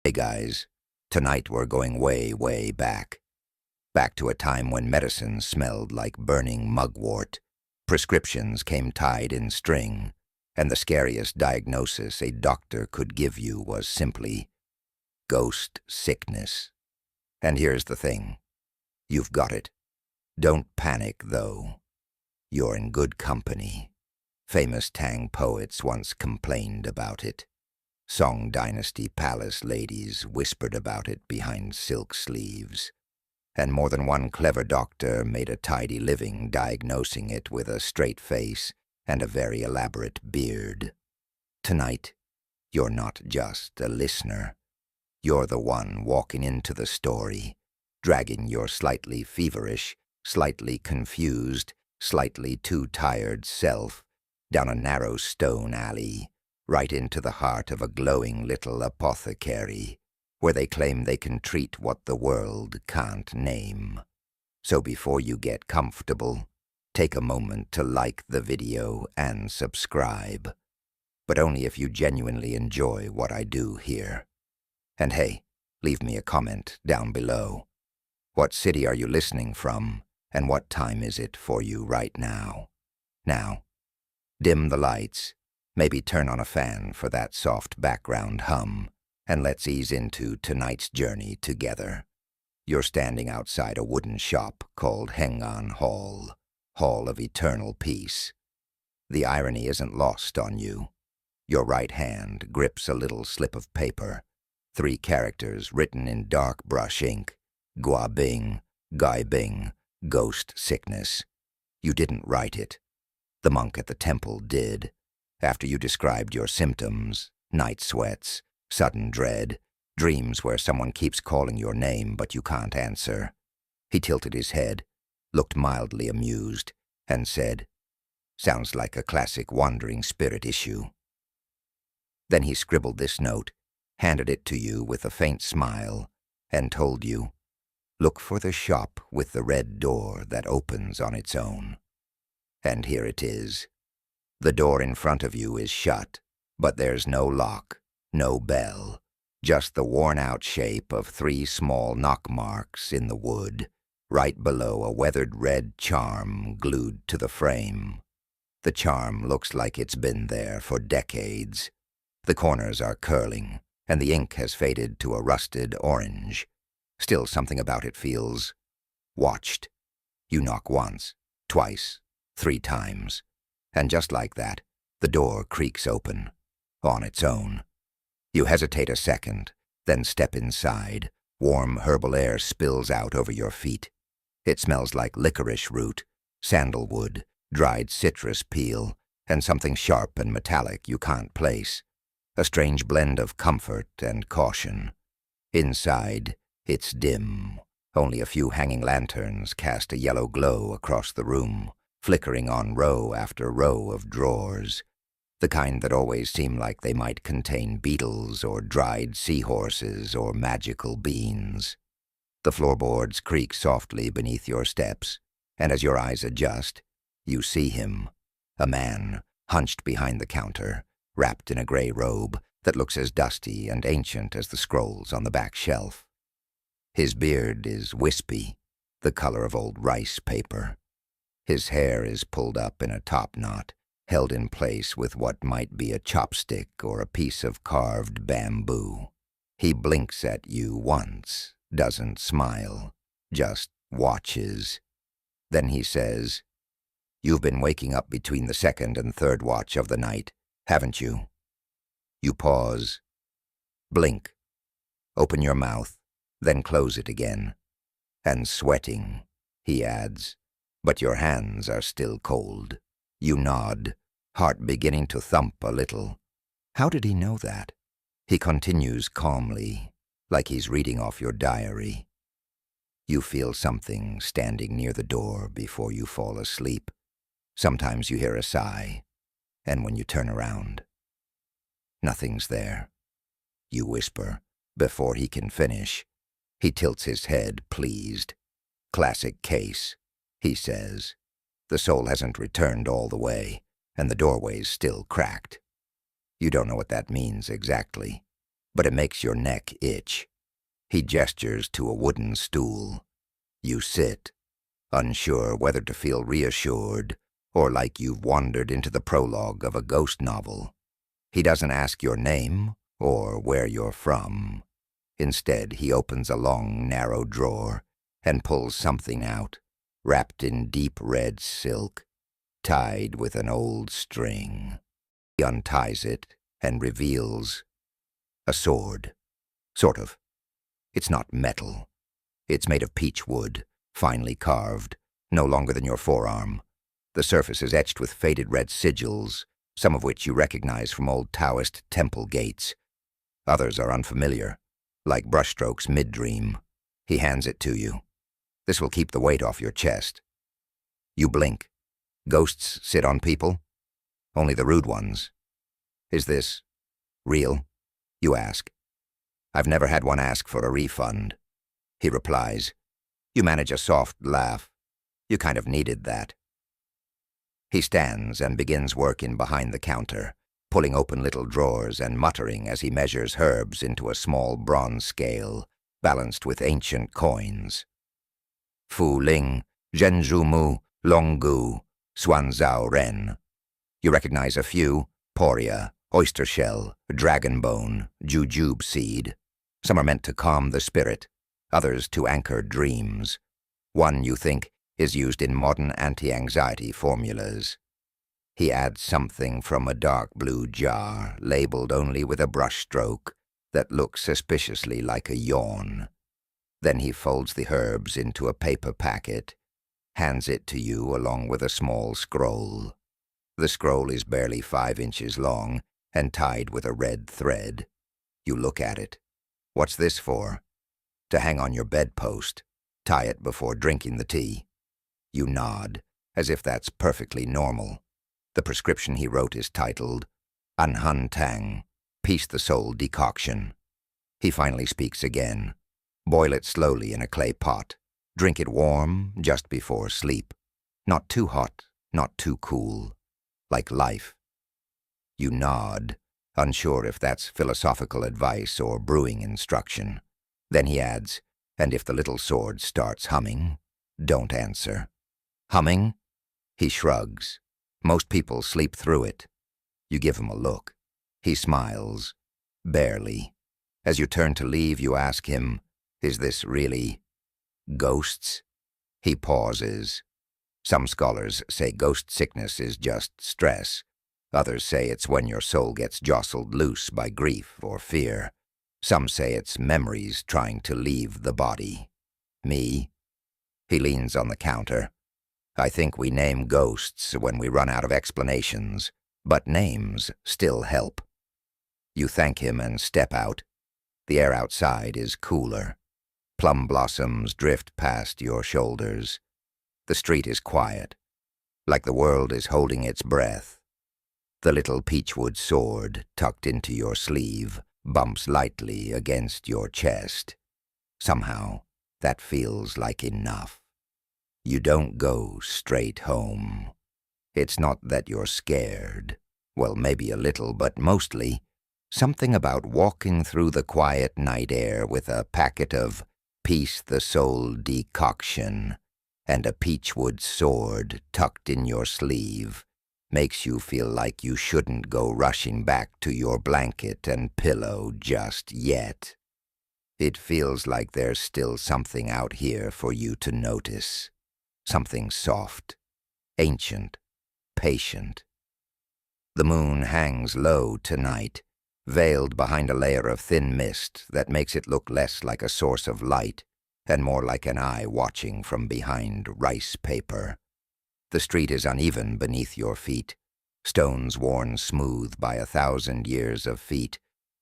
Hey guys, tonight we're going way, way back. Back to a time when medicine smelled like burning mugwort, prescriptions came tied in string, and the scariest diagnosis a doctor could give you was simply ghost sickness. And here's the thing. You've got it. Don't panic, though. You're in good company. Famous Tang poets once complained about it. Song Dynasty palace ladies whispered about it behind silk sleeves, and more than one clever doctor made a tidy living diagnosing it with a straight face and a very elaborate beard. Tonight, you're not just a listener. You're the one walking into the story, dragging your slightly feverish, slightly confused, slightly too tired self down a narrow stone alley, right into the heart of a glowing little apothecary, where they claim they can treat what the world can't name. So before you get comfortable, take a moment to like the video and subscribe. But only if you genuinely enjoy what I do here. And hey, leave me a comment down below. What city are you listening from, and what time is it for you right now? Now, dim the lights. Maybe turn on a fan for that soft background hum, and let's ease into tonight's journey together. You're standing outside a wooden shop called Hengan Hall, Hall of Eternal Peace. The irony isn't lost on you. Your right hand grips a little slip of paper, 3 characters written in dark brush ink: Gua Bing, Gai Bing, Ghost Sickness. You didn't write it. The monk at the temple did. After you described your symptoms, night sweats, sudden dread, dreams where someone keeps calling your name but you can't answer, he tilted his head, looked mildly amused, and said, "Sounds like a classic wandering spirit issue." Then he scribbled this note, handed it to you with a faint smile, and told you, "Look for the shop with the red door that opens on its own." And here it is. The door in front of you is shut, but there's no lock, no bell, just the worn-out shape of 3 small knock marks in the wood, right below a weathered red charm glued to the frame. The charm looks like it's been there for decades. The corners are curling, and the ink has faded to a rusted orange. Still, something about it feels watched. You knock once, twice, 3 times. And just like that, the door creaks open, on its own. You hesitate a second, then step inside. Warm herbal air spills out over your feet. It smells like licorice root, sandalwood, dried citrus peel, and something sharp and metallic you can't place. A strange blend of comfort and caution. Inside, it's dim. Only a few hanging lanterns cast a yellow glow across the room, flickering on row after row of drawers, the kind that always seem like they might contain beetles or dried seahorses or magical beans. The floorboards creak softly beneath your steps, and as your eyes adjust, you see him, a man hunched behind the counter, wrapped in a gray robe that looks as dusty and ancient as the scrolls on the back shelf. His beard is wispy, the color of old rice paper. His hair is pulled up in a top knot, held in place with what might be a chopstick or a piece of carved bamboo. He blinks at you once, doesn't smile, just watches. Then he says, "You've been waking up between the 2nd and 3rd watch of the night, haven't you?" You pause, blink, open your mouth, then close it again. "And sweating," he adds. "But your hands are still cold." You nod, heart beginning to thump a little. How did he know that? He continues calmly, like he's reading off your diary. You feel something standing near the door before you fall asleep. Sometimes you hear a sigh, and when you turn around, nothing's there. You whisper, before he can finish. He tilts his head, pleased. "Classic case," he says. "The soul hasn't returned all the way, and the doorway's still cracked." You don't know what that means exactly. but it makes your neck itch. He gestures to a wooden stool. You sit, unsure whether to feel reassured or like you've wandered into the prologue of a ghost novel. He doesn't ask your name or where you're from. Instead, he opens a long, narrow drawer and pulls something out, wrapped in deep red silk, tied with an old string. He unties it and reveals a sword. Sort of. It's not metal. It's made of peach wood, finely carved, no longer than your forearm. The surface is etched with faded red sigils, some of which you recognize from old Taoist temple gates. Others are unfamiliar, like brushstrokes mid-dream. He hands it to you. This will keep the weight off your chest. You blink. Ghosts sit on people? Only the rude ones. Is this real? You ask. I've never had one ask for a refund. He replies. You manage a soft laugh. You kind of needed that. He stands and begins work in behind the counter, pulling open little drawers and muttering as he measures herbs into a small bronze scale, balanced with ancient coins. Fu Ling, Zhenzhu Mu, Longgu, Xuanzhao Ren. You recognize a few: poria, oyster shell, dragon bone, jujube seed. Some are meant to calm the spirit, others to anchor dreams. One, you think, is used in modern anti-anxiety formulas. He adds something from a dark blue jar, labeled only with a brushstroke, that looks suspiciously like a yawn. Then he folds the herbs into a paper packet, hands it to you along with a small scroll. The scroll is barely 5 inches long and tied with a red thread. You look at it. What's this for? To hang on your bedpost. Tie it before drinking the tea. You nod, as if that's perfectly normal. The prescription he wrote is titled Anhan Tang, Peace the Soul Decoction. He finally speaks again. Boil it slowly in a clay pot. Drink it warm, just before sleep. Not too hot, not too cool. Like life. You nod, unsure if that's philosophical advice or brewing instruction. Then he adds, and if the little sword starts humming, don't answer. Humming? He shrugs. Most people sleep through it. You give him a look. He smiles. Barely. As you turn to leave, you ask him, is this really ghosts? He pauses. Some scholars say ghost sickness is just stress. Others say it's when your soul gets jostled loose by grief or fear. Some say it's memories trying to leave the body. Me? He leans on the counter. I think we name ghosts when we run out of explanations, but names still help. You thank him and step out. The air outside is cooler. Plum blossoms drift past your shoulders. The street is quiet, like the world is holding its breath. The little peachwood sword, tucked into your sleeve, bumps lightly against your chest. Somehow, that feels like enough. You don't go straight home. It's not that you're scared. Well, maybe a little, but mostly something about walking through the quiet night air with a packet of Peace the Soul decoction and a peachwood sword tucked in your sleeve makes you feel like you shouldn't go rushing back to your blanket and pillow just yet. It feels like there's still something out here for you to notice. Something soft, ancient, patient. The moon hangs low tonight, veiled behind a layer of thin mist that makes it look less like a source of light and more like an eye watching from behind rice paper. The street is uneven beneath your feet, stones worn smooth by 1,000 years of feet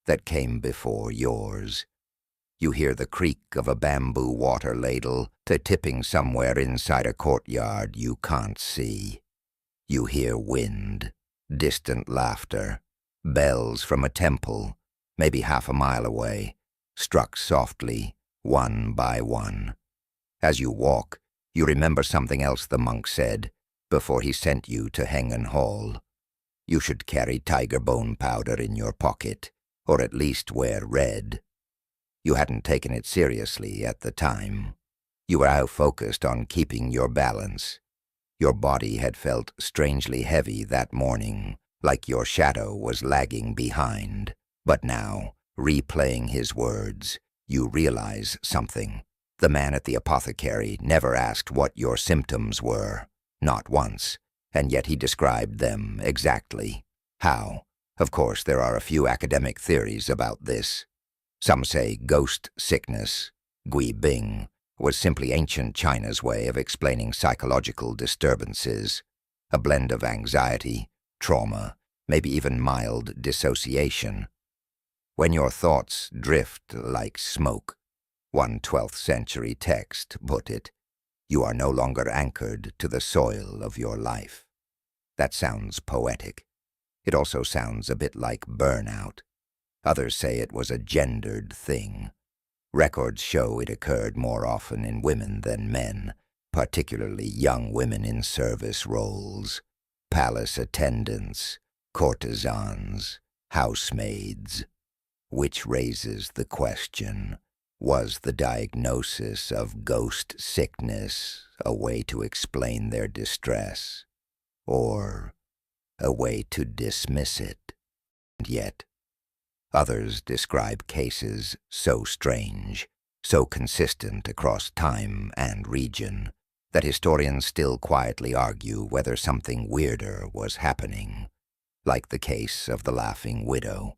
that came before yours. You hear the creak of a bamboo water ladle to tipping somewhere inside a courtyard you can't see. You hear wind, distant laughter, bells from a temple, maybe half a mile away, struck softly, one by one. As you walk, you remember something else the monk said before he sent you to Hengen Hall. You should carry tiger bone powder in your pocket, or at least wear red. You hadn't taken it seriously at the time. You were out-focused on keeping your balance. Your body had felt strangely heavy that morning, like your shadow was lagging behind. But now, replaying his words, you realize something. The man at the apothecary never asked what your symptoms were, not once, and yet he described them exactly. How? Of course, there are a few academic theories about this. Some say ghost sickness, Gui Bing, was simply ancient China's way of explaining psychological disturbances, a blend of anxiety, trauma, maybe even mild dissociation. When your thoughts drift like smoke, one 12th century text put it, you are no longer anchored to the soil of your life. That sounds poetic. It also sounds a bit like burnout. Others say it was a gendered thing. Records show it occurred more often in women than men, particularly young women in service roles, palace attendants, courtesans, housemaids. Which raises the question, was the diagnosis of ghost sickness a way to explain their distress, or a way to dismiss it? And yet, others describe cases so strange, so consistent across time and region, that historians still quietly argue whether something weirder was happening. Like the case of the Laughing Widow.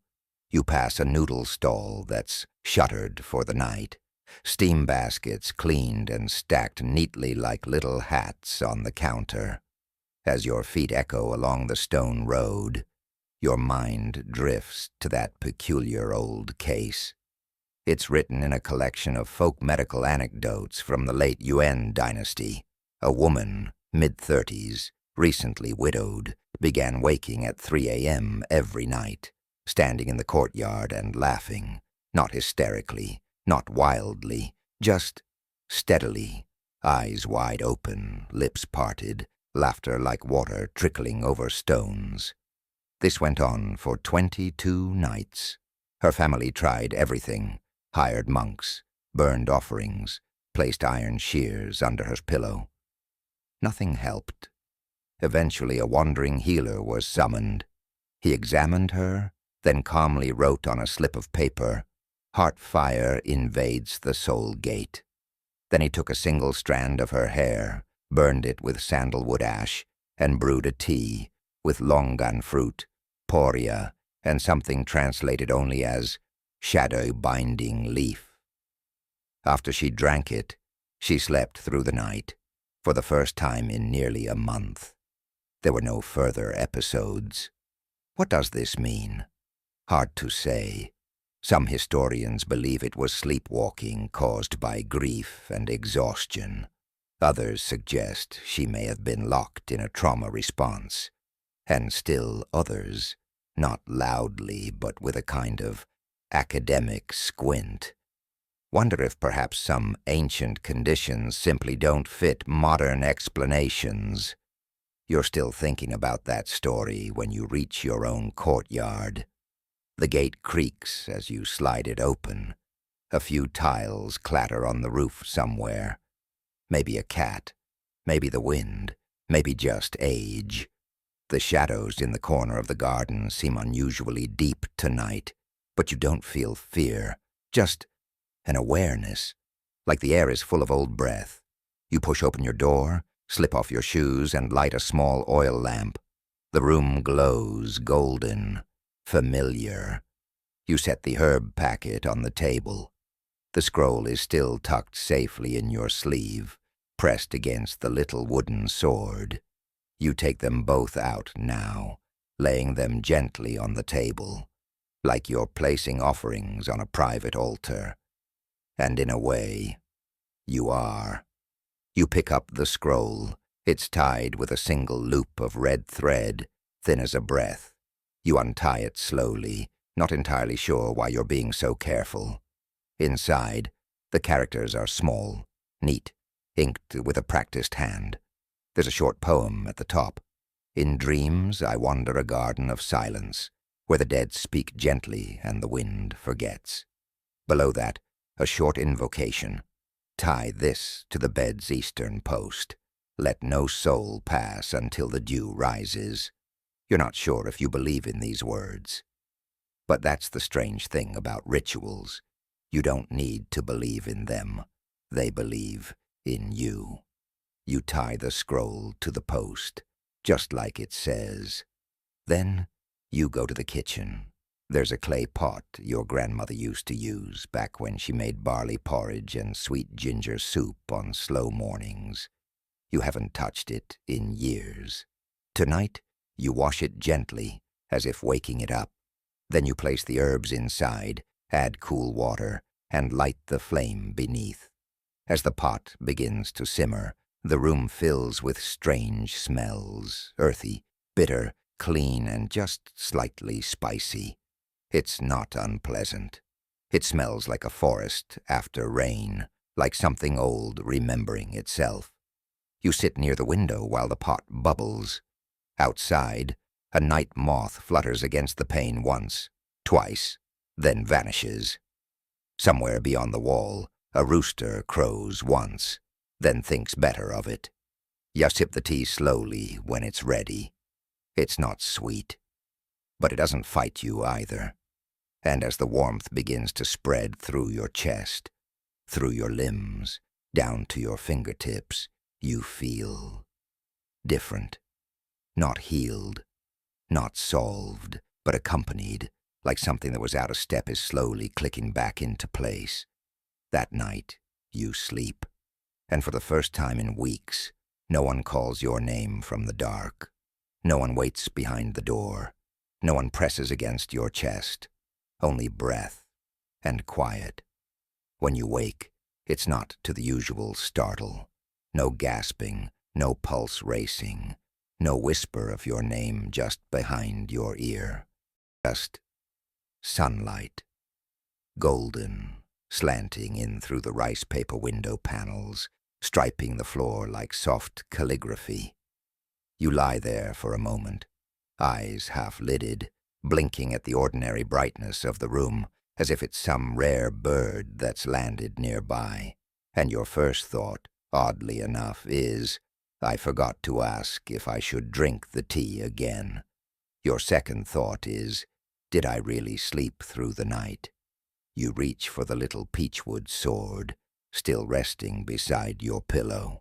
You pass a noodle stall that's shuttered for the night, steam baskets cleaned and stacked neatly like little hats on the counter. As your feet echo along the stone road, your mind drifts to that peculiar old case. It's written in a collection of folk medical anecdotes from the late Yuan dynasty. A woman, mid-30s, recently widowed, began waking at 3 a.m. every night, standing in the courtyard and laughing, not hysterically, not wildly, just steadily, eyes wide open, lips parted, laughter like water trickling over stones. This went on for 22 nights. Her family tried everything, hired monks, burned offerings, placed iron shears under her pillow. Nothing helped. Eventually a wandering healer was summoned. He examined her, then calmly wrote on a slip of paper, "Heart fire invades the soul gate." Then he took a single strand of her hair, burned it with sandalwood ash, and brewed a tea with longan fruit, poria, and something translated only as shadow-binding leaf. After she drank it, she slept through the night, for the first time in nearly a month. There were no further episodes. What does this mean? Hard to say. Some historians believe it was sleepwalking caused by grief and exhaustion. Others suggest she may have been locked in a trauma response. And still others, not loudly but with a kind of academic squint, wonder if perhaps some ancient conditions simply don't fit modern explanations. You're still thinking about that story when you reach your own courtyard. The gate creaks as you slide it open. A few tiles clatter on the roof somewhere. Maybe a cat, maybe the wind, maybe just age. The shadows in the corner of the garden seem unusually deep tonight, but you don't feel fear, just an awareness, like the air is full of old breath. You push open your door, slip off your shoes, and light a small oil lamp. The room glows golden, familiar. You set the herb packet on the table. The scroll is still tucked safely in your sleeve, pressed against the little wooden sword. You take them both out now, laying them gently on the table, like you're placing offerings on a private altar. And in a way, you are. You pick up the scroll. It's tied with a single loop of red thread, thin as a breath. You untie it slowly, not entirely sure why you're being so careful. Inside, the characters are small, neat, inked with a practiced hand. There's a short poem at the top. "In dreams I wander a garden of silence. where the dead speak gently and the wind forgets. Below that, a short invocation. Tie this to the bed's eastern post. Let no soul pass until the dew rises. You're not sure if you believe in these words. But that's the strange thing about rituals. You don't need to believe in them. They believe in you. You tie the scroll to the post, just like it says. Then you go to the kitchen. There's a clay pot your grandmother used to use back when she made barley porridge and sweet ginger soup on slow mornings. You haven't touched it in years. Tonight, you wash it gently, as if waking it up. Then you place the herbs inside, add cool water, and light the flame beneath. As the pot begins to simmer, the room fills with strange smells, earthy, bitter, clean, and just slightly spicy. It's not unpleasant. It smells like a forest after rain, like something old remembering itself. You sit near the window while the pot bubbles. Outside, a night moth flutters against the pane once, twice, then vanishes. Somewhere beyond the wall, a rooster crows once, then thinks better of it. You sip the tea slowly when it's ready. It's not sweet, but it doesn't fight you either. And as the warmth begins to spread through your chest, through your limbs, down to your fingertips, you feel different. Not healed, not solved, but accompanied, like something that was out of step is slowly clicking back into place. That night, you sleep. And for the first time in weeks, no one calls your name from the dark. No one waits behind the door. No one presses against your chest. Only breath and quiet. When you wake, it's not to the usual startle. No gasping, no pulse racing, no whisper of your name just behind your ear. Just sunlight, golden, slanting in through the rice paper window panels, striping the floor like soft calligraphy. You lie there for a moment, eyes half-lidded, blinking at the ordinary brightness of the room, as if it's some rare bird that's landed nearby. And your first thought, oddly enough, is, I forgot to ask if I should drink the tea again. Your second thought is, did I really sleep through the night? You reach for the little peachwood sword, still resting beside your pillow.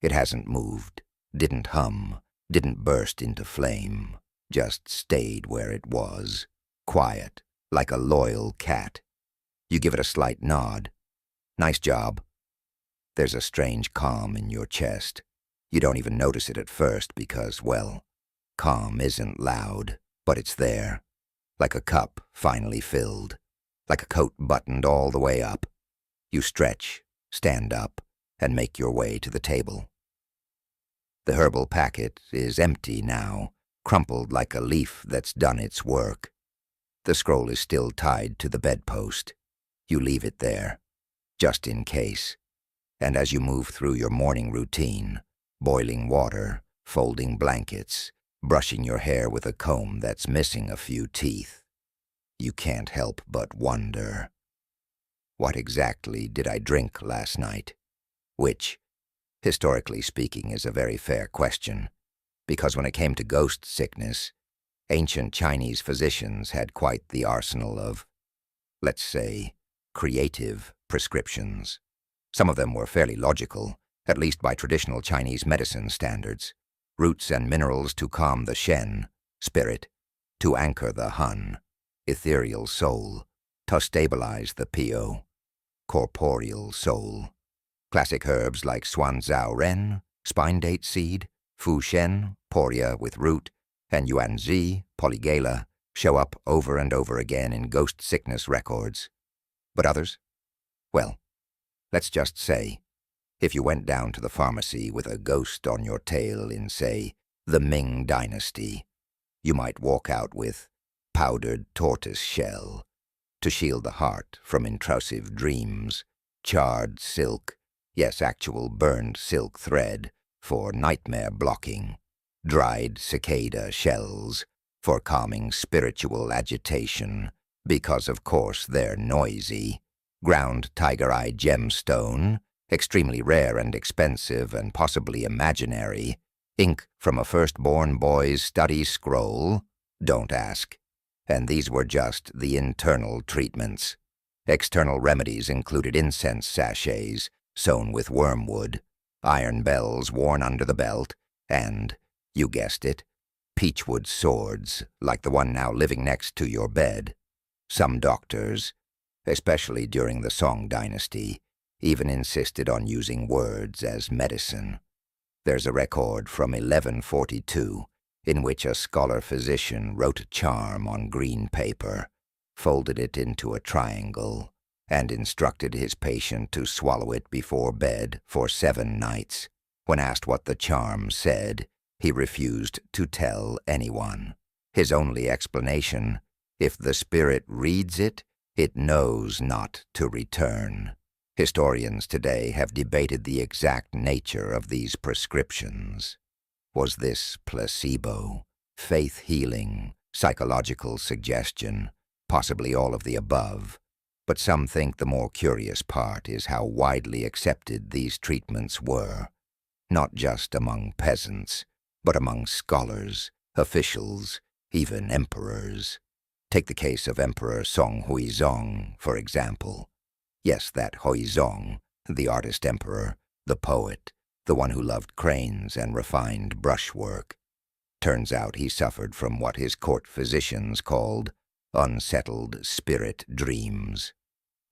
It hasn't moved, didn't hum, didn't burst into flame. Just stayed where it was, quiet, like a loyal cat. You give it a slight nod. Nice job. There's a strange calm in your chest. You don't even notice it at first because, well, calm isn't loud, but it's there. Like a cup finally filled. Like a coat buttoned all the way up. You stretch, stand up, and make your way to the table. The herbal packet is empty now, crumpled like a leaf that's done its work. The scroll is still tied to the bedpost. You leave it there, just in case. And as you move through your morning routine, boiling water, folding blankets, brushing your hair with a comb that's missing a few teeth, you can't help but wonder, what exactly did I drink last night? Which, historically speaking, is a very fair question. Because when it came to ghost sickness, ancient Chinese physicians had quite the arsenal of, let's say, creative prescriptions. Some of them were fairly logical, at least by traditional Chinese medicine standards. Roots and minerals to calm the Shen, spirit, to anchor the Hun, ethereal soul, to stabilize the Pio, corporeal soul. Classic herbs like Xuanzao Ren, spine date seed, Fu Shen, poria with root, and Yuanzi, polygala, show up over and over again in ghost sickness records. But others? Well, let's just say, if you went down to the pharmacy with a ghost on your tail in, say, the Ming Dynasty, you might walk out with powdered tortoise shell to shield the heart from intrusive dreams, charred silk, yes, actual burned silk thread for nightmare blocking, dried cicada shells for calming spiritual agitation, because of course they're noisy. Ground tiger-eye gemstone, extremely rare and expensive and possibly imaginary. Ink from a firstborn boy's study scroll. Don't ask. And these were just the internal treatments. External remedies included incense sachets sewn with wormwood, iron bells worn under the belt, and, you guessed it, peachwood swords like the one now living next to your bed. Some doctors, especially during the Song Dynasty, even insisted on using words as medicine. There's a record from 1142 in which a scholar-physician wrote a charm on green paper, folded it into a triangle, and instructed his patient to swallow it before bed for 7 nights. When asked what the charm said, he refused to tell anyone. His only explanation, if the spirit reads it, it knows not to return. Historians today have debated the exact nature of these prescriptions. Was this placebo, faith healing, psychological suggestion, possibly all of the above? But some think the more curious part is how widely accepted these treatments were, not just among peasants, but among scholars, officials, even emperors. Take the case of Emperor Song Huizong, for example. Yes, that Huizong, the artist emperor, the poet, the one who loved cranes and refined brushwork. Turns out he suffered from what his court physicians called unsettled spirit dreams.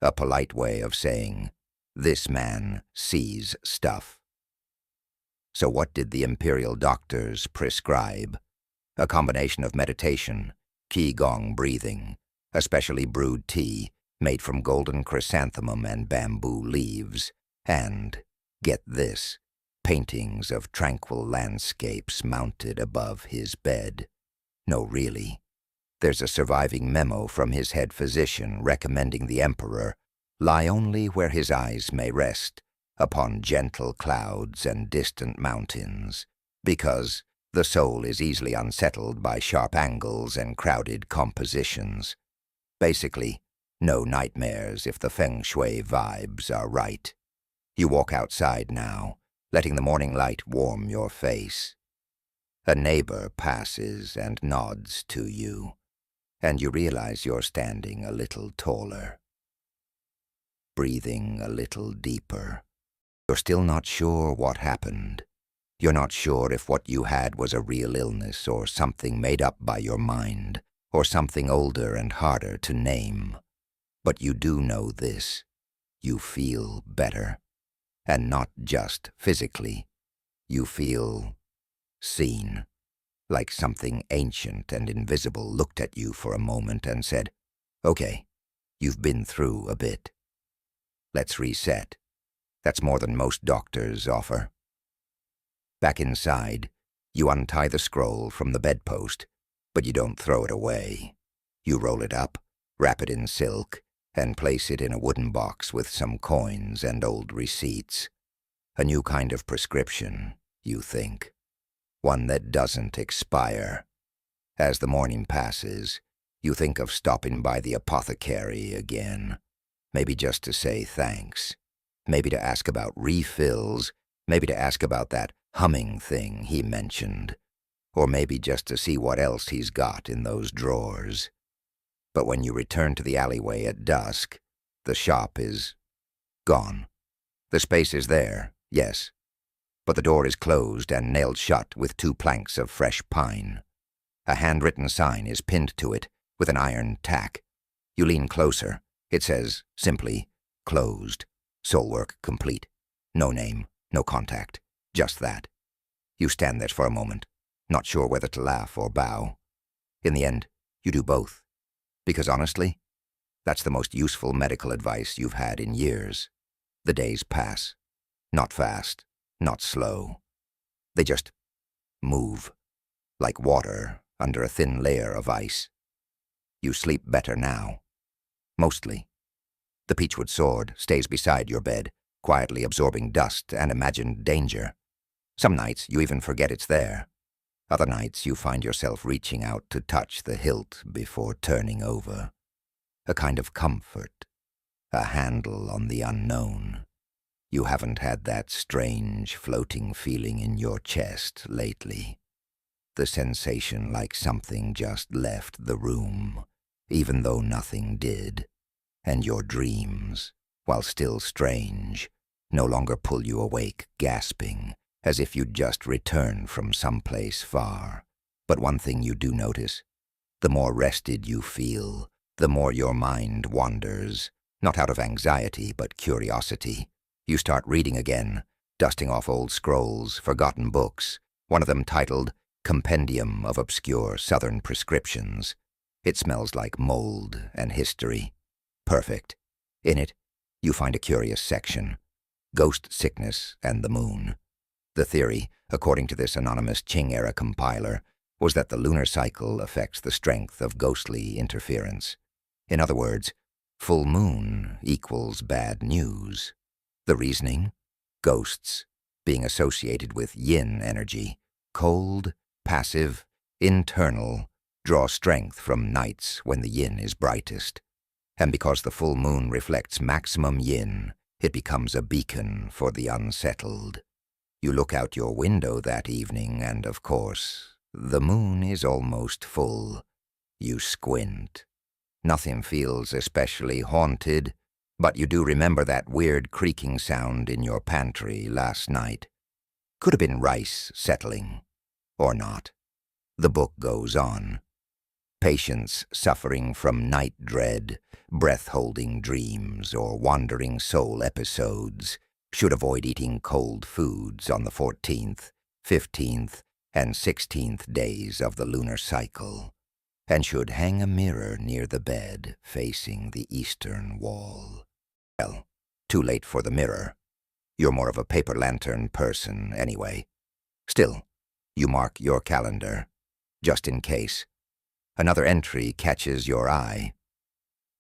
A polite way of saying, this man sees stuff. So what did the imperial doctors prescribe? A combination of meditation, qigong breathing, a specially brewed tea made from golden chrysanthemum and bamboo leaves, and, get this, paintings of tranquil landscapes mounted above his bed. No, really. There's a surviving memo from his head physician recommending the emperor lie only where his eyes may rest, upon gentle clouds and distant mountains, because the soul is easily unsettled by sharp angles and crowded compositions. Basically, no nightmares if the feng shui vibes are right. You walk outside now, letting the morning light warm your face. A neighbor passes and nods to you, and you realize you're standing a little taller. Breathing a little deeper. You're still not sure what happened. You're not sure if what you had was a real illness or something made up by your mind, or something older and harder to name. But you do know this. You feel better. And not just physically. You feel seen. Like something ancient and invisible looked at you for a moment and said, okay, you've been through a bit. Let's reset. That's more than most doctors offer. Back inside, you untie the scroll from the bedpost, but you don't throw it away. You roll it up, wrap it in silk, and place it in a wooden box with some coins and old receipts. A new kind of prescription, you think. One that doesn't expire. As the morning passes, you think of stopping by the apothecary again. Maybe just to say thanks. Maybe to ask about refills. Maybe to ask about that humming thing he mentioned. Or maybe just to see what else he's got in those drawers. But when you return to the alleyway at dusk, the shop is gone. The space is there, yes, but the door is closed and nailed shut with 2 planks of fresh pine. A handwritten sign is pinned to it with an iron tack. You lean closer. It says, simply, closed. Soul work complete. No name, no contact. Just that. You stand there for a moment, not sure whether to laugh or bow. In the end, you do both. Because honestly, that's the most useful medical advice you've had in years. The days pass. Not fast, not slow. They just move, like water under a thin layer of ice. You sleep better now. Mostly. The peachwood sword stays beside your bed, quietly absorbing dust and imagined danger. Some nights you even forget it's there. Other nights you find yourself reaching out to touch the hilt before turning over. A kind of comfort, a handle on the unknown. You haven't had that strange floating feeling in your chest lately. The sensation like something just left the room, even though nothing did. And your dreams, while still strange, no longer pull you awake gasping, as if you'd just returned from someplace far. But one thing you do notice, the more rested you feel, the more your mind wanders, not out of anxiety but curiosity. You start reading again, dusting off old scrolls, forgotten books, one of them titled Compendium of Obscure Southern Prescriptions. It smells like mold and history. Perfect. In it, you find a curious section, Ghost Sickness and the Moon. The theory, according to this anonymous Qing-era compiler, was that the lunar cycle affects the strength of ghostly interference. In other words, full moon equals bad news. The reasoning? Ghosts, being associated with yin energy, cold, passive, internal, draw strength from nights when the yin is brightest. And because the full moon reflects maximum yin, it becomes a beacon for the unsettled. You look out your window that evening and, of course, the moon is almost full. You squint. Nothing feels especially haunted, but you do remember that weird creaking sound in your pantry last night. Could have been rice settling. Or not. The book goes on. Patients suffering from night dread, breath-holding dreams, or wandering soul episodes should avoid eating cold foods on the 14th, 15th, and 16th days of the lunar cycle, and should hang a mirror near the bed facing the eastern wall. Well, too late for the mirror. You're more of a paper lantern person anyway. Still, you mark your calendar, just in case. Another entry catches your eye.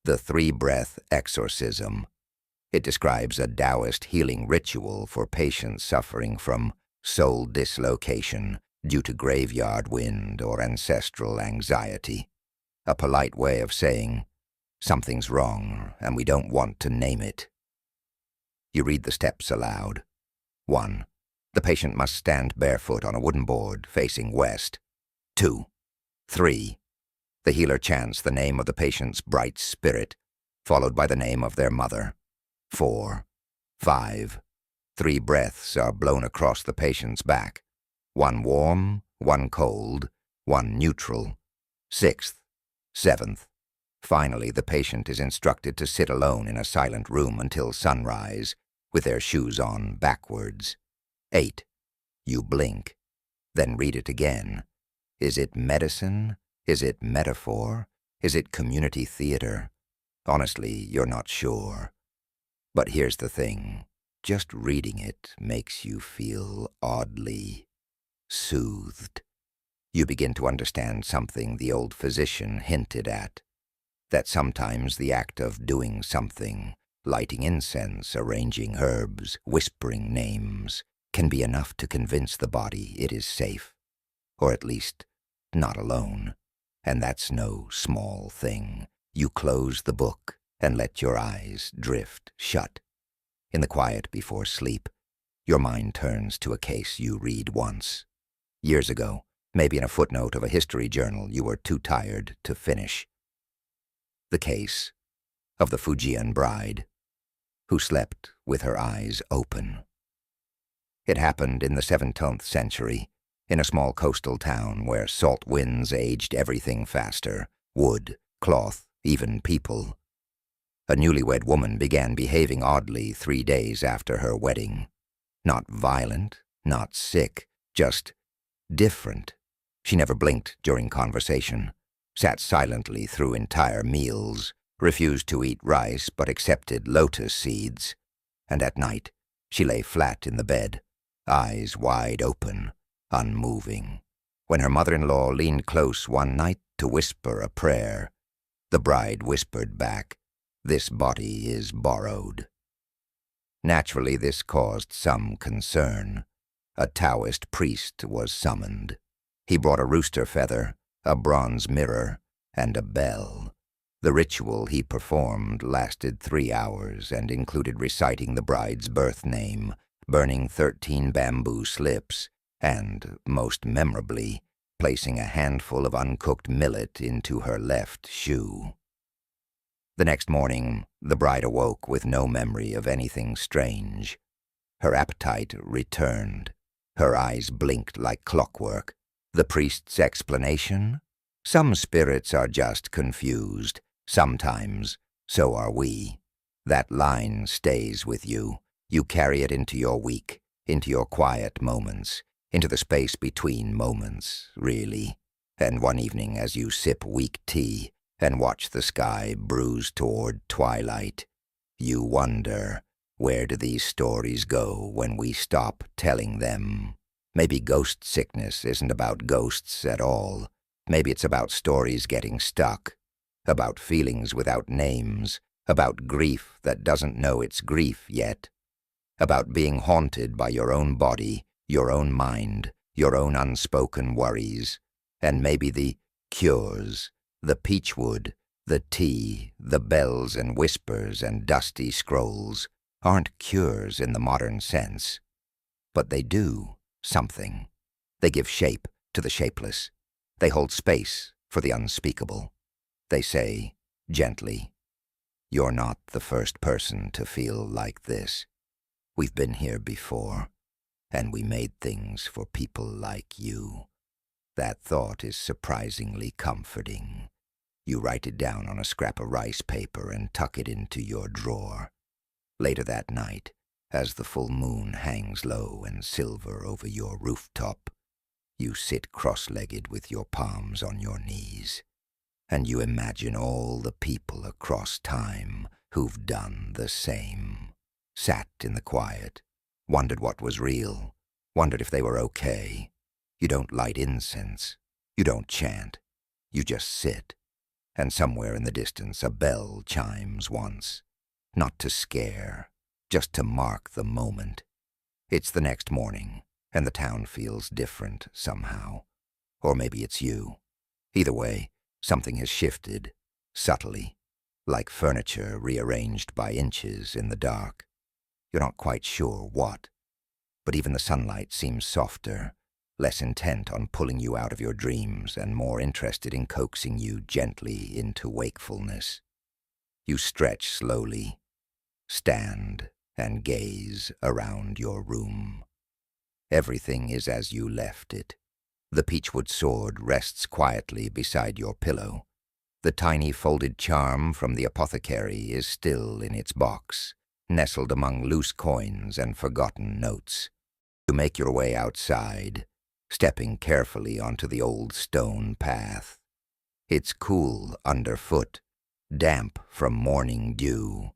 The three-breath exorcism. It describes a Taoist healing ritual for patients suffering from soul dislocation due to graveyard wind or ancestral anxiety. A polite way of saying, something's wrong and we don't want to name it. You read the steps aloud. 1. The patient must stand barefoot on a wooden board facing west. 2. 3. The healer chants the name of the patient's bright spirit, followed by the name of their mother. 4. 5. 3 breaths are blown across the patient's back. 1 warm, 1 cold, 1 neutral. 6th, 7th. Finally, the patient is instructed to sit alone in a silent room until sunrise, with their shoes on backwards. 8. You blink, then read it again. Is it medicine? Is it metaphor? Is it community theater? Honestly, you're not sure. But here's the thing. Just reading it makes you feel oddly soothed. You begin to understand something the old physician hinted at. That sometimes the act of doing something, lighting incense, arranging herbs, whispering names, can be enough to convince the body it is safe, or at least not alone. And that's no small thing. You close the book and let your eyes drift shut. In the quiet before sleep, your mind turns to a case you read once. Years ago, maybe in a footnote of a history journal you were too tired to finish. The case of the Fujian bride who slept with her eyes open. It happened in the 17th century, in a small coastal town where salt winds aged everything faster, wood, cloth, even people. A newlywed woman began behaving oddly 3 days after her wedding. Not violent, not sick, just different. She never blinked during conversation, sat silently through entire meals, refused to eat rice but accepted lotus seeds, and at night she lay flat in the bed, eyes wide open, unmoving. When her mother-in-law leaned close one night to whisper a prayer, the bride whispered back, "This body is borrowed." Naturally, this caused some concern. A Taoist priest was summoned. He brought a rooster feather, a bronze mirror, and a bell. The ritual he performed lasted 3 hours and included reciting the bride's birth name, burning 13 bamboo slips, and, most memorably, placing a handful of uncooked millet into her left shoe. The next morning, the bride awoke with no memory of anything strange. Her appetite returned. Her eyes blinked like clockwork. The priest's explanation? Some spirits are just confused. Sometimes, so are we. That line stays with you. You carry it into your week, into your quiet moments, into the space between moments, really. And one evening as you sip weak tea and watch the sky bruise toward twilight, you wonder, where do these stories go when we stop telling them? Maybe ghost sickness isn't about ghosts at all. Maybe it's about stories getting stuck, about feelings without names, about grief that doesn't know it's grief yet, about being haunted by your own body, your own mind, your own unspoken worries, and maybe the cures, the peachwood, the tea, the bells and whispers and dusty scrolls aren't cures in the modern sense, but they do something. They give shape to the shapeless. They hold space for the unspeakable. They say, gently, "You're not the first person to feel like this. We've been here before, and we made things for people like you." That thought is surprisingly comforting. You write it down on a scrap of rice paper and tuck it into your drawer. Later that night, as the full moon hangs low and silver over your rooftop, you sit cross-legged with your palms on your knees, and you imagine all the people across time who've done the same, sat in the quiet, wondered what was real, wondered if they were okay. You don't light incense, you don't chant, you just sit, and somewhere in the distance a bell chimes once, not to scare, just to mark the moment. It's the next morning, and the town feels different somehow. Or maybe it's you. Either way, something has shifted, subtly, like furniture rearranged by inches in the dark. You're not quite sure what, but even the sunlight seems softer, less intent on pulling you out of your dreams and more interested in coaxing you gently into wakefulness. You stretch slowly, stand, and gaze around your room. Everything is as you left it. The peachwood sword rests quietly beside your pillow. The tiny folded charm from the apothecary is still in its box, nestled among loose coins and forgotten notes. You make your way outside, stepping carefully onto the old stone path. It's cool underfoot, damp from morning dew.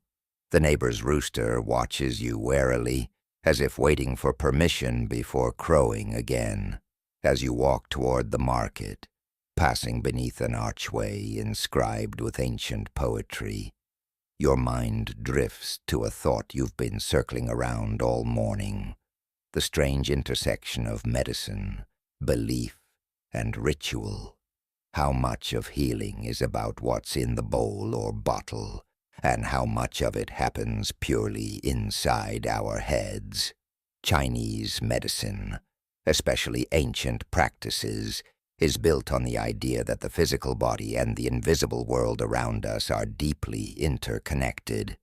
The neighbor's rooster watches you warily, as if waiting for permission before crowing again, as you walk toward the market, passing beneath an archway inscribed with ancient poetry. Your mind drifts to a thought you've been circling around all morning, the strange intersection of medicine, belief, and ritual. How much of healing is about what's in the bowl or bottle, and how much of it happens purely inside our heads? Chinese medicine, especially ancient practices, is built on the idea that the physical body and the invisible world around us are deeply interconnected.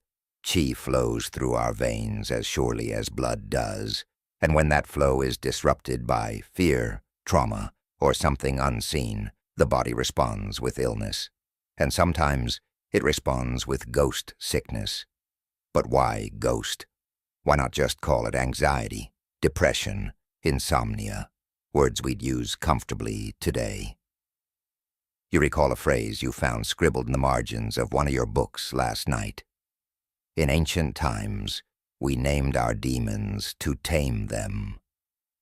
Qi flows through our veins as surely as blood does, and when that flow is disrupted by fear, trauma, or something unseen, the body responds with illness. And sometimes it responds with ghost sickness. But why ghost? Why not just call it anxiety, depression, insomnia? Words we'd use comfortably today. You recall a phrase you found scribbled in the margins of one of your books last night. In ancient times, we named our demons to tame them.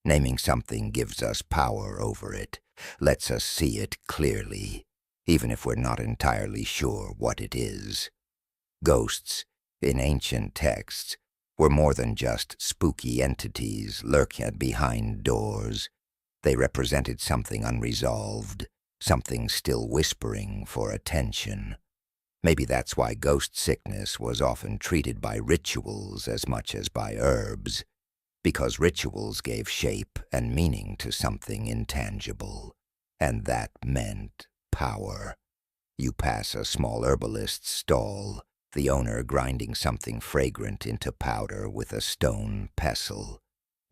Naming something gives us power over it, lets us see it clearly, even if we're not entirely sure what it is. Ghosts, in ancient texts, were more than just spooky entities lurking behind doors. They represented something unresolved, something still whispering for attention. Maybe that's why ghost sickness was often treated by rituals as much as by herbs, because rituals gave shape and meaning to something intangible, and that meant power. You pass a small herbalist's stall, the owner grinding something fragrant into powder with a stone pestle.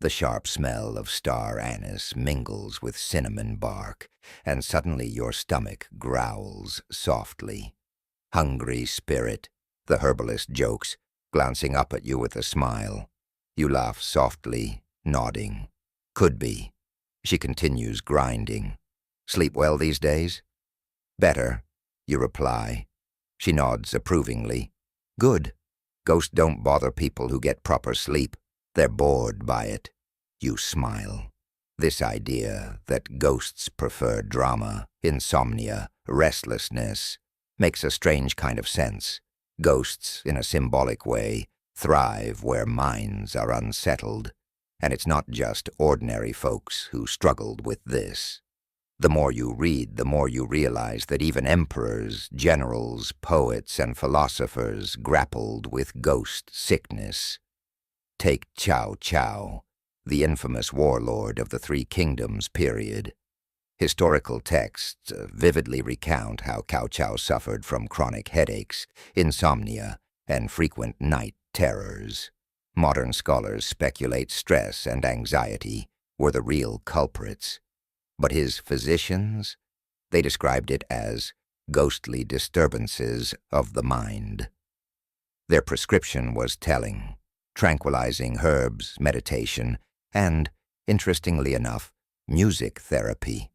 The sharp smell of star anise mingles with cinnamon bark, and suddenly your stomach growls softly. Hungry spirit, the herbalist jokes, glancing up at you with a smile. You laugh softly, nodding. Could be. She continues grinding. Sleep well these days? Better, you reply. She nods approvingly. Good. Ghosts don't bother people who get proper sleep. They're bored by it. You smile. This idea that ghosts prefer drama, insomnia, restlessness, makes a strange kind of sense. Ghosts, in a symbolic way, thrive where minds are unsettled, and it's not just ordinary folks who struggled with this. The more you read, the more you realize that even emperors, generals, poets, and philosophers grappled with ghost sickness. Take Cao Cao, the infamous warlord of the Three Kingdoms period. Historical texts vividly recount how Cao Cao suffered from chronic headaches, insomnia, and frequent night terrors. Modern scholars speculate stress and anxiety were the real culprits. But his physicians, they described it as ghostly disturbances of the mind. Their prescription was telling, tranquilizing herbs, meditation, and, interestingly enough, music therapy.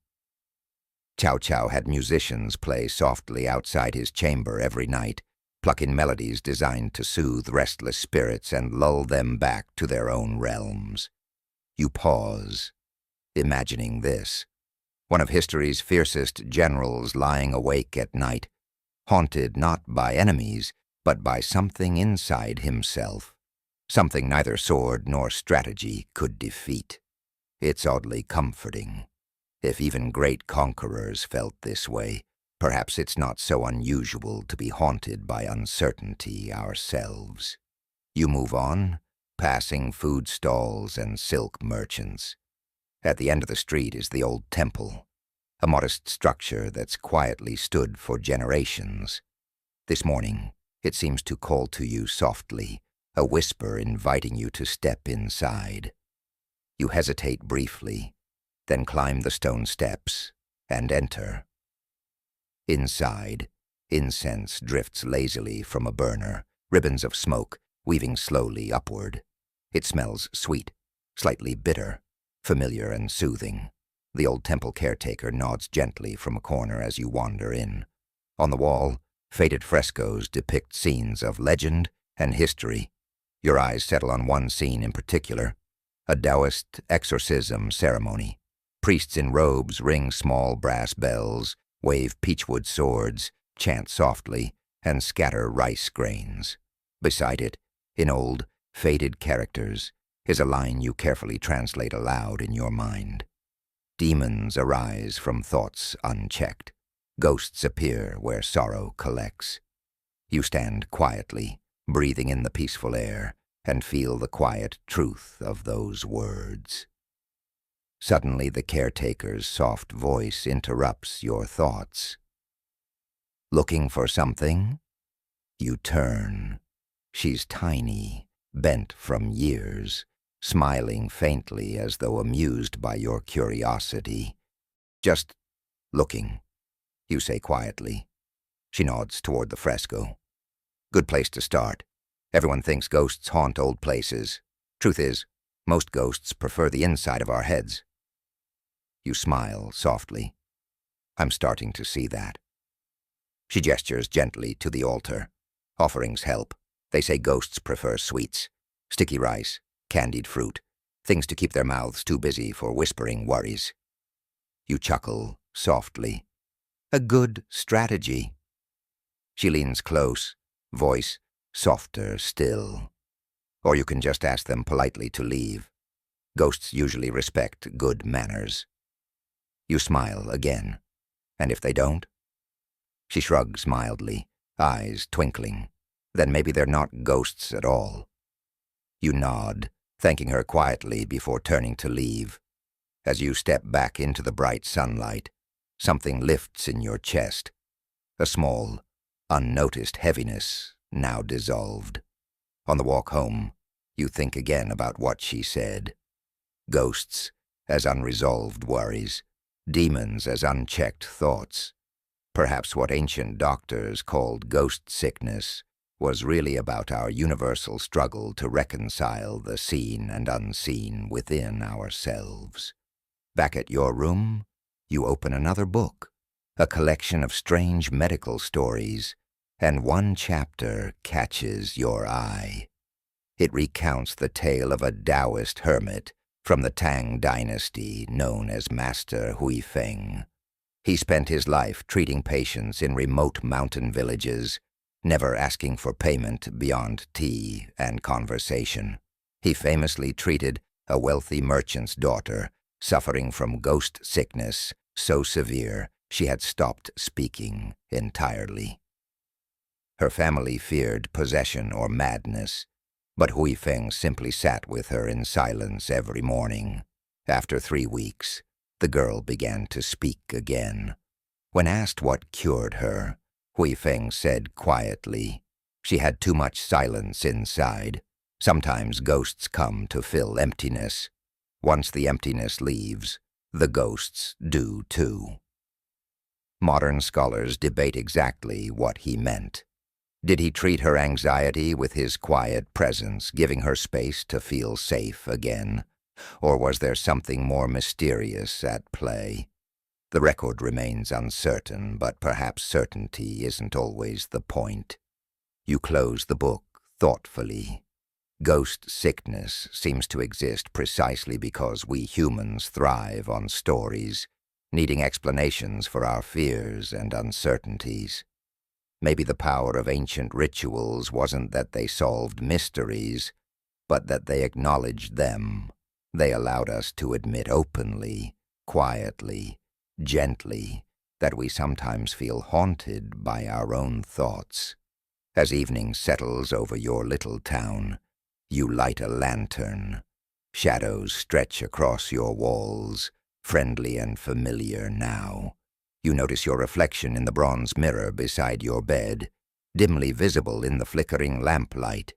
Cao Cao had musicians play softly outside his chamber every night, plucking melodies designed to soothe restless spirits and lull them back to their own realms. You pause, imagining this. One of history's fiercest generals lying awake at night, haunted not by enemies, but by something inside himself, something neither sword nor strategy could defeat. It's oddly comforting. If even great conquerors felt this way, perhaps it's not so unusual to be haunted by uncertainty ourselves. You move on, passing food stalls and silk merchants. At the end of the street is the old temple, a modest structure that's quietly stood for generations. This morning, it seems to call to you softly, a whisper inviting you to step inside. You hesitate briefly, then climb the stone steps and enter. Inside, incense drifts lazily from a burner, ribbons of smoke weaving slowly upward. It smells sweet, slightly bitter, familiar and soothing. The old temple caretaker nods gently from a corner as you wander in. On the wall, faded frescoes depict scenes of legend and history. Your eyes settle on one scene in particular, a Taoist exorcism ceremony. Priests in robes ring small brass bells, wave peachwood swords, chant softly, and scatter rice grains. Beside it, in old, faded characters, is a line you carefully translate aloud in your mind. Demons arise from thoughts unchecked. Ghosts appear where sorrow collects. You stand quietly, breathing in the peaceful air, and feel the quiet truth of those words. Suddenly the caretaker's soft voice interrupts your thoughts. Looking for something? You turn. She's tiny, bent from years, smiling faintly as though amused by your curiosity. Just looking, you say quietly. She nods toward the fresco. Good place to start. Everyone thinks ghosts haunt old places. Truth is, most ghosts prefer the inside of our heads. You smile softly. I'm starting to see that. She gestures gently to the altar. Offerings help. They say ghosts prefer sweets, sticky rice, candied fruit, things to keep their mouths too busy for whispering worries. You chuckle softly. A good strategy. She leans close, voice softer still. Or you can just ask them politely to leave. Ghosts usually respect good manners. You smile again. And if they don't? She shrugs mildly, eyes twinkling. Then maybe they're not ghosts at all. You nod, thanking her quietly before turning to leave. As you step back into the bright sunlight, something lifts in your chest. A small, unnoticed heaviness, now dissolved. On the walk home, you think again about what she said. Ghosts as unresolved worries, demons as unchecked thoughts. Perhaps what ancient doctors called ghost sickness was really about our universal struggle to reconcile the seen and unseen within ourselves. Back at your room, you open another book, a collection of strange medical stories, and one chapter catches your eye. It recounts the tale of a Taoist hermit from the Tang dynasty known as Master Huifeng. He spent his life treating patients in remote mountain villages, never asking for payment beyond tea and conversation. He famously treated a wealthy merchant's daughter, suffering from ghost sickness so severe she had stopped speaking entirely. Her family feared possession or madness, but Huifeng simply sat with her in silence every morning. After 3 weeks, the girl began to speak again. When asked what cured her, Huifeng said quietly, she had too much silence inside. Sometimes ghosts come to fill emptiness. Once the emptiness leaves, the ghosts do too. Modern scholars debate exactly what he meant. Did he treat her anxiety with his quiet presence, giving her space to feel safe again? Or was there something more mysterious at play? The record remains uncertain, but perhaps certainty isn't always the point. You close the book thoughtfully. Ghost sickness seems to exist precisely because we humans thrive on stories, needing explanations for our fears and uncertainties. Maybe the power of ancient rituals wasn't that they solved mysteries, but that they acknowledged them. They allowed us to admit openly, quietly, gently, that we sometimes feel haunted by our own thoughts. As evening settles over your little town, you light a lantern. Shadows stretch across your walls, friendly and familiar now. You notice your reflection in the bronze mirror beside your bed, dimly visible in the flickering lamplight.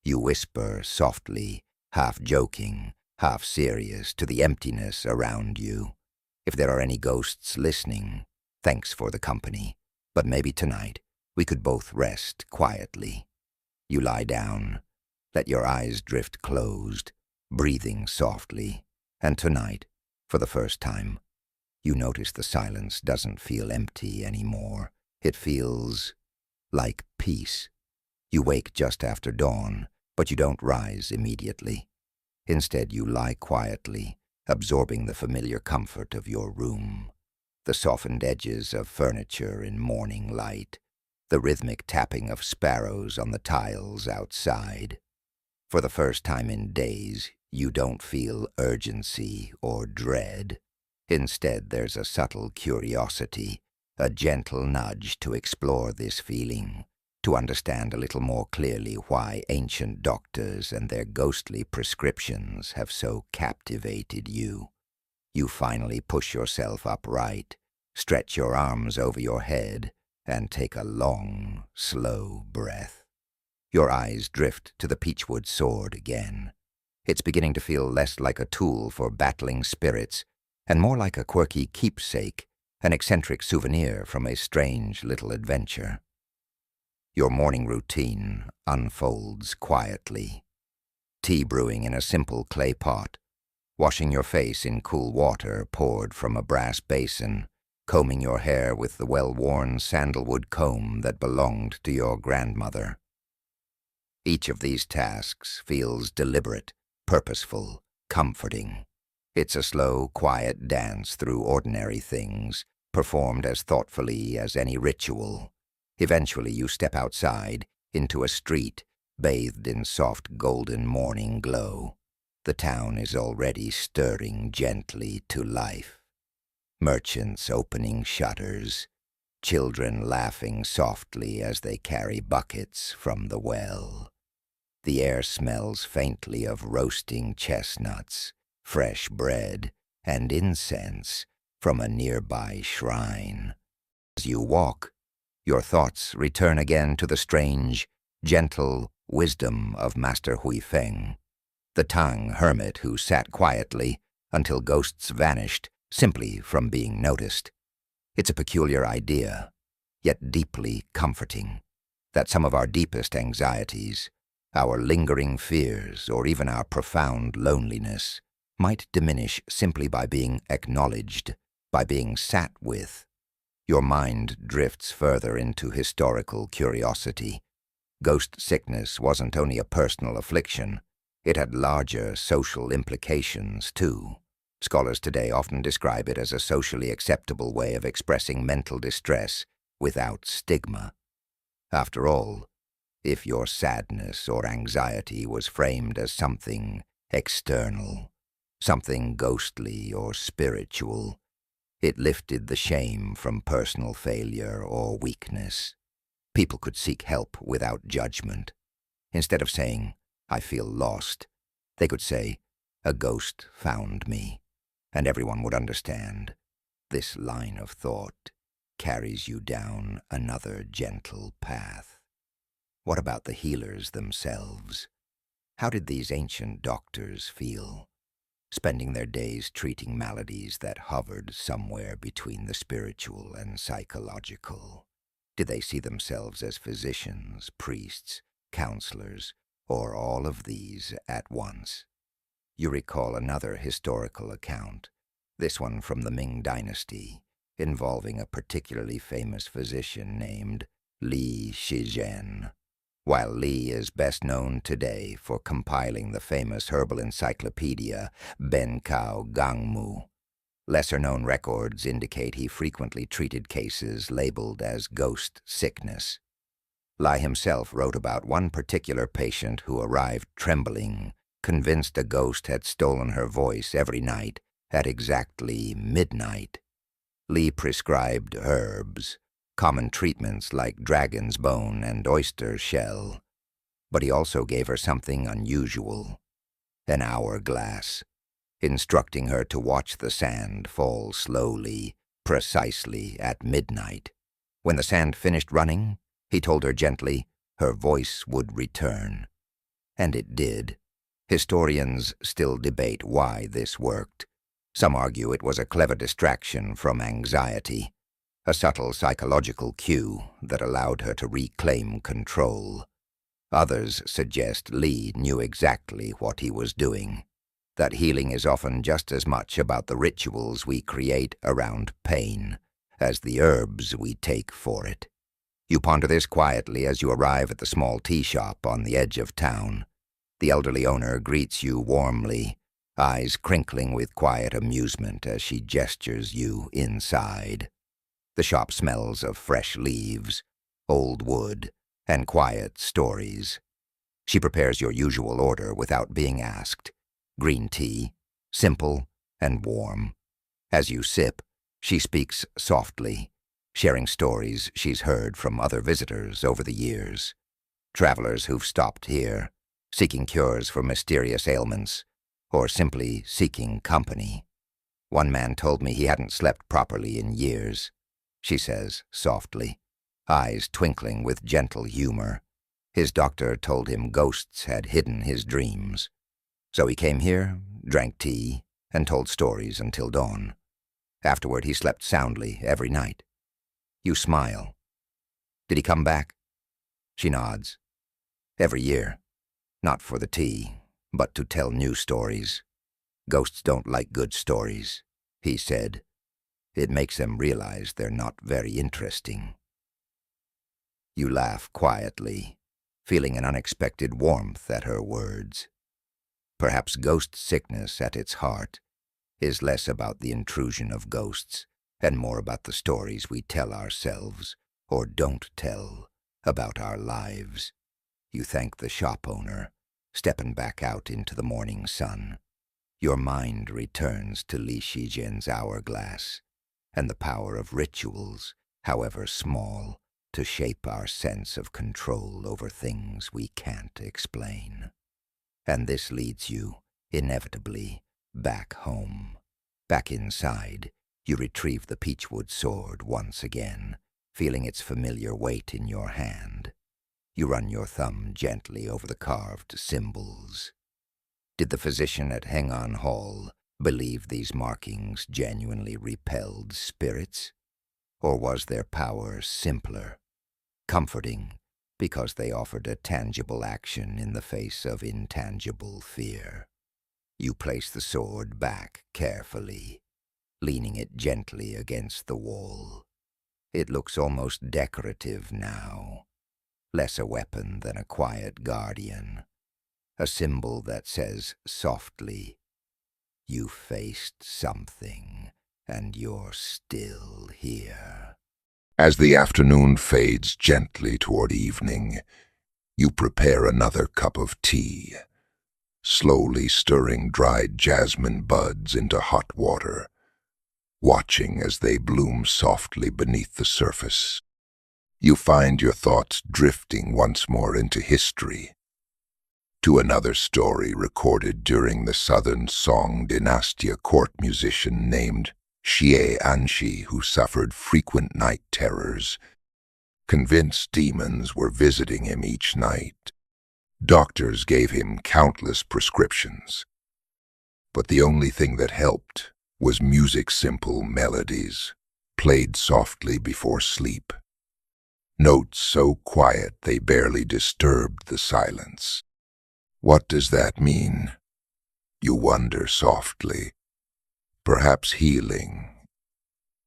You whisper softly, half joking, half serious, to the emptiness around you. If there are any ghosts listening, thanks for the company. But maybe tonight we could both rest quietly. You lie down, let your eyes drift closed, breathing softly. And tonight, for the first time, you notice the silence doesn't feel empty anymore. It feels like peace. You wake just after dawn, but you don't rise immediately. Instead, you lie quietly, absorbing the familiar comfort of your room. The softened edges of furniture in morning light, the rhythmic tapping of sparrows on the tiles outside. For the first time in days, you don't feel urgency or dread. Instead, there's a subtle curiosity, a gentle nudge to explore this feeling, to understand a little more clearly why ancient doctors and their ghostly prescriptions have so captivated you. You finally push yourself upright, stretch your arms over your head, and take a long, slow breath. Your eyes drift to the peachwood sword again. It's beginning to feel less like a tool for battling spirits, and more like a quirky keepsake, an eccentric souvenir from a strange little adventure. Your morning routine unfolds quietly. Tea brewing in a simple clay pot, washing your face in cool water poured from a brass basin, combing your hair with the well-worn sandalwood comb that belonged to your grandmother. Each of these tasks feels deliberate, purposeful, comforting. It's a slow, quiet dance through ordinary things, performed as thoughtfully as any ritual. Eventually you step outside, into a street, bathed in soft golden morning glow. The town is already stirring gently to life. merchants opening shutters, children laughing softly as they carry buckets from the well. The air smells faintly of roasting chestnuts, fresh bread, and incense from a nearby shrine. As you walk, your thoughts return again to the strange, gentle wisdom of Master Huifeng, the Tang hermit who sat quietly until ghosts vanished simply from being noticed. It's a peculiar idea, yet deeply comforting, that some of our deepest anxieties, our lingering fears, or even our profound loneliness might diminish simply by being acknowledged, by being sat with. Your mind drifts further into historical curiosity. Ghost sickness wasn't only a personal affliction, it had larger social implications, too. Scholars today often describe it as a socially acceptable way of expressing mental distress without stigma. After all, if your sadness or anxiety was framed as something external, something ghostly or spiritual, it lifted the shame from personal failure or weakness. People could seek help without judgment. Instead of saying, "I feel lost," they could say, "A ghost found me," and everyone would understand. This line of thought carries you down another gentle path. What about the healers themselves? How did these ancient doctors feel, spending their days treating maladies that hovered somewhere between the spiritual and psychological? Did they see themselves as physicians, priests, counselors, or all of these at once? You recall another historical account, this one from the Ming Dynasty, involving a particularly famous physician named Li Shizhen. While Li is best known today for compiling the famous herbal encyclopedia Benkao Gangmu, lesser-known records indicate he frequently treated cases labeled as ghost sickness. Li himself wrote about one particular patient who arrived trembling, convinced a ghost had stolen her voice every night at exactly midnight. Li prescribed herbs, common treatments like dragon's bone and oyster shell, but he also gave her something unusual, an hourglass, instructing her to watch the sand fall slowly, precisely at midnight. When the sand finished running, he told her gently her voice would return. And it did. Historians still debate why this worked. Some argue it was a clever distraction from anxiety, a subtle psychological cue that allowed her to reclaim control. Others suggest Li knew exactly what he was doing, that healing is often just as much about the rituals we create around pain as the herbs we take for it. You ponder this quietly as you arrive at the small tea shop on the edge of town. The elderly owner greets you warmly, eyes crinkling with quiet amusement as she gestures you inside. The shop smells of fresh leaves, old wood, and quiet stories. She prepares your usual order without being asked. Green tea, simple and warm. As you sip, she speaks softly, sharing stories she's heard from other visitors over the years. Travelers who've stopped here, seeking cures for mysterious ailments, or simply seeking company. One man told me he hadn't slept properly in years, she says softly, eyes twinkling with gentle humor. His doctor told him ghosts had hidden his dreams. So he came here, drank tea, and told stories until dawn. Afterward, he slept soundly every night. You smile. Did he come back? She nods. Every year. Not for the tea, but to tell new stories. Ghosts don't like good stories, he said. It makes them realize they're not very interesting. You laugh quietly, feeling an unexpected warmth at her words. Perhaps ghost sickness at its heart is less about the intrusion of ghosts and more about the stories we tell ourselves, or don't tell, about our lives. You thank the shop owner, stepping back out into the morning sun. Your mind returns to Li Shizhen's hourglass, and the power of rituals, however small, to shape our sense of control over things we can't explain. And this leads you, inevitably, back home. Back inside, you retrieve the Peachwood sword once again, feeling its familiar weight in your hand. You run your thumb gently over the carved symbols. Did the physician at Hengon Hall believe these markings genuinely repelled spirits? Or was their power simpler, comforting, because they offered a tangible action in the face of intangible fear? You place the sword back carefully, leaning it gently against the wall. It looks almost decorative now, less a weapon than a quiet guardian, a symbol that says softly, "You faced something, and you're still here." As the afternoon fades gently toward evening, you prepare another cup of tea, slowly stirring dried jasmine buds into hot water, watching as they bloom softly beneath the surface. You find your thoughts drifting once more into history, to another story recorded during the Southern Song Dynastia court musician named Xie Anshi, who suffered frequent night terrors. Convinced demons were visiting him each night. Doctors gave him countless prescriptions, but the only thing that helped was music-simple melodies, played softly before sleep. Notes so quiet they barely disturbed the silence. What does that mean? You wonder softly. Perhaps healing,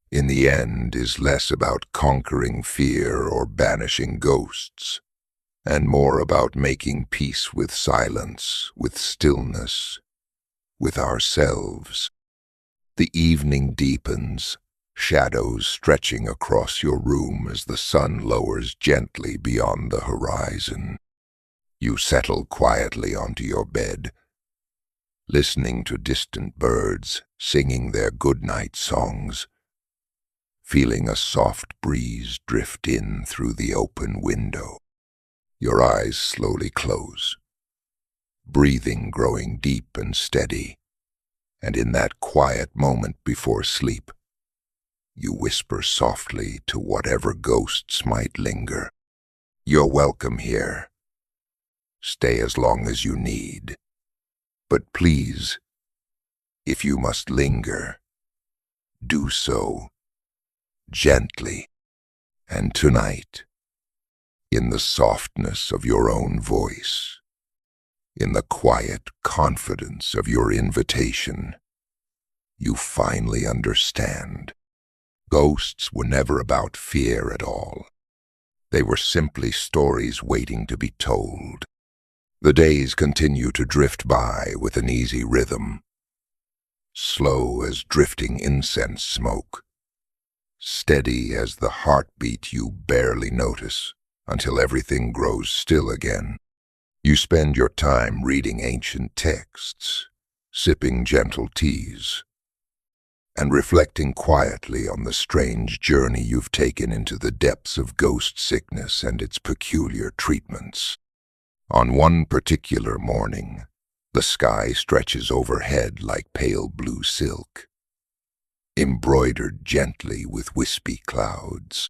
in the end, is less about conquering fear or banishing ghosts, and more about making peace with silence, with stillness, with ourselves. The evening deepens, shadows stretching across your room as the sun lowers gently beyond the horizon. You settle quietly onto your bed, listening to distant birds singing their good-night songs, feeling a soft breeze drift in through the open window. Your eyes slowly close, breathing growing deep and steady, and in that quiet moment before sleep, you whisper softly to whatever ghosts might linger, "You're welcome here. Stay as long as you need. But please, if you must linger, do so gently, and tonight, in the softness of your own voice, in the quiet confidence of your invitation, you finally understand. Ghosts were never about fear at all. They were simply stories waiting to be told." The days continue to drift by with an easy rhythm, slow as drifting incense smoke, steady as the heartbeat you barely notice, until everything grows still again. You spend your time reading ancient texts, sipping gentle teas, and reflecting quietly on the strange journey you've taken into the depths of ghost sickness and its peculiar treatments. On one particular morning, the sky stretches overhead like pale blue silk, embroidered gently with wispy clouds.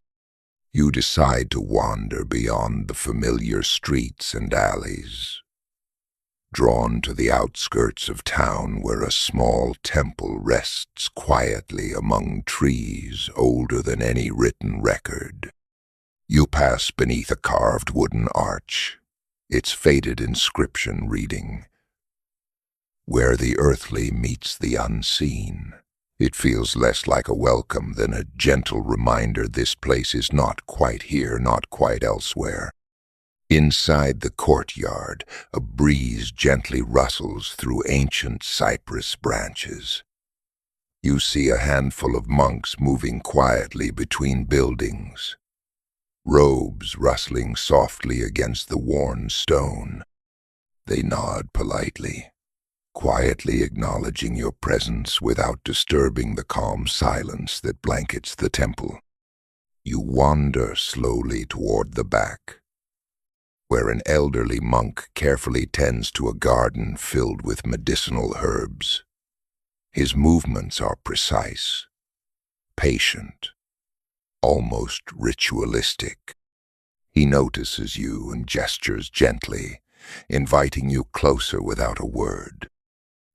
You decide to wander beyond the familiar streets and alleys, drawn to the outskirts of town where a small temple rests quietly among trees older than any written record. You pass beneath a carved wooden arch, its faded inscription reading, "Where the earthly meets the unseen." It feels less like a welcome than a gentle reminder this place is not quite here, not quite elsewhere. Inside the courtyard, a breeze gently rustles through ancient cypress branches. You see a handful of monks moving quietly between buildings, robes rustling softly against the worn stone. They nod politely, quietly acknowledging your presence without disturbing the calm silence that blankets the temple. You wander slowly toward the back, where an elderly monk carefully tends to a garden filled with medicinal herbs. His movements are precise, patient, almost ritualistic. He notices you and gestures gently, inviting you closer without a word.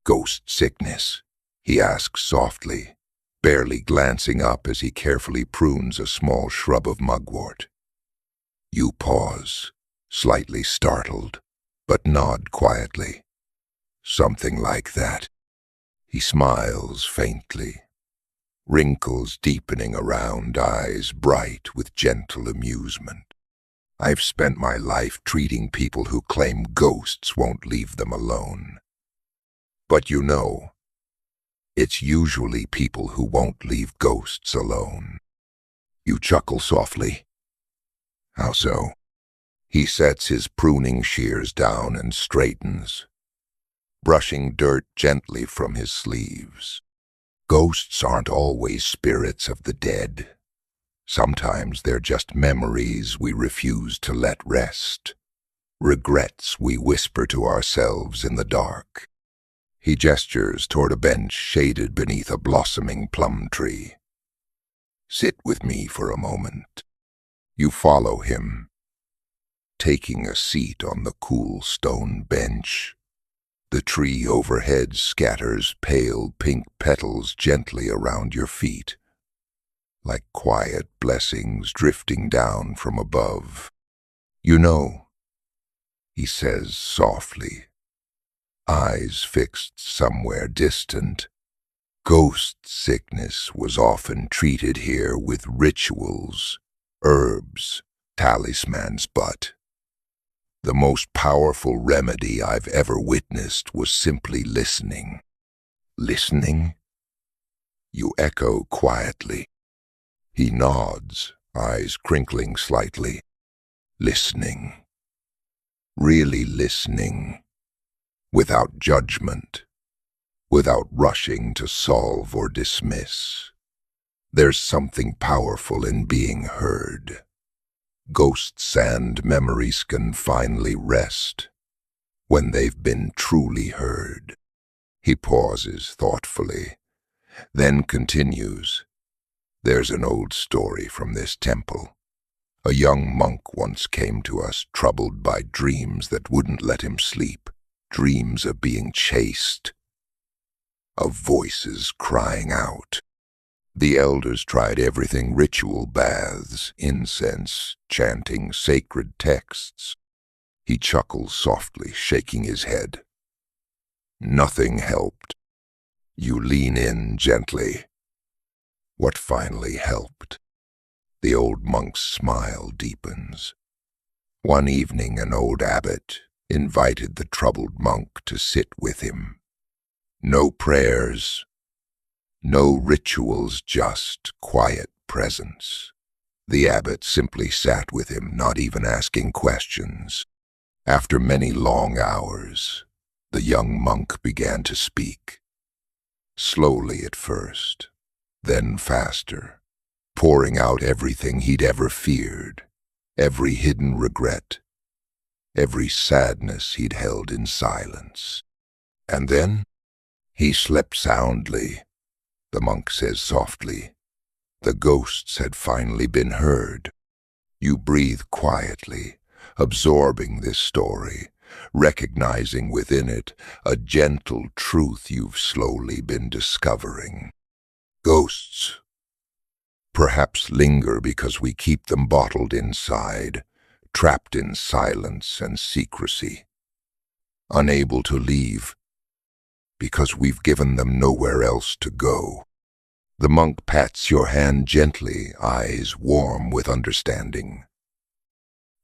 "Ghost sickness?" he asks softly, barely glancing up as he carefully prunes a small shrub of mugwort. You pause, slightly startled, but nod quietly. "Something like that." He smiles faintly, wrinkles deepening around eyes bright with gentle amusement. "I've spent my life treating people who claim ghosts won't leave them alone. But you know, it's usually people who won't leave ghosts alone." You chuckle softly. "How so?" He sets his pruning shears down and straightens, brushing dirt gently from his sleeves. "Ghosts aren't always spirits of the dead. Sometimes they're just memories we refuse to let rest, regrets we whisper to ourselves in the dark." He gestures toward a bench shaded beneath a blossoming plum tree. "Sit with me for a moment." You follow him, taking a seat on the cool stone bench. The tree overhead scatters pale pink petals gently around your feet, like quiet blessings drifting down from above. "You know," he says softly, eyes fixed somewhere distant, "ghost sickness was often treated here with rituals, herbs, talismans, but the most powerful remedy I've ever witnessed was simply listening." "Listening?" You echo quietly. He nods, eyes crinkling slightly. "Listening. Really listening. Without judgment. Without rushing to solve or dismiss. There's something powerful in being heard. Ghosts and memories can finally rest when they've been truly heard." He pauses thoughtfully, then continues. "There's an old story from this temple. A young monk once came to us troubled by dreams that wouldn't let him sleep, dreams of being chased, of voices crying out. The elders tried everything: ritual baths, incense, chanting sacred texts." He chuckles softly, shaking his head. "Nothing helped." You lean in gently. "What finally helped?" The old monk's smile deepens. One evening, an old abbot invited the troubled monk to sit with him. No prayers, no rituals, just quiet presence. The abbot simply sat with him, not even asking questions. After many long hours, the young monk began to speak. Slowly at first, then faster, pouring out everything he'd ever feared, every hidden regret, every sadness he'd held in silence. And then he slept soundly. The monk says softly, the ghosts had finally been heard. You breathe quietly, absorbing this story, recognizing within it a gentle truth you've slowly been discovering. Ghosts perhaps linger because we keep them bottled inside, trapped in silence and secrecy, unable to leave because we've given them nowhere else to go. The monk pats your hand gently, eyes warm with understanding.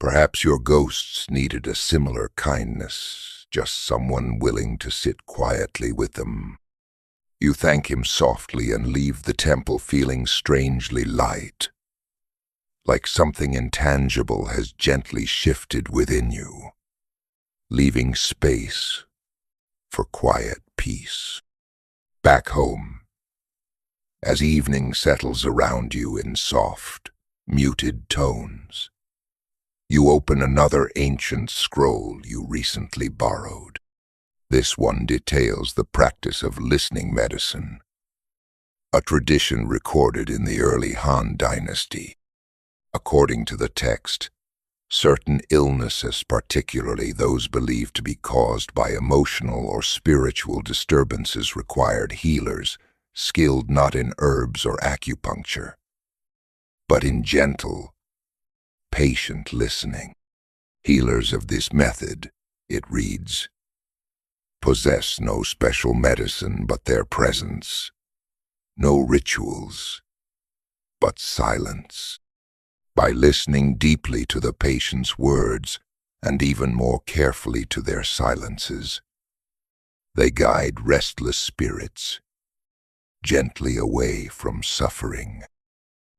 Perhaps your ghosts needed a similar kindness, just someone willing to sit quietly with them. You thank him softly and leave the temple feeling strangely light, like something intangible has gently shifted within you, leaving space for quiet peace. Back home, as evening settles around you in soft, muted tones, you open another ancient scroll you recently borrowed. This one details the practice of listening medicine, a tradition recorded in the early Han Dynasty. According to the text, certain illnesses, particularly those believed to be caused by emotional or spiritual disturbances, required healers skilled not in herbs or acupuncture, but in gentle, patient listening. Healers of this method, it reads, possess no special medicine but their presence, no rituals, but silence. By listening deeply to the patient's words, and even more carefully to their silences, they guide restless spirits gently away from suffering.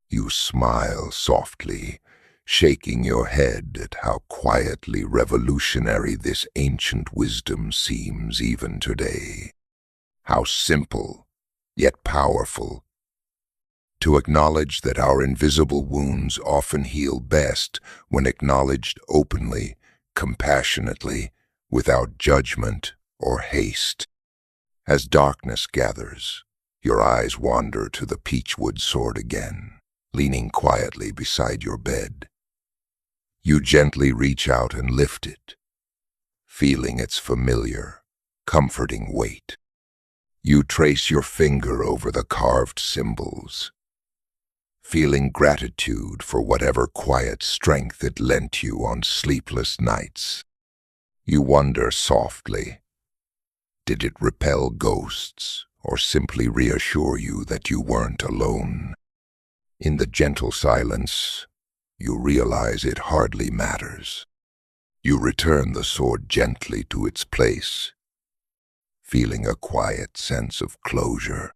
You smile softly, shaking your head at how quietly revolutionary this ancient wisdom seems even today. How simple, yet powerful. To acknowledge that our invisible wounds often heal best when acknowledged openly, compassionately, without judgment or haste. As darkness gathers, your eyes wander to the peachwood sword again, leaning quietly beside your bed. You gently reach out and lift it, feeling its familiar, comforting weight. You trace your finger over the carved symbols, feeling gratitude for whatever quiet strength it lent you on sleepless nights. You wonder softly, did it repel ghosts or simply reassure you that you weren't alone? In the gentle silence, you realize it hardly matters. You return the sword gently to its place, feeling a quiet sense of closure.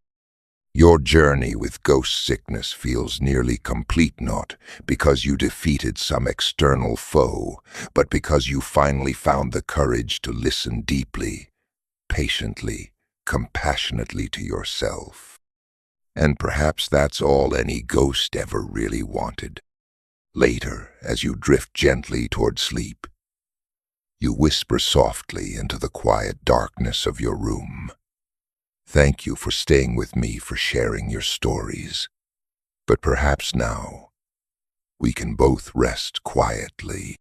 Your journey with ghost sickness feels nearly complete, not because you defeated some external foe, but because you finally found the courage to listen deeply, patiently, compassionately to yourself. And perhaps that's all any ghost ever really wanted. Later, as you drift gently toward sleep, you whisper softly into the quiet darkness of your room. Thank you for staying with me, for sharing your stories. But perhaps now, we can both rest quietly.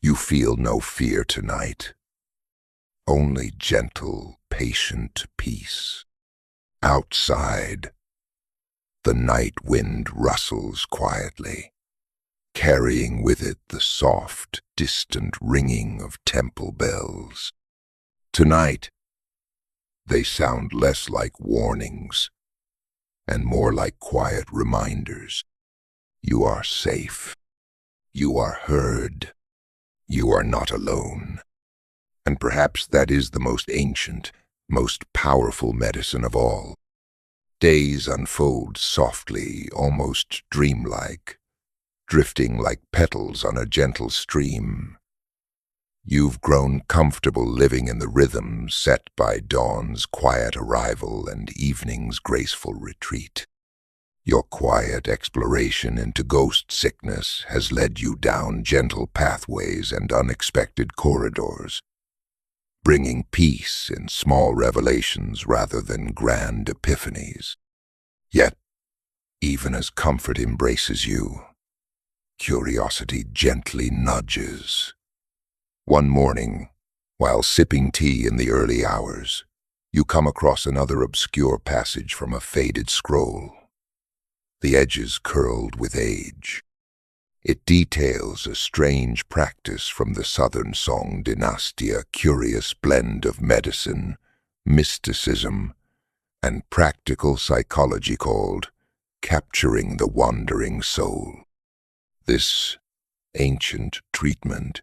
You feel no fear tonight, only gentle, patient peace. Outside, the night wind rustles quietly, carrying with it the soft, distant ringing of temple bells. Tonight, they sound less like warnings and more like quiet reminders. You are safe. You are heard. You are not alone. And perhaps that is the most ancient, most powerful medicine of all. Days unfold softly, almost dreamlike, drifting like petals on a gentle stream. You've grown comfortable living in the rhythm set by dawn's quiet arrival and evening's graceful retreat. Your quiet exploration into ghost sickness has led you down gentle pathways and unexpected corridors, bringing peace in small revelations rather than grand epiphanies. Yet, even as comfort embraces you, curiosity gently nudges. One morning, while sipping tea in the early hours, you come across another obscure passage from a faded scroll, the edges curled with age. It details a strange practice from the southern Song dynasty, a curious blend of medicine, mysticism, and practical psychology called capturing the wandering soul. This ancient treatment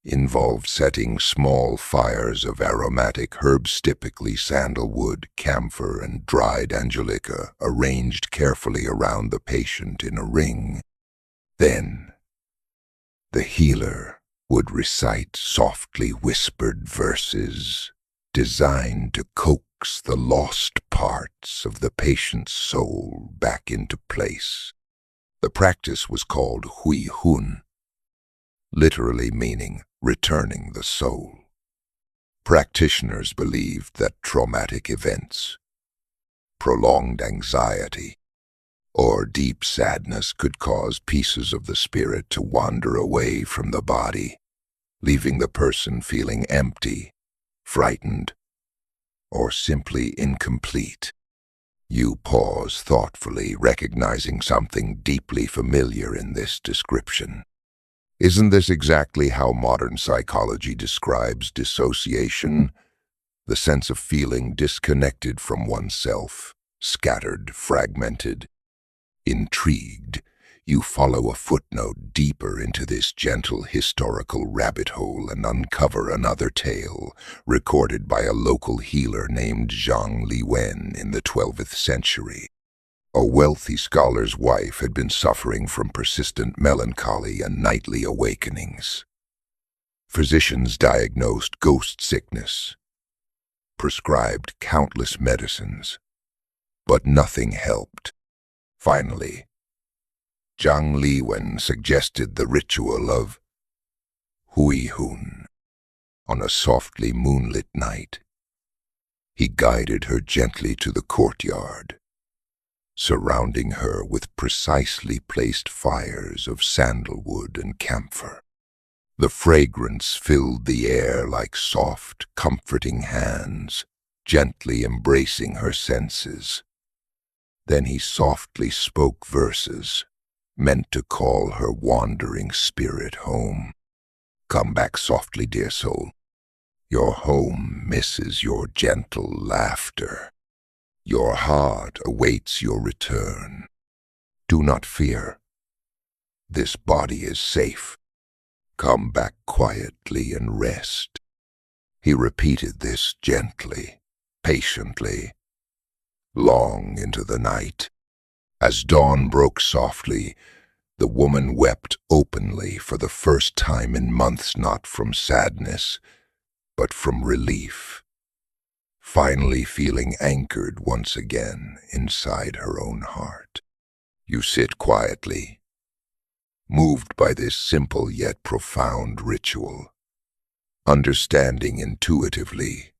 involved setting small fires of aromatic herbs, typically sandalwood, camphor, and dried angelica, arranged carefully around the patient in a ring. Then, the healer would recite softly whispered verses designed to coax cooks the lost parts of the patient's soul back into place. The practice was called Hui Hun, literally meaning returning the soul. Practitioners believed that traumatic events, prolonged anxiety, or deep sadness could cause pieces of the spirit to wander away from the body, leaving the person feeling empty, frightened, or simply incomplete. You pause thoughtfully, recognizing something deeply familiar in this description. Isn't this exactly how modern psychology describes dissociation? The sense of feeling disconnected from oneself, scattered, fragmented. Intrigued, you follow a footnote deeper into this gentle historical rabbit hole and uncover another tale recorded by a local healer named Zhang Liwen in the 12th century. A wealthy scholar's wife had been suffering from persistent melancholy and nightly awakenings. Physicians diagnosed ghost sickness, prescribed countless medicines, but nothing helped. Finally, Zhang Liwen suggested the ritual of Hui Hun. On a softly moonlit night, he guided her gently to the courtyard, surrounding her with precisely placed fires of sandalwood and camphor. The fragrance filled the air like soft, comforting hands, gently embracing her senses. Then he softly spoke verses, meant to call her wandering spirit home. Come back softly, dear soul. Your home misses your gentle laughter. Your heart awaits your return. Do not fear. This body is safe. Come back quietly and rest. He repeated this gently, patiently, long into the night. As dawn broke softly, the woman wept openly for the first time in months, not from sadness, but from relief, finally feeling anchored once again inside her own heart. You sit quietly, moved by this simple yet profound ritual, understanding intuitively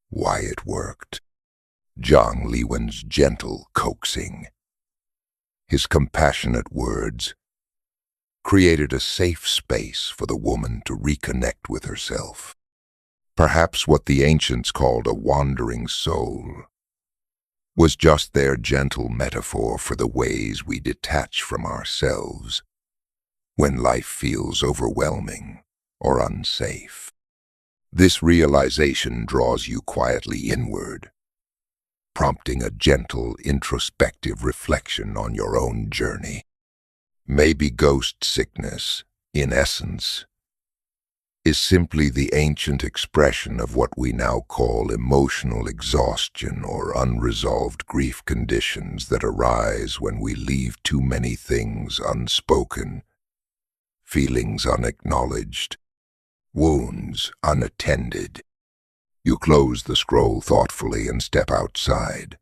why it worked. Zhang Liwen's gentle coaxing, his compassionate words, created a safe space for the woman to reconnect with herself. Perhaps what the ancients called a wandering soul was just their gentle metaphor for the ways we detach from ourselves when life feels overwhelming or unsafe. This realization draws you quietly inward, prompting a gentle, introspective reflection on your own journey. Maybe ghost sickness, in essence, is simply the ancient expression of what we now call emotional exhaustion or unresolved grief conditions that arise when we leave too many things unspoken, feelings unacknowledged, wounds unattended. You close the scroll thoughtfully and step outside.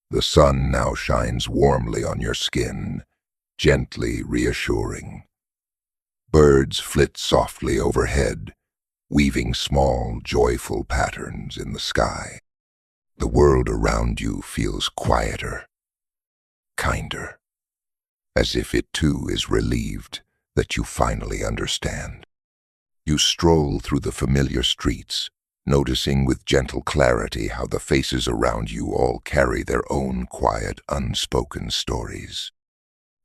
The sun now shines warmly on your skin, gently reassuring. Birds flit softly overhead, weaving small, joyful patterns in the sky. The world around you feels quieter, kinder, as if it too is relieved that you finally understand. You stroll through the familiar streets, noticing with gentle clarity how the faces around you all carry their own quiet, unspoken stories.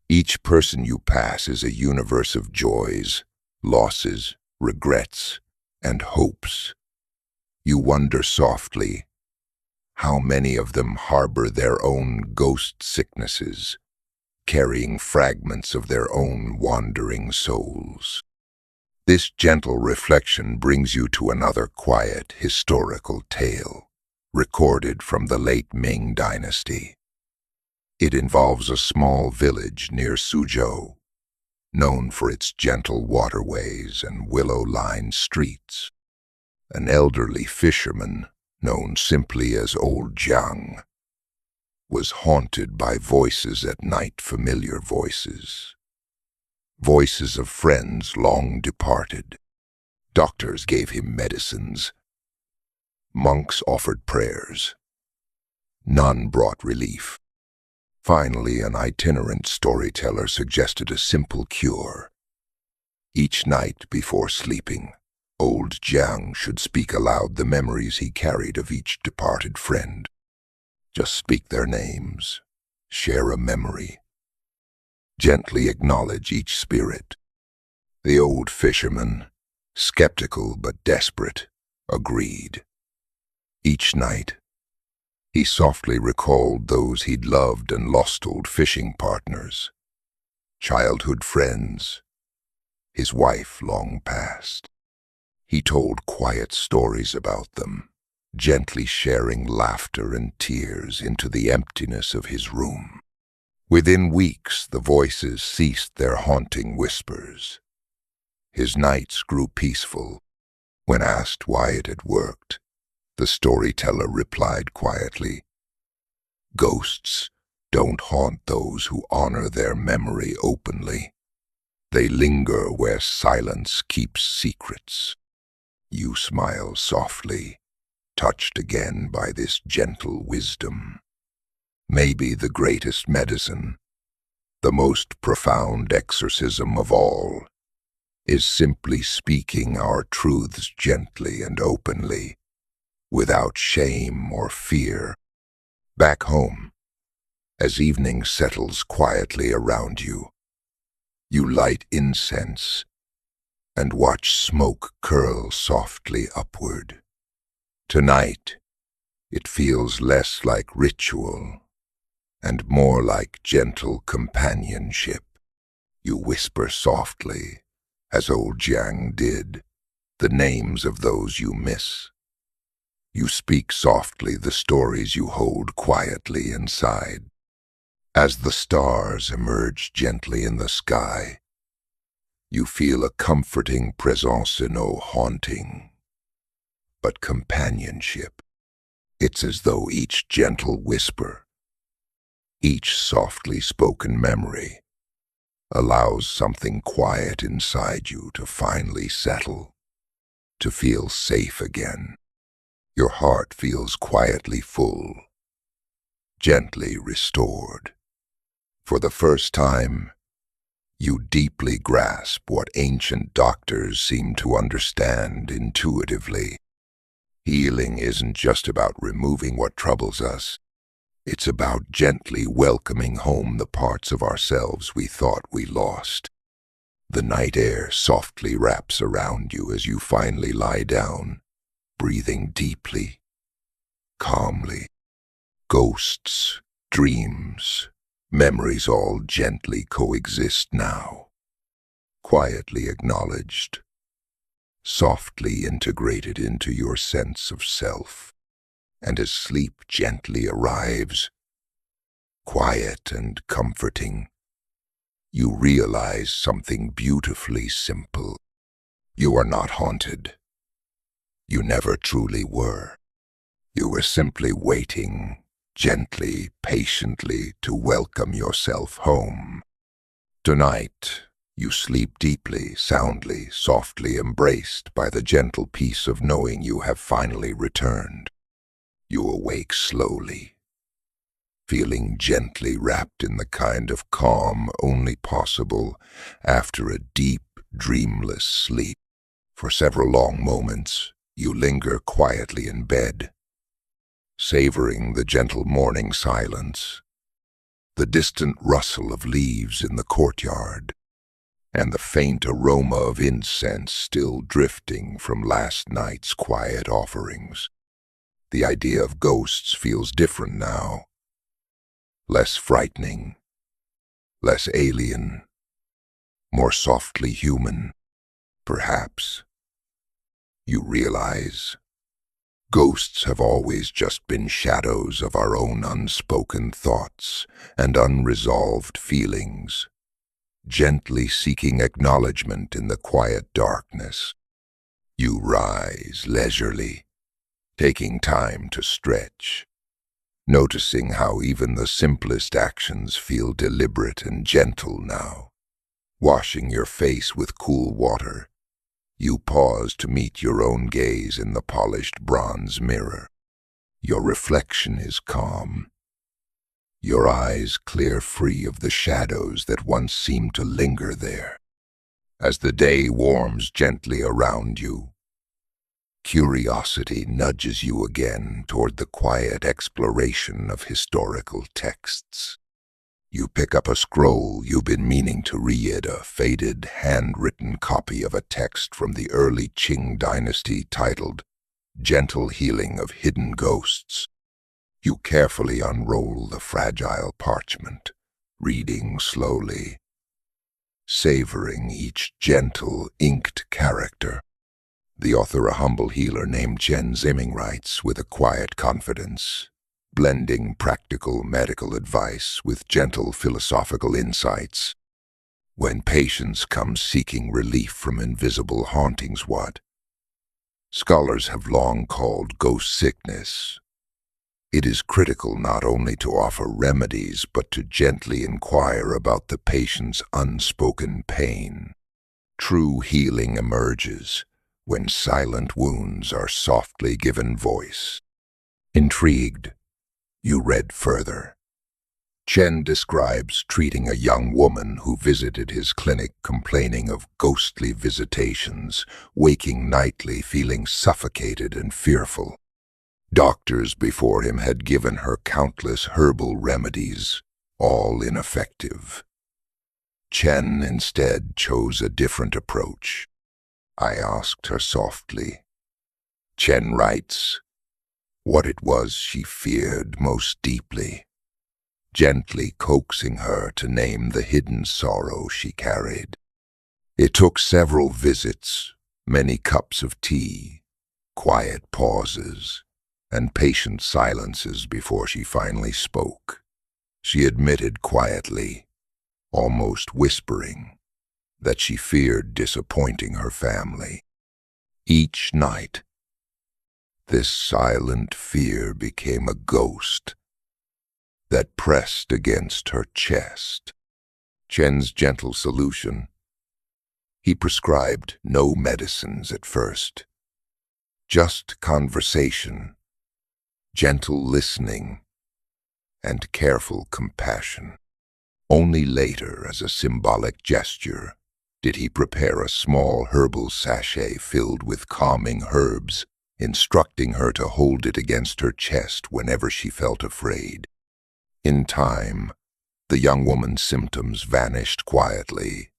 Each person you pass is a universe of joys, losses, regrets, and hopes. You wonder softly how many of them harbor their own ghost sicknesses, carrying fragments of their own wandering souls. This gentle reflection brings you to another quiet, historical tale, recorded from the late Ming Dynasty. It involves a small village near Suzhou, known for its gentle waterways and willow-lined streets. An elderly fisherman, known simply as Old Jiang, was haunted by voices at night, familiar voices. Voices of friends long departed. Doctors gave him medicines. Monks offered prayers. None brought relief. Finally, an itinerant storyteller suggested a simple cure. Each night before sleeping, Old Jiang should speak aloud the memories he carried of each departed friend. Just speak their names, share a memory, gently acknowledge each spirit. The old fisherman, skeptical but desperate, agreed. Each night, he softly recalled those he'd loved and lost, old fishing partners, childhood friends, his wife long past. He told quiet stories about them, gently sharing laughter and tears into the emptiness of his room. Within weeks, the voices ceased their haunting whispers. His nights grew peaceful. When asked why it had worked, the storyteller replied quietly, "Ghosts don't haunt those who honor their memory openly. They linger where silence keeps secrets." You smile softly, touched again by this gentle wisdom. Maybe the greatest medicine, the most profound exorcism of all, is simply speaking our truths gently and openly, without shame or fear. Back home, as evening settles quietly around you, you light incense and watch smoke curl softly upward. Tonight, it feels less like ritual and more like gentle companionship. You whisper softly, as Old Jiang did, the names of those you miss. You speak softly the stories you hold quietly inside. As the stars emerge gently in the sky, you feel a comforting presence, no haunting, but companionship. It's as though each gentle whisper, each softly spoken memory, allows something quiet inside you to finally settle, to feel safe again. Your heart feels quietly full, gently restored. For the first time, you deeply grasp what ancient doctors seem to understand intuitively. Healing isn't just about removing what troubles us. It's about gently welcoming home the parts of ourselves we thought we lost. The night air softly wraps around you as you finally lie down, breathing deeply, calmly. Ghosts, dreams, memories all gently coexist now, quietly acknowledged, softly integrated into your sense of self. And as sleep gently arrives, quiet and comforting, you realize something beautifully simple. You are not haunted. You never truly were. You were simply waiting, gently, patiently, to welcome yourself home. Tonight, you sleep deeply, soundly, softly, embraced by the gentle peace of knowing you have finally returned. You awake slowly, feeling gently wrapped in the kind of calm only possible after a deep, dreamless sleep. For several long moments, you linger quietly in bed, savoring the gentle morning silence, the distant rustle of leaves in the courtyard, and the faint aroma of incense still drifting from last night's quiet offerings. The idea of ghosts feels different now, less frightening, less alien, more softly human. Perhaps, you realize, ghosts have always just been shadows of our own unspoken thoughts and unresolved feelings, gently seeking acknowledgement in the quiet darkness. You rise leisurely, taking time to stretch, noticing how even the simplest actions feel deliberate and gentle now. Washing your face with cool water, you pause to meet your own gaze in the polished bronze mirror. Your reflection is calm, your eyes clear free of the shadows that once seemed to linger there. As the day warms gently around you, curiosity nudges you again toward the quiet exploration of historical texts. You pick up a scroll you've been meaning to read, a faded, handwritten copy of a text from the early Qing dynasty titled Gentle Healing of Hidden Ghosts. You carefully unroll the fragile parchment, reading slowly, savoring each gentle, inked character. The author, a humble healer named Chen Ziming, writes with a quiet confidence, blending practical medical advice with gentle philosophical insights. When patients come seeking relief from invisible hauntings, what scholars have long called ghost sickness, it is critical not only to offer remedies but to gently inquire about the patient's unspoken pain. True healing emerges when silent wounds are softly given voice. Intrigued, you read further. Chen describes treating a young woman who visited his clinic complaining of ghostly visitations, waking nightly feeling suffocated and fearful. Doctors before him had given her countless herbal remedies, all ineffective. Chen instead chose a different approach. I asked her softly. Chen writes, what it was she feared most deeply, gently coaxing her to name the hidden sorrow she carried. It took several visits, many cups of tea, quiet pauses, and patient silences before she finally spoke. She admitted quietly, almost whispering, that she feared disappointing her family. Each night, this silent fear became a ghost that pressed against her chest. Chen's gentle solution: he prescribed no medicines at first, just conversation, gentle listening, and careful compassion. Only later, as a symbolic gesture, did he prepare a small herbal sachet filled with calming herbs, instructing her to hold it against her chest whenever she felt afraid. In time, the young woman's symptoms vanished quietly.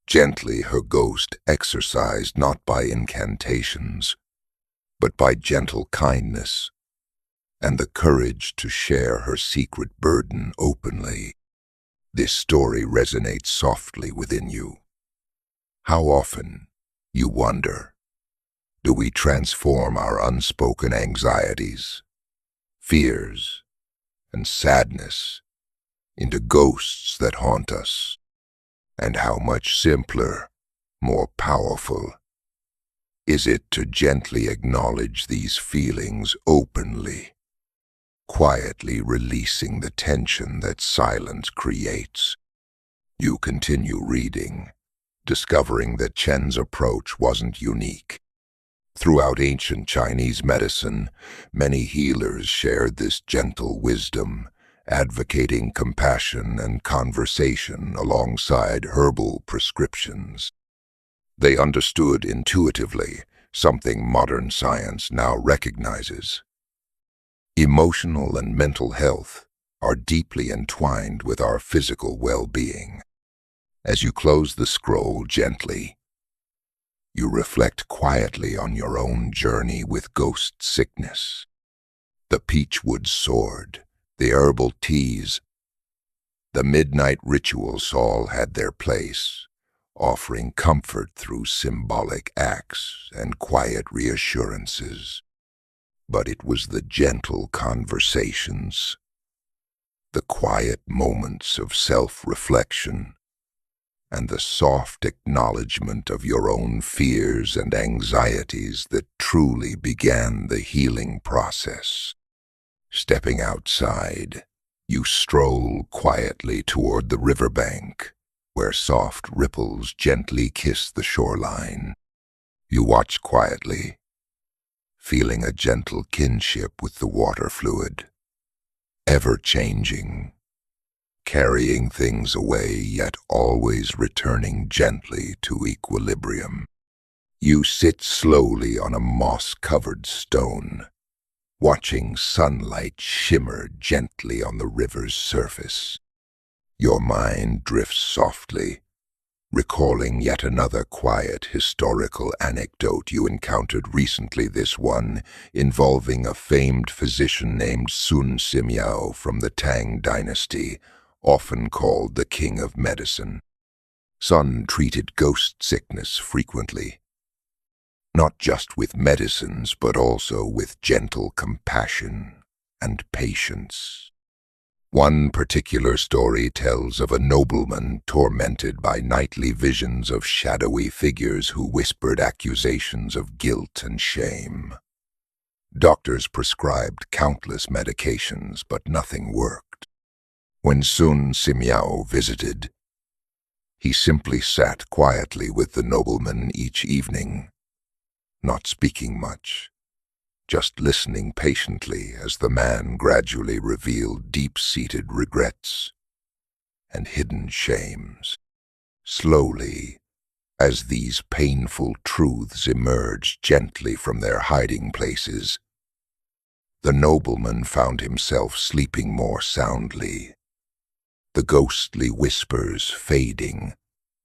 Gently, her ghost exorcised not by incantations, but by gentle kindness and the courage to share her secret burden openly. This story resonates softly within you. How often, you wonder, do we transform our unspoken anxieties, fears, and sadness into ghosts that haunt us? And how much simpler, more powerful, is it to gently acknowledge these feelings openly, quietly releasing the tension that silence creates? You continue reading, discovering that Chen's approach wasn't unique. Throughout ancient Chinese medicine, many healers shared this gentle wisdom, advocating compassion and conversation alongside herbal prescriptions. They understood intuitively something modern science now recognizes. Emotional and mental health are deeply entwined with our physical well-being. As you close the scroll gently, you reflect quietly on your own journey with ghost sickness. The peachwood sword, the herbal teas, the midnight rituals all had their place, offering comfort through symbolic acts and quiet reassurances. But it was the gentle conversations, the quiet moments of self-reflection, and the soft acknowledgement of your own fears and anxieties that truly began the healing process. Stepping outside, you stroll quietly toward the riverbank, where soft ripples gently kiss the shoreline. You watch quietly, feeling a gentle kinship with the water fluid, ever-changing, carrying things away yet always returning gently to equilibrium. You sit slowly on a moss-covered stone, watching sunlight shimmer gently on the river's surface. Your mind drifts softly, recalling yet another quiet historical anecdote you encountered recently, this one involving a famed physician named Sun Simiao from the Tang dynasty, often called the King of Medicine. Sun treated ghost sickness frequently, not just with medicines but also with gentle compassion and patience. One particular story tells of a nobleman tormented by nightly visions of shadowy figures who whispered accusations of guilt and shame. Doctors prescribed countless medications, but nothing worked. When Sun Simiao visited, he simply sat quietly with the nobleman each evening, not speaking much, just listening patiently as the man gradually revealed deep-seated regrets and hidden shames. Slowly, as these painful truths emerged gently from their hiding places, the nobleman found himself sleeping more soundly, the ghostly whispers fading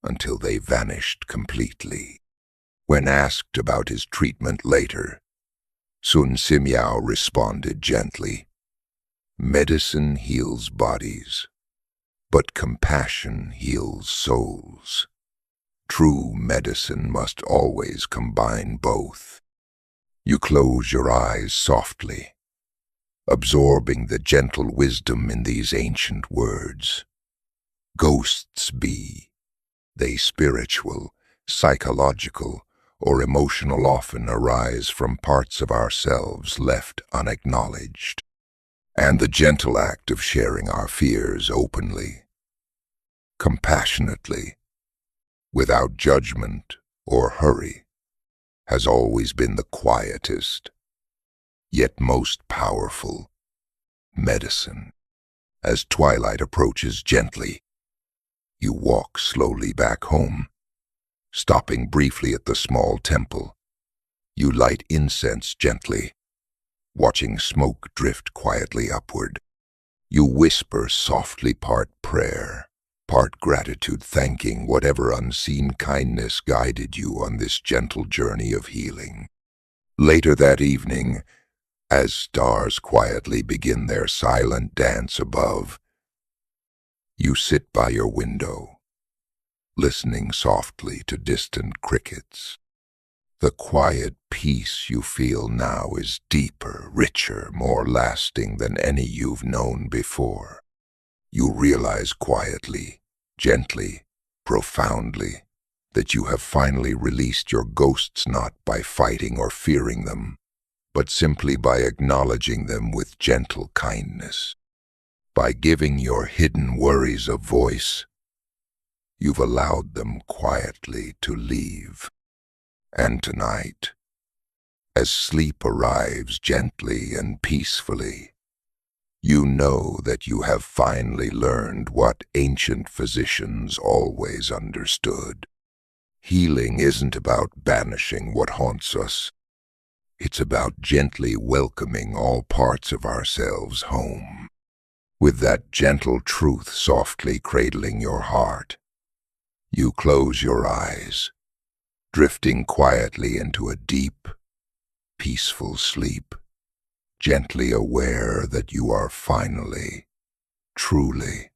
until they vanished completely. When asked about his treatment later, Sun Simiao responded gently, "Medicine heals bodies, but compassion heals souls. True medicine must always combine both." You close your eyes softly, absorbing the gentle wisdom in these ancient words. Ghosts be they spiritual, psychological, or emotional, often arise from parts of ourselves left unacknowledged. And the gentle act of sharing our fears openly, compassionately, without judgment or hurry, has always been the quietest, yet most powerful medicine. As twilight approaches gently, you walk slowly back home, stopping briefly at the small temple. You light incense gently, watching smoke drift quietly upward. You whisper softly, part prayer, part gratitude, thanking whatever unseen kindness guided you on this gentle journey of healing. Later that evening, as stars quietly begin their silent dance above, you sit by your window, listening softly to distant crickets. The quiet peace you feel now is deeper, richer, more lasting than any you've known before. You realize quietly, gently, profoundly, that you have finally released your ghosts, not by fighting or fearing them, but simply by acknowledging them with gentle kindness. By giving your hidden worries a voice, you've allowed them quietly to leave. And tonight, as sleep arrives gently and peacefully, you know that you have finally learned what ancient physicians always understood. Healing isn't about banishing what haunts us. It's about gently welcoming all parts of ourselves home. With that gentle truth softly cradling your heart, you close your eyes, drifting quietly into a deep, peaceful sleep, gently aware that you are finally, truly,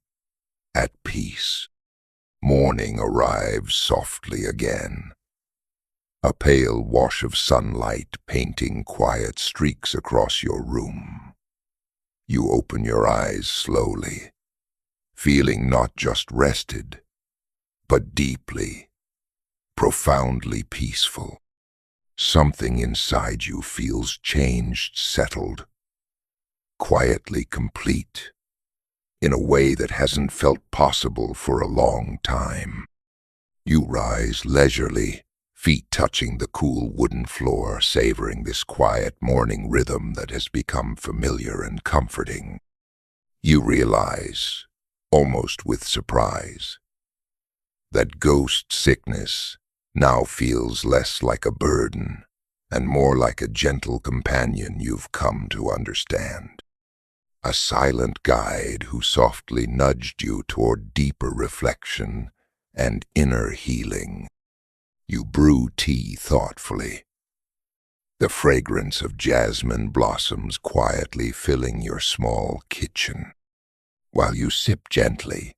at peace. Morning arrives softly again, a pale wash of sunlight painting quiet streaks across your room. You open your eyes slowly, feeling not just rested, but deeply, profoundly peaceful. Something inside you feels changed, settled, quietly complete, in a way that hasn't felt possible for a long time. You rise leisurely, feet touching the cool wooden floor, savoring this quiet morning rhythm that has become familiar and comforting. You realize, almost with surprise, that ghost sickness now feels less like a burden and more like a gentle companion you've come to understand. A silent guide who softly nudged you toward deeper reflection and inner healing. You brew tea thoughtfully, the fragrance of jasmine blossoms quietly filling your small kitchen. While you sip gently,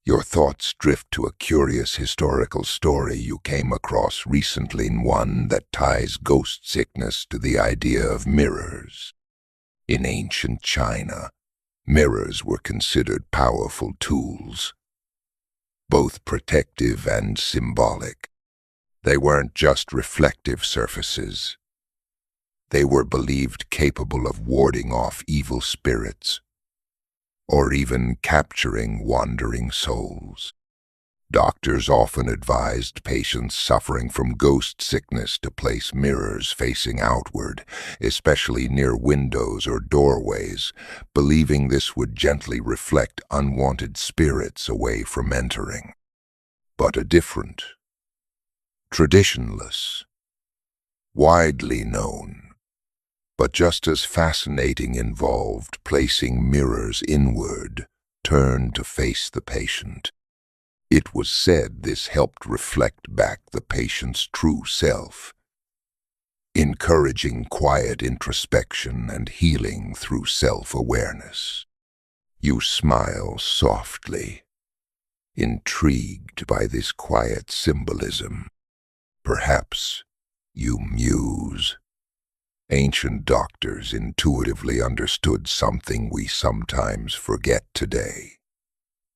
your thoughts drift to a curious historical story you came across recently, one that ties ghost sickness to the idea of mirrors. In ancient China, mirrors were considered powerful tools, both protective and symbolic. They weren't just reflective surfaces. They were believed capable of warding off evil spirits, or even capturing wandering souls. Doctors often advised patients suffering from ghost sickness to place mirrors facing outward, especially near windows or doorways, believing this would gently reflect unwanted spirits away from entering. But a different, traditionless, widely known, but just as fascinating involved placing mirrors inward, turned to face the patient. It was said this helped reflect back the patient's true self, encouraging quiet introspection and healing through self-awareness. You smile softly, intrigued by this quiet symbolism. Perhaps you muse. Ancient doctors intuitively understood something we sometimes forget today,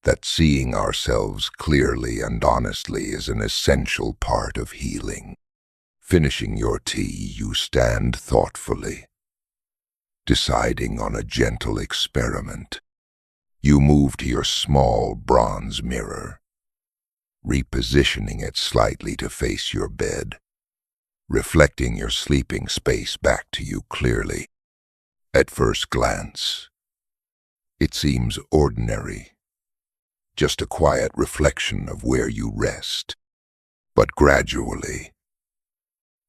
that seeing ourselves clearly and honestly is an essential part of healing. Finishing your tea, you stand thoughtfully, deciding on a gentle experiment. You move to your small bronze mirror, repositioning it slightly to face your bed, reflecting your sleeping space back to you clearly. At first glance, it seems ordinary, just a quiet reflection of where you rest. But gradually,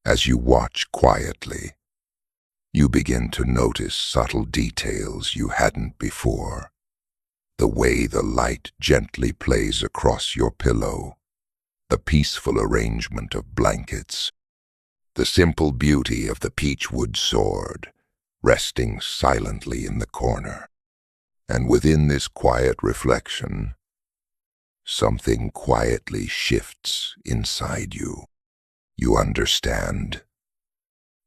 as you watch quietly, you begin to notice subtle details you hadn't before. The way the light gently plays across your pillow, the peaceful arrangement of blankets, the simple beauty of the peachwood sword resting silently in the corner. And within this quiet reflection, something quietly shifts inside you. You understand,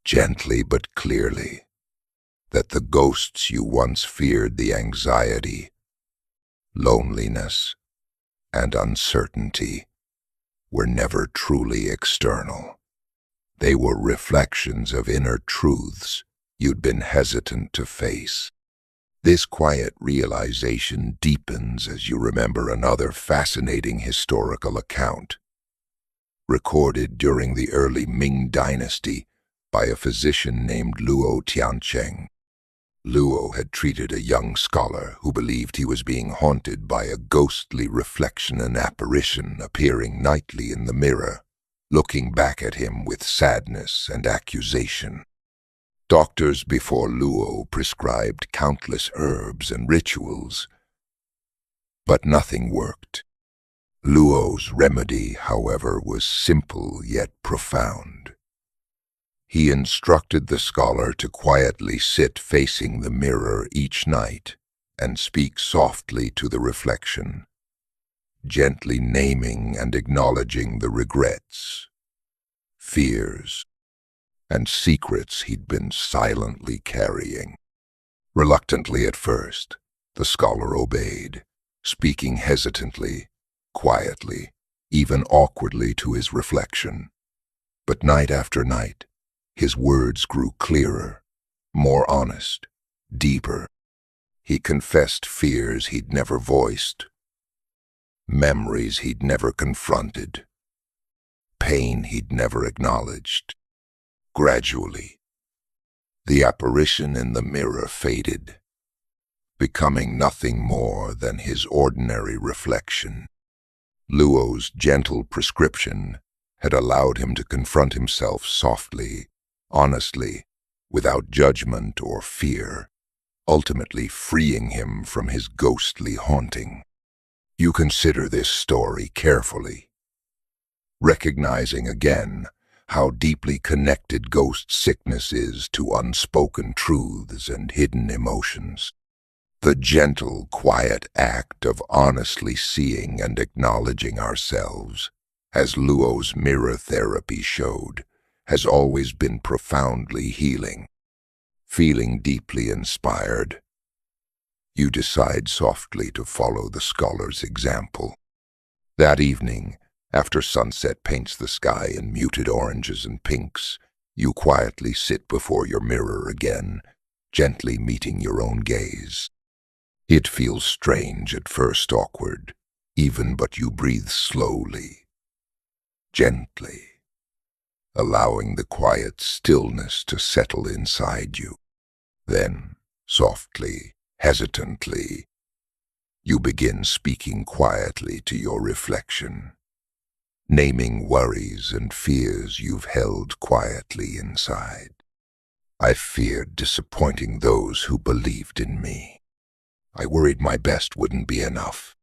gently but clearly, that the ghosts you once feared, the anxiety, loneliness, and uncertainty, were never truly external. They were reflections of inner truths you'd been hesitant to face. This quiet realization deepens as you remember another fascinating historical account, recorded during the early Ming Dynasty by a physician named Luo Tiancheng. Luo had treated a young scholar who believed he was being haunted by a ghostly reflection, an apparition appearing nightly in the mirror, looking back at him with sadness and accusation. Doctors before Luo prescribed countless herbs and rituals, but nothing worked. Luo's remedy, however, was simple yet profound. He instructed the scholar to quietly sit facing the mirror each night and speak softly to the reflection, gently naming and acknowledging the regrets, fears, and secrets he'd been silently carrying. Reluctantly at first, the scholar obeyed, speaking hesitantly, quietly, even awkwardly to his reflection. But night after night, his words grew clearer, more honest, deeper. He confessed fears he'd never voiced, memories he'd never confronted, pain he'd never acknowledged. Gradually, the apparition in the mirror faded, becoming nothing more than his ordinary reflection. Luo's gentle prescription had allowed him to confront himself softly, honestly, without judgment or fear, ultimately freeing him from his ghostly haunting. You consider this story carefully, recognizing again how deeply connected ghost sickness is to unspoken truths and hidden emotions. The gentle, quiet act of honestly seeing and acknowledging ourselves, as Luo's mirror therapy showed, has always been profoundly healing. Feeling deeply inspired, you decide softly to follow the scholar's example. That evening, after sunset paints the sky in muted oranges and pinks, you quietly sit before your mirror again, gently meeting your own gaze. It feels strange at first, awkward, even, but you breathe slowly, gently, allowing the quiet stillness to settle inside you. Then, softly, hesitantly, you begin speaking quietly to your reflection, naming worries and fears you've held quietly inside. I feared disappointing those who believed in me. I worried my best wouldn't be enough.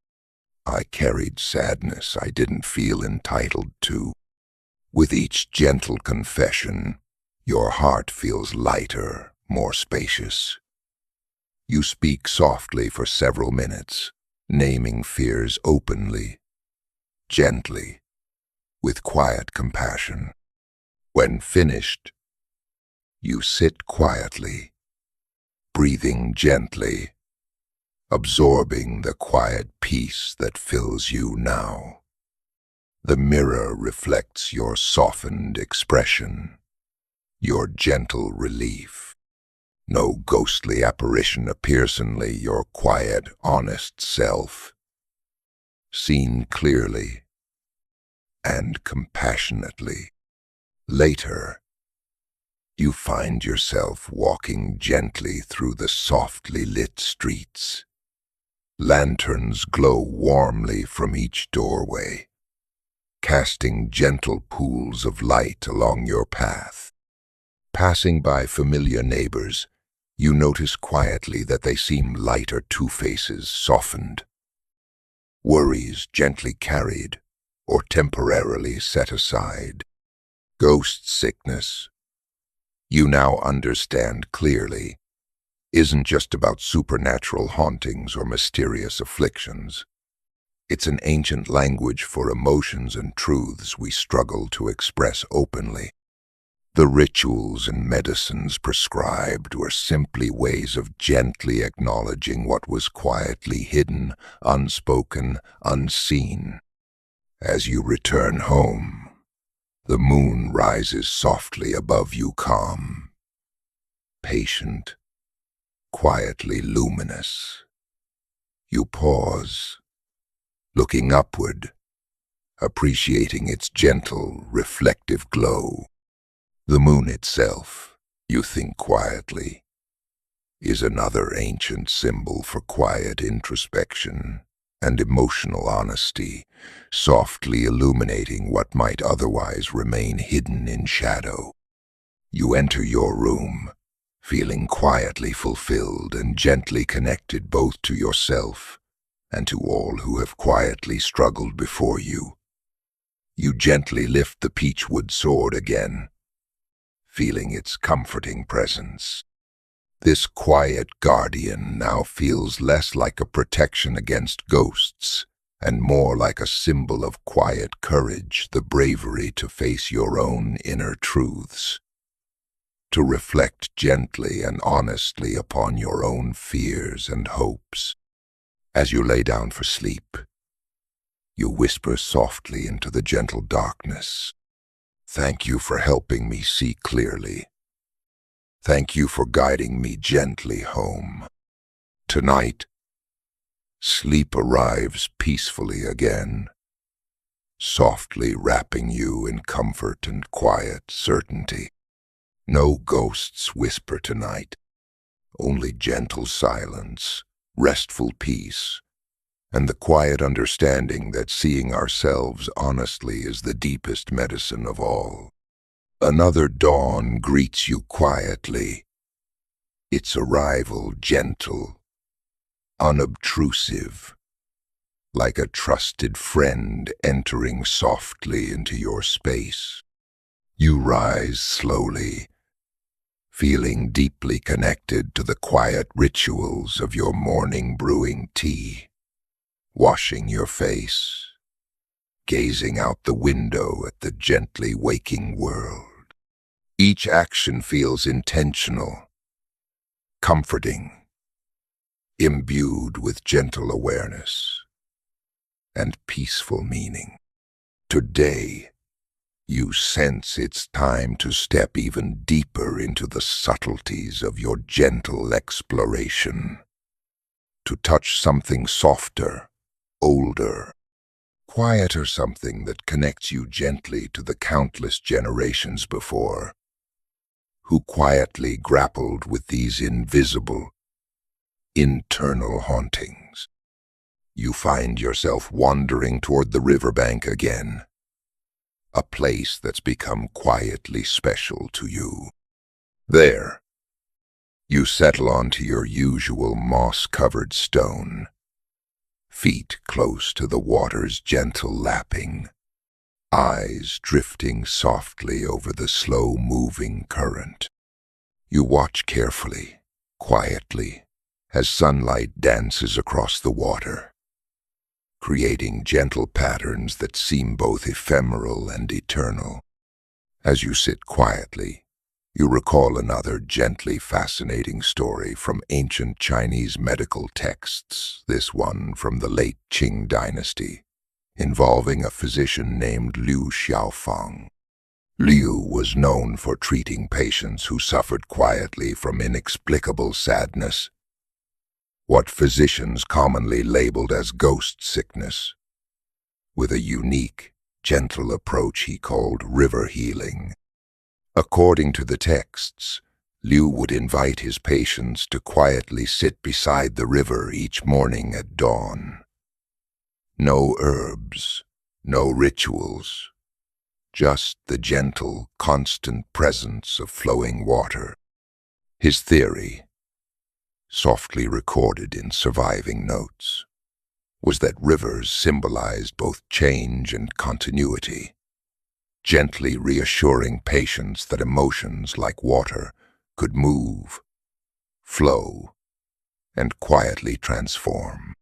I carried sadness I didn't feel entitled to. With each gentle confession, your heart feels lighter, more spacious. You speak softly for several minutes, naming fears openly, gently, with quiet compassion. When finished, you sit quietly, breathing gently, absorbing the quiet peace that fills you now. The mirror reflects your softened expression, your gentle relief. No ghostly apparition appears, suddenly your quiet, honest self, seen clearly and compassionately. Later, you find yourself walking gently through the softly lit streets. Lanterns glow warmly from each doorway, casting gentle pools of light along your path. Passing by familiar neighbors, you notice quietly that they seem lighter, two faces softened, worries gently carried or temporarily set aside. Ghost sickness, you now understand clearly, isn't just about supernatural hauntings or mysterious afflictions. It's an ancient language for emotions and truths we struggle to express openly. The rituals and medicines prescribed were simply ways of gently acknowledging what was quietly hidden, unspoken, unseen. As you return home, the moon rises softly above you, calm, patient, quietly luminous. You pause, looking upward, appreciating its gentle, reflective glow. The moon itself, you think quietly, is another ancient symbol for quiet introspection and emotional honesty, softly illuminating what might otherwise remain hidden in shadow. You enter your room, feeling quietly fulfilled and gently connected both to yourself and to all who have quietly struggled before you. You gently lift the peachwood sword again, feeling its comforting presence. This quiet guardian now feels less like a protection against ghosts and more like a symbol of quiet courage, the bravery to face your own inner truths, to reflect gently and honestly upon your own fears and hopes. As you lay down for sleep, You whisper softly into the gentle darkness. Thank you for helping me see clearly. Thank you for guiding me gently home. Tonight, sleep arrives peacefully again, softly wrapping you in comfort and quiet certainty. No ghosts whisper tonight, only gentle silence, restful peace, and the quiet understanding that seeing ourselves honestly is the deepest medicine of all. Another dawn greets you quietly, its arrival gentle, unobtrusive, like a trusted friend entering softly into your space. You rise slowly, feeling deeply connected to the quiet rituals of your morning brewing tea, washing your face, gazing out the window at the gently waking world. Each action feels intentional, comforting, imbued with gentle awareness and peaceful meaning. Today, you sense it's time to step even deeper into the subtleties of your gentle exploration, to touch something softer, older, quieter, something that connects you gently to the countless generations before, who quietly grappled with these invisible, internal hauntings. You find yourself wandering toward the riverbank again, a place that's become quietly special to you. There, you settle onto your usual moss-covered stone, feet close to the water's gentle lapping, eyes drifting softly over the slow-moving current. You watch carefully, quietly, as sunlight dances across the water, creating gentle patterns that seem both ephemeral and eternal. As you sit quietly, you recall another gently fascinating story from ancient Chinese medical texts, this one from the late Qing dynasty, involving a physician named Liu Xiaofang. Liu was known for treating patients who suffered quietly from inexplicable sadness, what physicians commonly labeled as ghost sickness, with a unique, gentle approach he called river healing. According to the texts, Liu would invite his patients to quietly sit beside the river each morning at dawn. No herbs, no rituals, just the gentle, constant presence of flowing water. His theory, softly recorded in surviving notes, was that rivers symbolized both change and continuity, gently reassuring patients that emotions like water could move, flow, and quietly transform.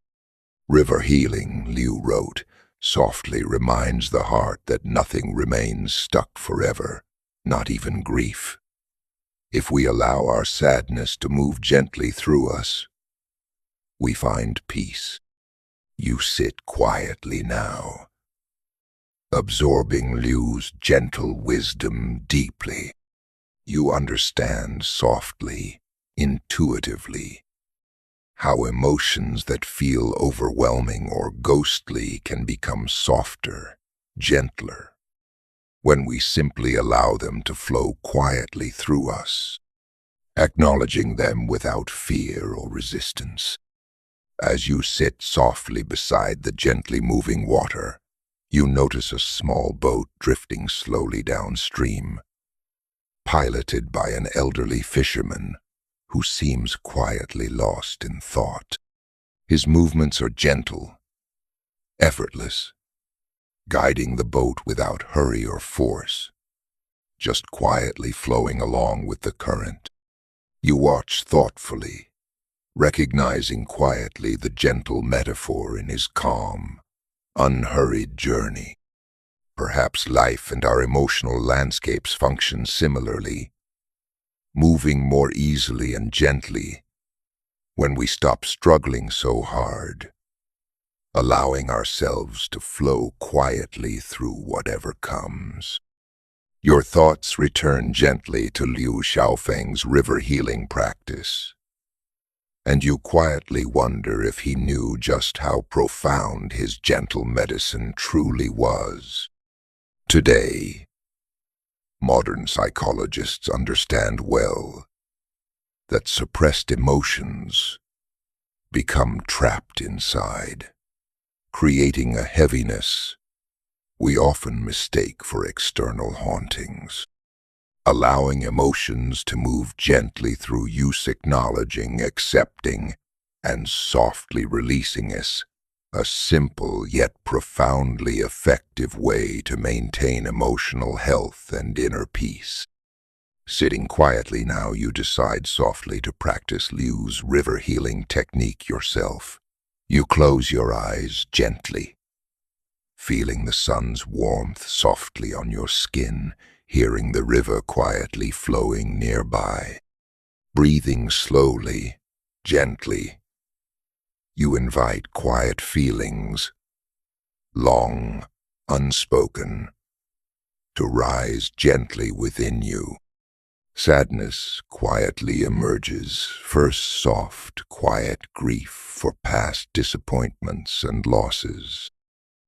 River healing, Liu wrote, softly reminds the heart that nothing remains stuck forever, not even grief. If we allow our sadness to move gently through us, we find peace. You sit quietly now, absorbing Liu's gentle wisdom deeply. You understand softly, intuitively, how emotions that feel overwhelming or ghostly can become softer, gentler, when we simply allow them to flow quietly through us, acknowledging them without fear or resistance. As you sit softly beside the gently moving water, you notice a small boat drifting slowly downstream, piloted by an elderly fisherman who seems quietly lost in thought. His movements are gentle, effortless, guiding the boat without hurry or force, just quietly flowing along with the current. You watch thoughtfully, recognizing quietly the gentle metaphor in his calm, unhurried journey. Perhaps life and our emotional landscapes function similarly, moving more easily and gently when we stop struggling so hard, allowing ourselves to flow quietly through whatever comes. Your thoughts return gently to Liu Xiaofeng's river healing practice, and you quietly wonder if he knew just how profound his gentle medicine truly was. Today, modern psychologists understand well that suppressed emotions become trapped inside, creating a heaviness we often mistake for external hauntings. Allowing emotions to move gently through use, acknowledging, accepting, and softly releasing is a simple yet profoundly effective way to maintain emotional health and inner peace. Sitting quietly now, you decide softly to practice Liu's river healing technique yourself. You close your eyes gently, feeling the sun's warmth softly on your skin, hearing the river quietly flowing nearby. Breathing slowly, gently, you invite quiet feelings, long, unspoken, to rise gently within you. Sadness quietly emerges, first soft, quiet grief for past disappointments and losses.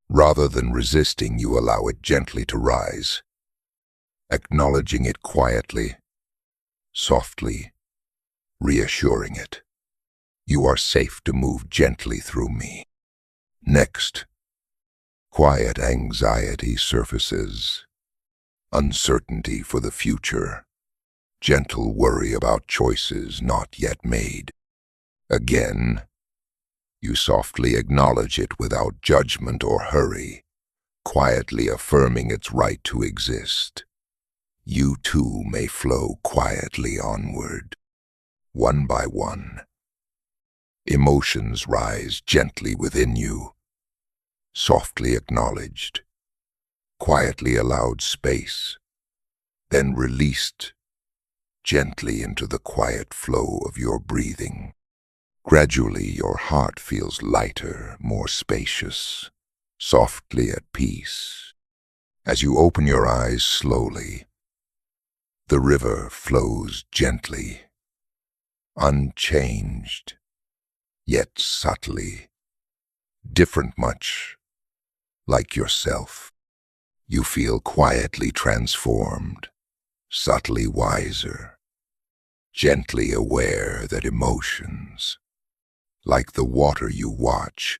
Rather than resisting, you allow it gently to rise, acknowledging it quietly, softly, reassuring it. You are safe to move gently through me. Next, quiet anxiety surfaces, uncertainty for the future, gentle worry about choices not yet made. Again, you softly acknowledge it without judgment or hurry, quietly affirming its right to exist. You too may flow quietly onward. One by one, emotions rise gently within you, softly acknowledged, quietly allowed space, then released gently into the quiet flow of your breathing. Gradually, your heart feels lighter, more spacious, softly at peace. As you open your eyes slowly, the river flows gently, unchanged, yet subtly, different, much like yourself. You feel quietly transformed, subtly wiser, gently aware that emotions, like the water you watch,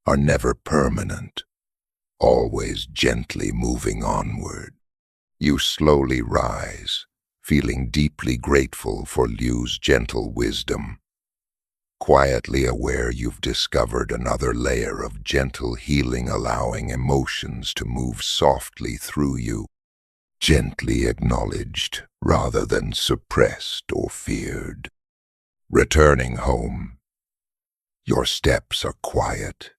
are never permanent, always gently moving onward. You slowly rise, feeling deeply grateful for Liu's gentle wisdom, quietly aware you've discovered another layer of gentle healing, allowing emotions to move softly through you, gently acknowledged rather than suppressed or feared. Returning home, your steps are quiet,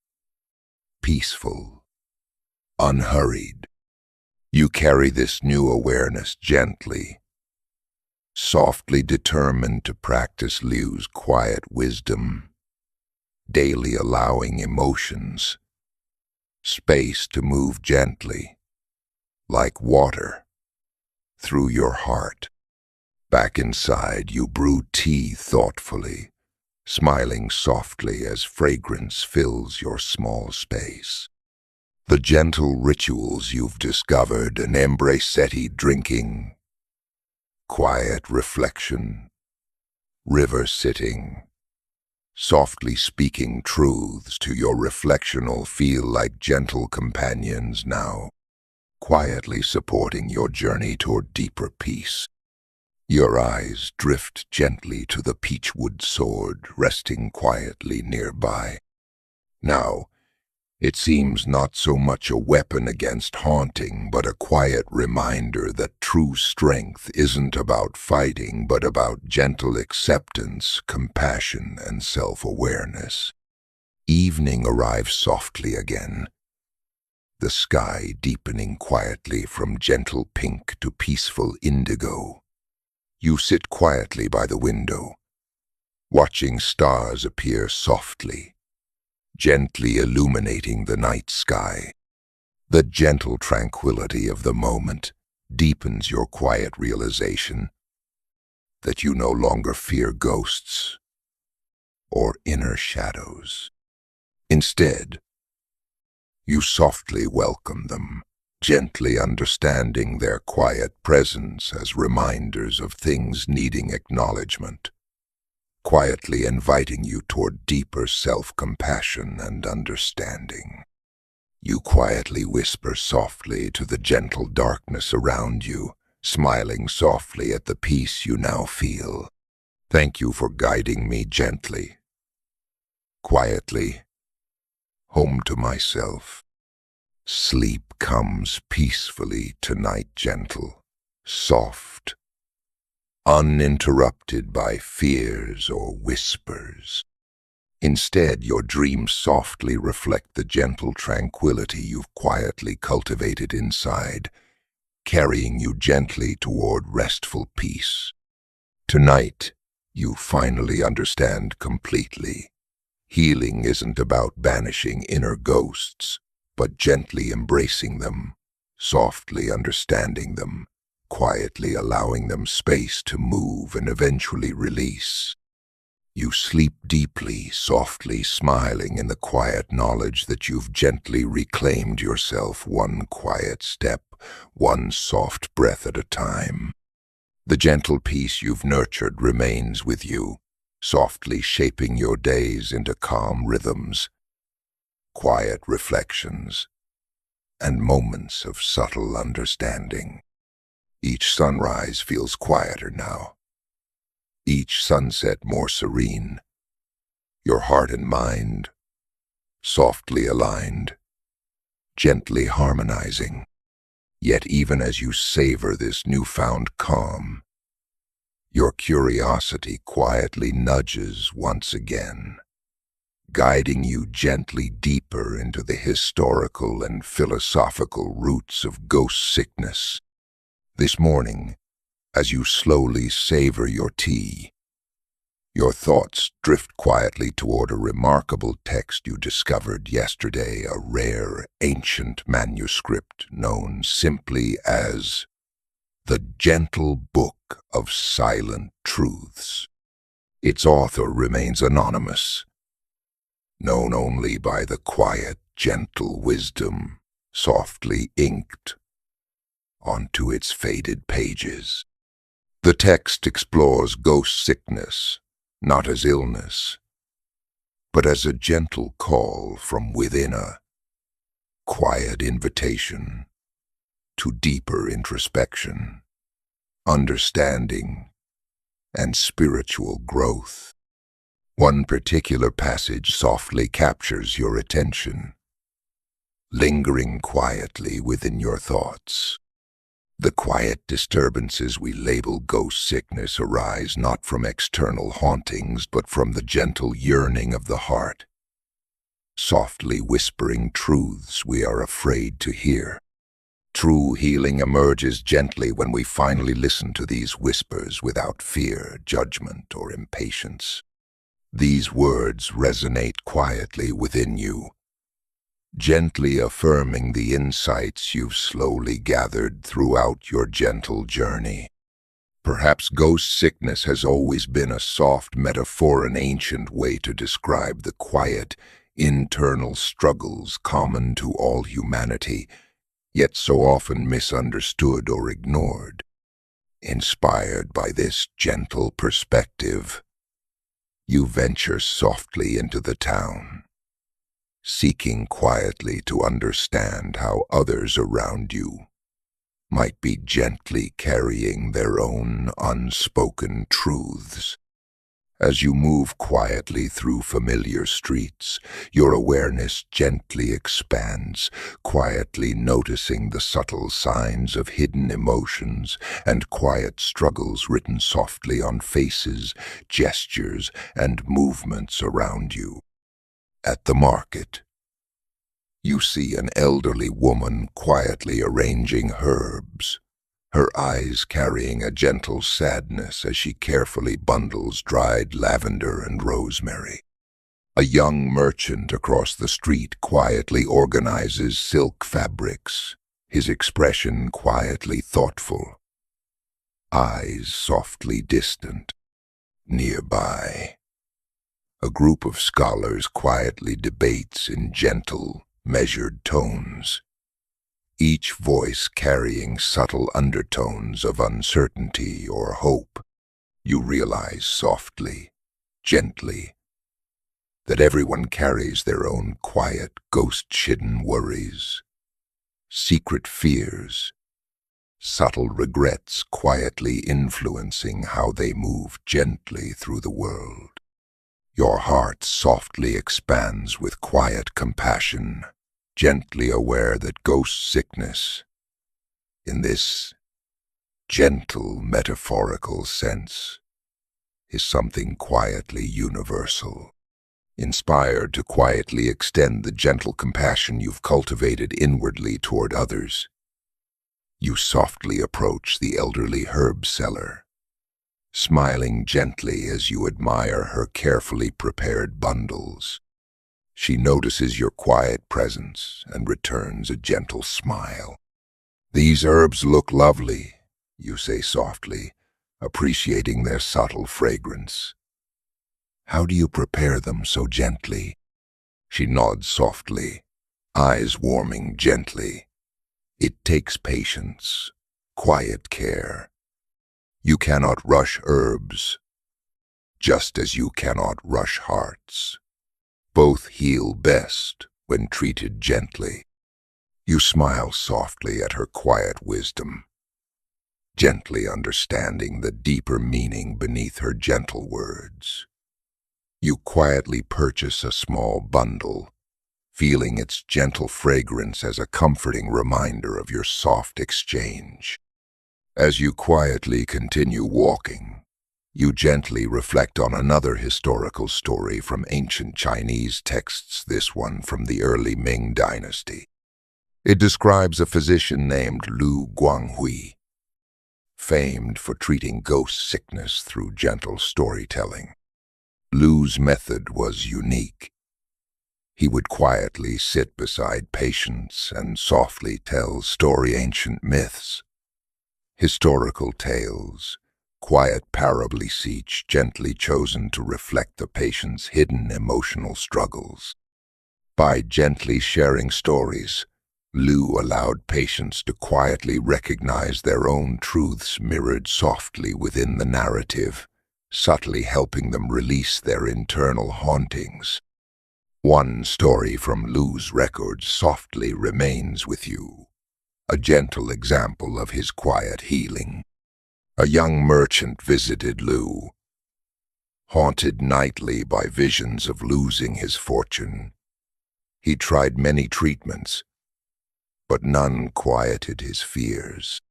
peaceful, unhurried. You carry this new awareness gently, softly determined to practice Liu's quiet wisdom, daily allowing emotions space to move gently, like water, through your heart. Back inside, you brew tea thoughtfully, smiling softly as fragrance fills your small space. The gentle rituals you've discovered, an embracetti drinking, quiet reflection, river sitting, softly speaking truths to your reflectional feel like gentle companions now, quietly supporting your journey toward deeper peace. Your eyes drift gently to the peachwood sword resting quietly nearby. Now, it seems not so much a weapon against haunting, but a quiet reminder that true strength isn't about fighting, but about gentle acceptance, compassion, and self-awareness. Evening arrives softly again, the sky deepening quietly from gentle pink to peaceful indigo. You sit quietly by the window, watching stars appear softly, gently illuminating the night sky. The gentle tranquility of the moment deepens your quiet realization that you no longer fear ghosts or inner shadows. Instead, you softly welcome them, gently understanding their quiet presence as reminders of things needing acknowledgement, quietly inviting you toward deeper self-compassion and understanding. You quietly whisper softly to the gentle darkness around you, smiling softly at the peace you now feel. Thank you for guiding me gently, quietly, home to myself. Sleep comes peacefully tonight, gentle, soft, uninterrupted by fears or whispers. Instead, your dreams softly reflect the gentle tranquility you've quietly cultivated inside, carrying you gently toward restful peace. Tonight, you finally understand completely. Healing isn't about banishing inner ghosts, but gently embracing them, softly understanding them, quietly allowing them space to move and eventually release. You sleep deeply, softly smiling in the quiet knowledge that you've gently reclaimed yourself, one quiet step, one soft breath at a time. The gentle peace you've nurtured remains with you, softly shaping your days into calm rhythms, quiet reflections, and moments of subtle understanding. Each sunrise feels quieter now, each sunset more serene, your heart and mind softly aligned, gently harmonizing. Yet even as you savor this newfound calm, your curiosity quietly nudges once again, guiding you gently deeper into the historical and philosophical roots of ghost sickness. This morning, as you slowly savor your tea, your thoughts drift quietly toward a remarkable text you discovered yesterday, a rare, ancient manuscript known simply as the Gentle Book of Silent Truths. Its author remains anonymous, known only by the quiet, gentle wisdom softly inked onto its faded pages. The text explores ghost sickness, not as illness, but as a gentle call from within, a quiet invitation to deeper introspection, understanding, and spiritual growth. One particular passage softly captures your attention, lingering quietly within your thoughts. The quiet disturbances we label ghost sickness arise not from external hauntings, but from the gentle yearning of the heart, softly whispering truths we are afraid to hear. True healing emerges gently when we finally listen to these whispers without fear, judgment, or impatience. These words resonate quietly within you, gently affirming the insights you've slowly gathered throughout your gentle journey. Perhaps ghost sickness has always been a soft metaphor, an ancient way to describe the quiet, internal struggles common to all humanity, yet so often misunderstood or ignored. Inspired by this gentle perspective, you venture softly into the town, seeking quietly to understand how others around you might be gently carrying their own unspoken truths. As you move quietly through familiar streets, your awareness gently expands, quietly noticing the subtle signs of hidden emotions and quiet struggles written softly on faces, gestures, and movements around you. At the market, you see an elderly woman quietly arranging herbs, her eyes carrying a gentle sadness as she carefully bundles dried lavender and rosemary. A young merchant across the street quietly organizes silk fabrics, his expression quietly thoughtful, eyes softly distant. Nearby, a group of scholars quietly debates in gentle, measured tones, each voice carrying subtle undertones of uncertainty or hope. You realize softly, gently, that everyone carries their own quiet, ghost-hidden worries, secret fears, subtle regrets quietly influencing how they move gently through the world. Your heart softly expands with quiet compassion, gently aware that ghost sickness, in this gentle metaphorical sense, is something quietly universal. Inspired to quietly extend the gentle compassion you've cultivated inwardly toward others, you softly approach the elderly herb seller, smiling gently as you admire her carefully prepared bundles. She notices your quiet presence and returns a gentle smile. "These herbs look lovely," you say softly, appreciating their subtle fragrance. "How do you prepare them so gently?" She nods softly, eyes warming gently. "It takes patience, quiet care. You cannot rush herbs, just as you cannot rush hearts. Both heal best when treated gently." You smile softly at her quiet wisdom, gently understanding the deeper meaning beneath her gentle words. You quietly purchase a small bundle, feeling its gentle fragrance as a comforting reminder of your soft exchange. As you quietly continue walking, you gently reflect on another historical story from ancient Chinese texts, this one from the early Ming Dynasty. It describes a physician named Lu Guanghui, famed for treating ghost sickness through gentle storytelling. Lu's method was unique. He would quietly sit beside patients and softly tell ancient myths, historical tales, quiet parables, each gently chosen to reflect the patient's hidden emotional struggles. By gently sharing stories, Lu allowed patients to quietly recognize their own truths mirrored softly within the narrative, subtly helping them release their internal hauntings. One story from Lu's records softly remains with you, a gentle example of his quiet healing. A young merchant visited Lu, haunted nightly by visions of losing his fortune. He tried many treatments, but none quieted his fears.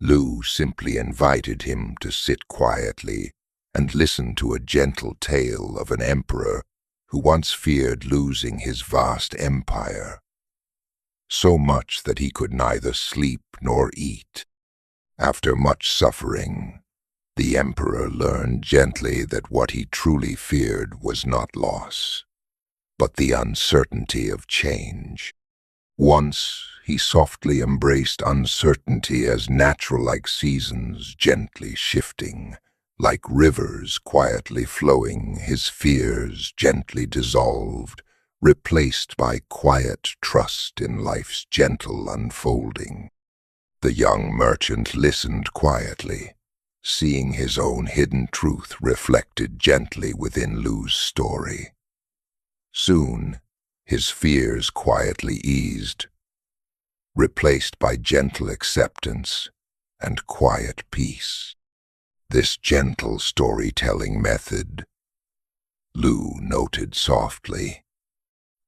Lu simply invited him to sit quietly and listen to a gentle tale of an emperor who once feared losing his vast empire, so much that he could neither sleep nor eat. After much suffering, the emperor learned gently that what he truly feared was not loss, but the uncertainty of change. Once he softly embraced uncertainty as natural, like seasons gently shifting, like rivers quietly flowing. His fears gently dissolved, replaced by quiet trust in life's gentle unfolding. The young merchant listened quietly, seeing his own hidden truth reflected gently within Lu's story. Soon, his fears quietly eased, replaced by gentle acceptance and quiet peace. This gentle storytelling method, Lu noted softly,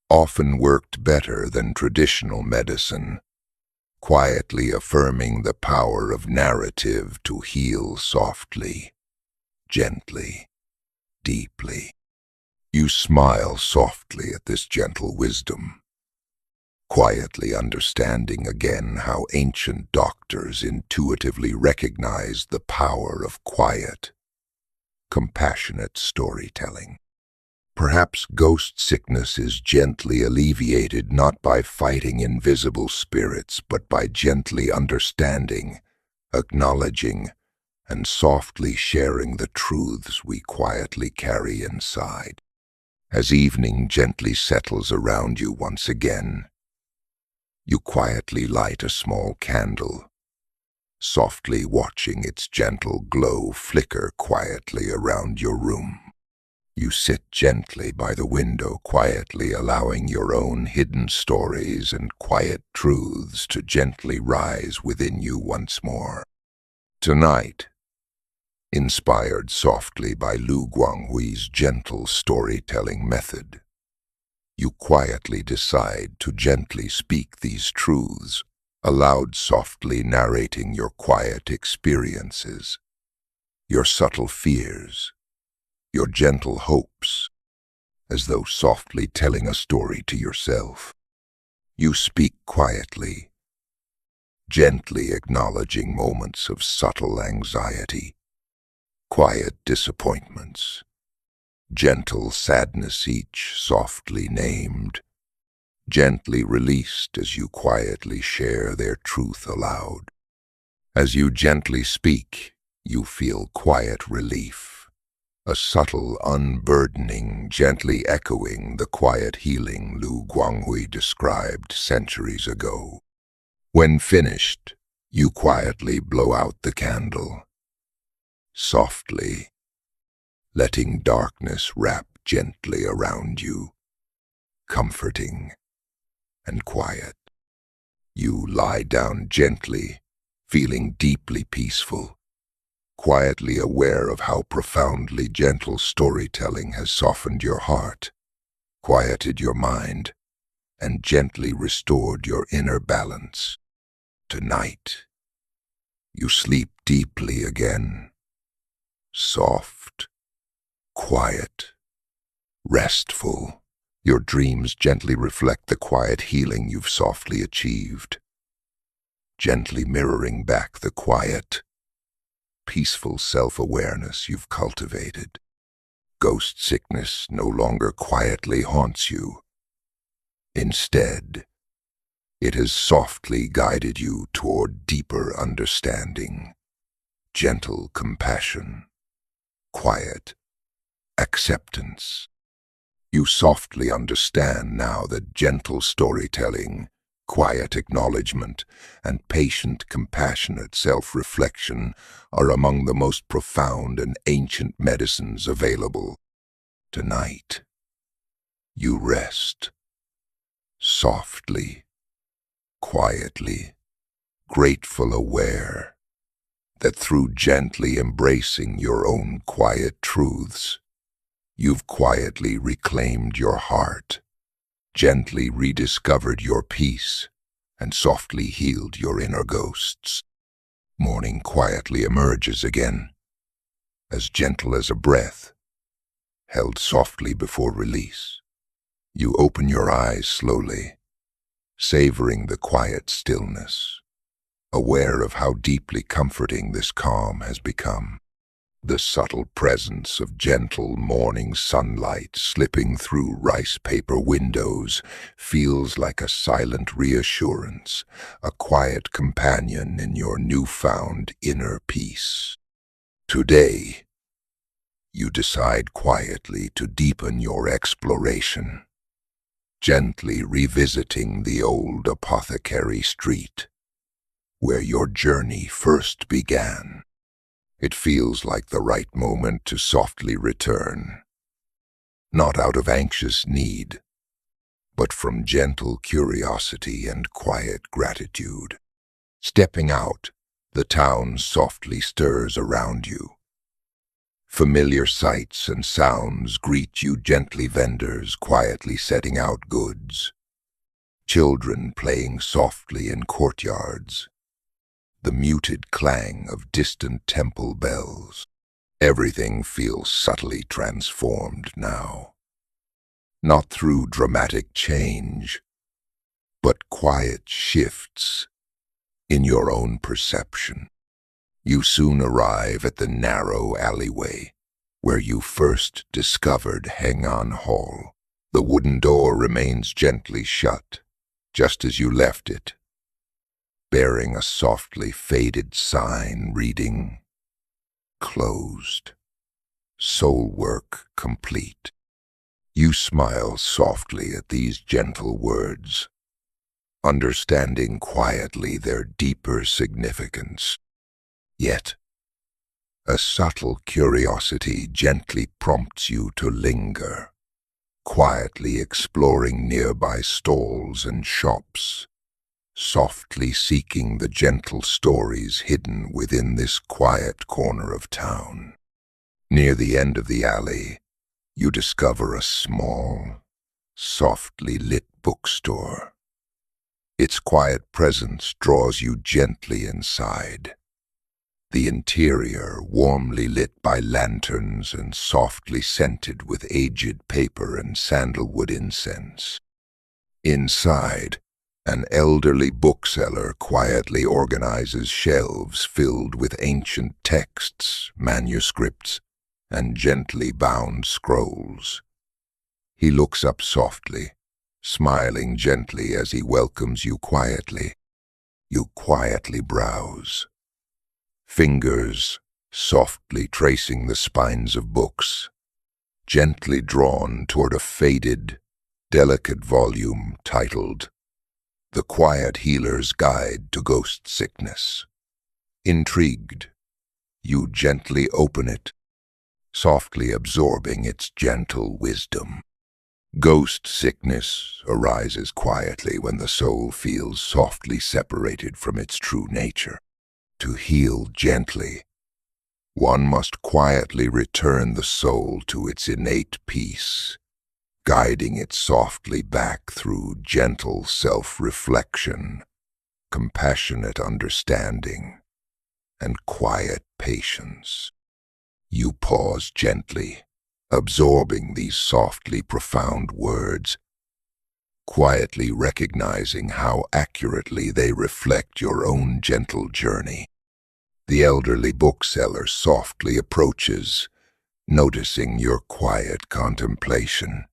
often worked better than traditional medicine, quietly affirming the power of narrative to heal softly, gently, deeply. You smile softly at this gentle wisdom, quietly understanding again how ancient doctors intuitively recognized the power of quiet, compassionate storytelling. Perhaps ghost sickness is gently alleviated not by fighting invisible spirits, but by gently understanding, acknowledging, and softly sharing the truths we quietly carry inside. As evening gently settles around you once again, you quietly light a small candle, softly watching its gentle glow flicker quietly around your room. You sit gently by the window, quietly allowing your own hidden stories and quiet truths to gently rise within you once more. Tonight, inspired softly by Lu Guanghui's gentle storytelling method, you quietly decide to gently speak these truths, aloud, softly narrating your quiet experiences, your subtle fears, your gentle hopes, as though softly telling a story to yourself. You speak quietly, gently acknowledging moments of subtle anxiety, quiet disappointments, gentle sadness, each softly named, gently released as you quietly share their truth aloud. As you gently speak, you feel quiet relief, a subtle unburdening, gently echoing the quiet healing Lu Guanghui described centuries ago. When finished, you quietly blow out the candle, softly, letting darkness wrap gently around you, comforting and quiet. You lie down gently, feeling deeply peaceful, quietly aware of how profoundly gentle storytelling has softened your heart, quieted your mind, and gently restored your inner balance. Tonight, you sleep deeply again, soft, quiet, restful. Your dreams gently reflect the quiet healing you've softly achieved, gently mirroring back the quiet, peaceful self-awareness you've cultivated. Ghost sickness no longer quietly haunts you. Instead, it has softly guided you toward deeper understanding, gentle compassion, quiet acceptance. You softly understand now that gentle storytelling, quiet acknowledgement, and patient, compassionate self-reflection are among the most profound and ancient medicines available. Tonight, you rest, softly, quietly, grateful, aware that through gently embracing your own quiet truths, you've quietly reclaimed your heart, gently rediscovered your peace, and softly healed your inner ghosts. Morning quietly emerges again, as gentle as a breath, held softly before release. You open your eyes slowly, savoring the quiet stillness, aware of how deeply comforting this calm has become. The subtle presence of gentle morning sunlight slipping through rice paper windows feels like a silent reassurance, a quiet companion in your newfound inner peace. Today, you decide quietly to deepen your exploration, gently revisiting the old apothecary street, where your journey first began. It feels like the right moment to softly return, not out of anxious need, but from gentle curiosity and quiet gratitude. Stepping out, the town softly stirs around you. Familiar sights and sounds greet you gently, vendors quietly setting out goods, children playing softly in courtyards, the muted clang of distant temple bells. Everything feels subtly transformed now, not through dramatic change, but quiet shifts in your own perception. You soon arrive at the narrow alleyway, where you first discovered Hang-On Hall. The wooden door remains gently shut, just as you left it, bearing a softly faded sign reading, "Closed. Soul work complete." You smile softly at these gentle words, understanding quietly their deeper significance. Yet, a subtle curiosity gently prompts you to linger, quietly exploring nearby stalls and shops, softly seeking the gentle stories hidden within this quiet corner of town. Near the end of the alley, you discover a small, softly lit bookstore. Its quiet presence draws you gently inside, the interior warmly lit by lanterns and softly scented with aged paper and sandalwood incense. Inside, an elderly bookseller quietly organizes shelves filled with ancient texts, manuscripts, and gently bound scrolls. He looks up softly, smiling gently as he welcomes you quietly. You quietly browse, fingers softly tracing the spines of books, gently drawn toward a faded, delicate volume titled "The Quiet Healer's Guide to Ghost Sickness." Intrigued, you gently open it, softly absorbing its gentle wisdom. Ghost sickness arises quietly when the soul feels softly separated from its true nature. To heal gently, one must quietly return the soul to its innate peace, guiding it softly back through gentle self-reflection, compassionate understanding, and quiet patience. You pause gently, absorbing these softly profound words, quietly recognizing how accurately they reflect your own gentle journey. The elderly bookseller softly approaches, noticing your quiet contemplation.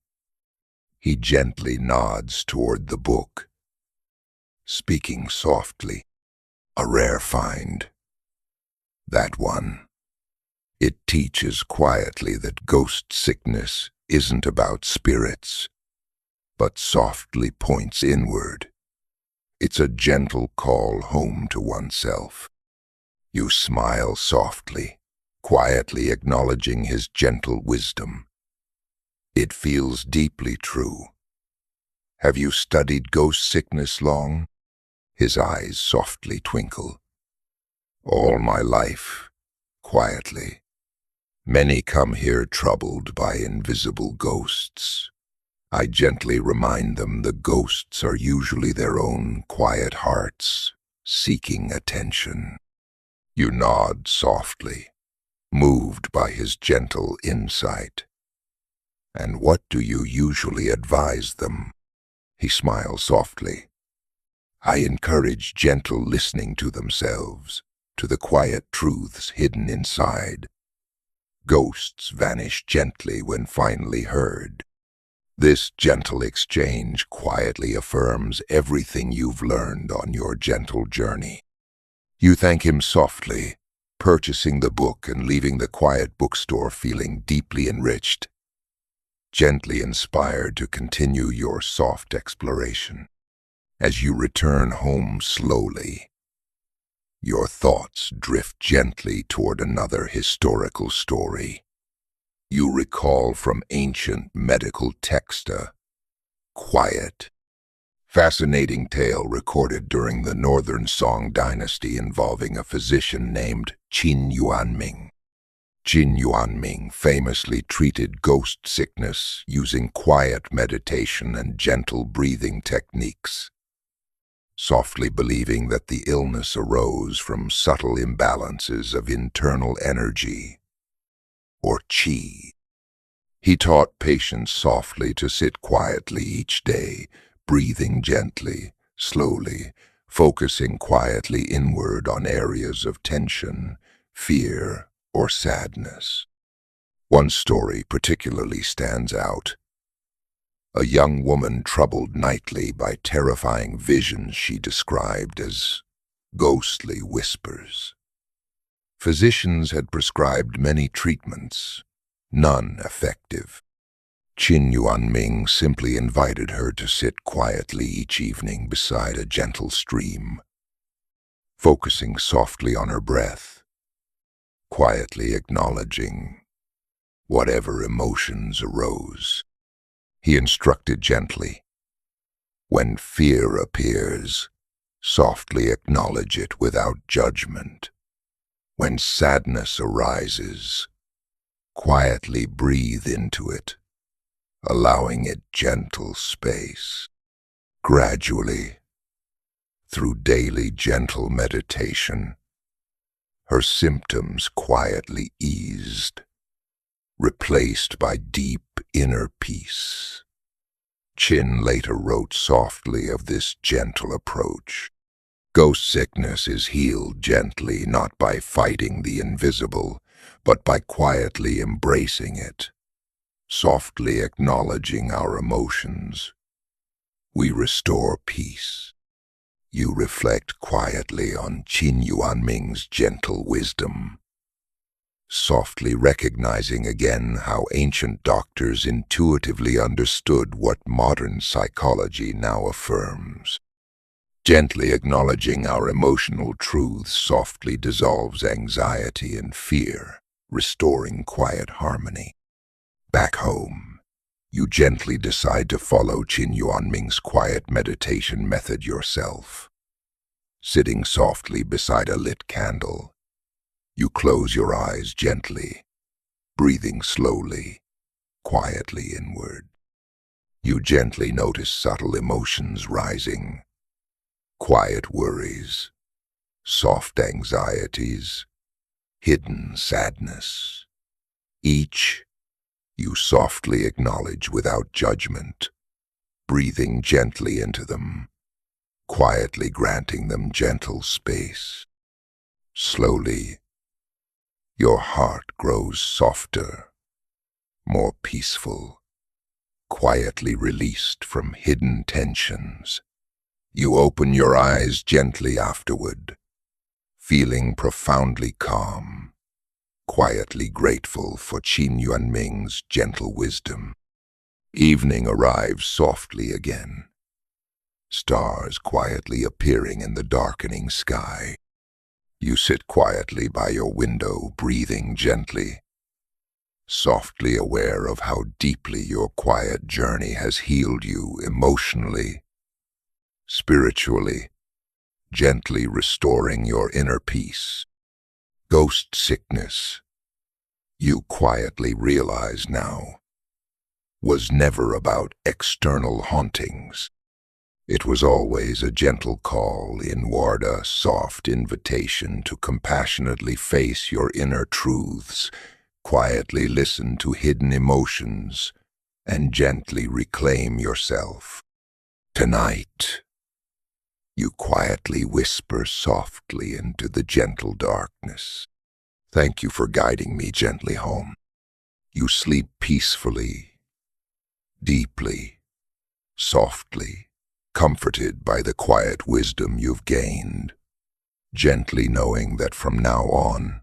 He gently nods toward the book, speaking softly. "A rare find. That one. It teaches quietly that ghost sickness isn't about spirits, but softly points inward. It's a gentle call home to oneself." You smile softly, quietly acknowledging his gentle wisdom. It feels deeply true. "Have you studied ghost sickness long?" His eyes softly twinkle. "All my life," quietly. "Many come here troubled by invisible ghosts. I gently remind them the ghosts are usually their own quiet hearts, seeking attention." You nod softly, moved by his gentle insight. "And what do you usually advise them?" He smiles softly. "I encourage gentle listening to themselves, to the quiet truths hidden inside. Ghosts vanish gently when finally heard." This gentle exchange quietly affirms everything you've learned on your gentle journey. You thank him softly, purchasing the book and leaving the quiet bookstore feeling deeply enriched, gently inspired to continue your soft exploration. As you return home slowly, your thoughts drift gently toward another historical story. You recall from ancient medical text a quiet, fascinating tale recorded during the Northern Song dynasty involving a physician named Qin Yuanming. Qin Yuanming famously treated ghost sickness using quiet meditation and gentle breathing techniques, softly believing that the illness arose from subtle imbalances of internal energy, or qi. He taught patients softly to sit quietly each day, breathing gently, slowly, focusing quietly inward on areas of tension, fear, or sadness. One story particularly stands out. A young woman troubled nightly by terrifying visions she described as ghostly whispers. Physicians had prescribed many treatments, none effective. Qin Yuanming simply invited her to sit quietly each evening beside a gentle stream, focusing softly on her breath, quietly acknowledging whatever emotions arose. He instructed gently, "When fear appears, softly acknowledge it without judgment. When sadness arises, quietly breathe into it, allowing it gentle space." Gradually, through daily gentle meditation, her symptoms quietly eased, replaced by deep inner peace. Qin later wrote softly of this gentle approach. Ghost sickness is healed gently, not by fighting the invisible, but by quietly embracing it, softly acknowledging our emotions. We restore peace. You reflect quietly on Qin Yuanming's gentle wisdom, softly recognizing again how ancient doctors intuitively understood what modern psychology now affirms. Gently acknowledging our emotional truths softly dissolves anxiety and fear, restoring quiet harmony. Back home, you gently decide to follow Qin Yuanming's quiet meditation method yourself. Sitting softly beside a lit candle, you close your eyes gently, breathing slowly, quietly inward. You gently notice subtle emotions rising, quiet worries, soft anxieties, hidden sadness. Each you softly acknowledge without judgment, breathing gently into them, quietly granting them gentle space. Slowly, your heart grows softer, more peaceful, quietly released from hidden tensions. You open your eyes gently afterward, feeling profoundly calm, quietly grateful for Qin Yuanming's gentle wisdom. Evening arrives softly again, stars quietly appearing in the darkening sky. You sit quietly by your window, breathing gently, softly aware of how deeply your quiet journey has healed you emotionally, spiritually, gently restoring your inner peace. Ghost sickness, you quietly realize now, was never about external hauntings. It was always a gentle call inward, a soft invitation to compassionately face your inner truths, quietly listen to hidden emotions, and gently reclaim yourself. Tonight, you quietly whisper softly into the gentle darkness. "Thank you for guiding me gently home." You sleep peacefully, deeply, softly, comforted by the quiet wisdom you've gained, gently knowing that from now on,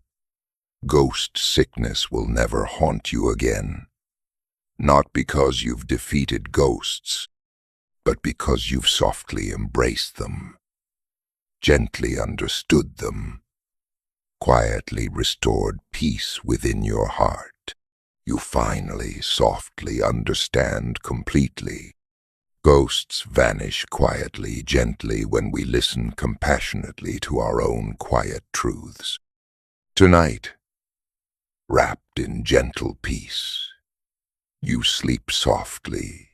ghost sickness will never haunt you again. Not because you've defeated ghosts, but because you've softly embraced them, gently understood them, quietly restored peace within your heart. You finally, softly understand completely. Ghosts vanish quietly, gently when we listen compassionately to our own quiet truths. Tonight, wrapped in gentle peace, you sleep softly,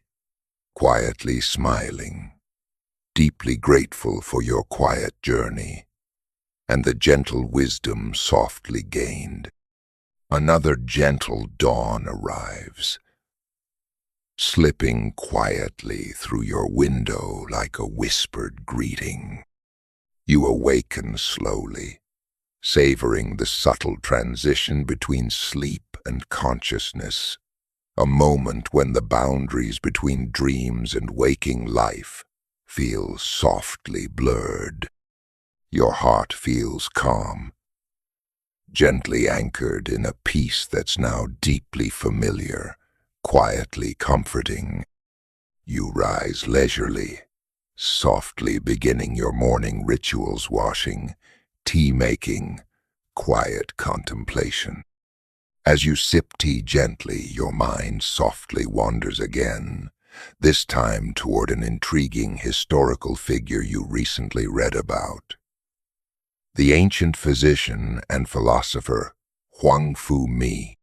quietly smiling, deeply grateful for your quiet journey and the gentle wisdom softly gained. Another gentle dawn arrives, slipping quietly through your window like a whispered greeting. You awaken slowly, savoring the subtle transition between sleep and consciousness, a moment when the boundaries between dreams and waking life feel softly blurred. Your heart feels calm, gently anchored in a peace that's now deeply familiar, quietly comforting. You rise leisurely, softly beginning your morning rituals, washing, tea-making, quiet contemplation. As you sip tea gently, your mind softly wanders again, this time toward an intriguing historical figure you recently read about. The ancient physician and philosopher Huang Fu Mi,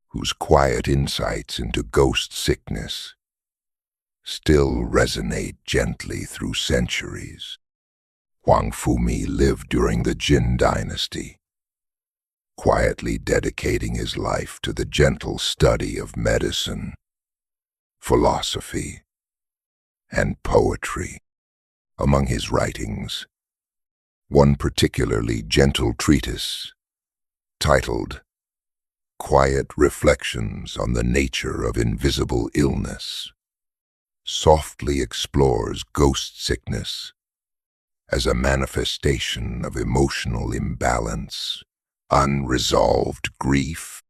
whose quiet insights into ghost sickness still resonate gently through centuries. Huang Fu Mi lived during the Jin dynasty, quietly dedicating his life to the gentle study of medicine, philosophy, and poetry. Among his writings, one particularly gentle treatise, titled Quiet Reflections on the Nature of Invisible Illness, softly explores ghost sickness as a manifestation of emotional imbalance, unresolved grief,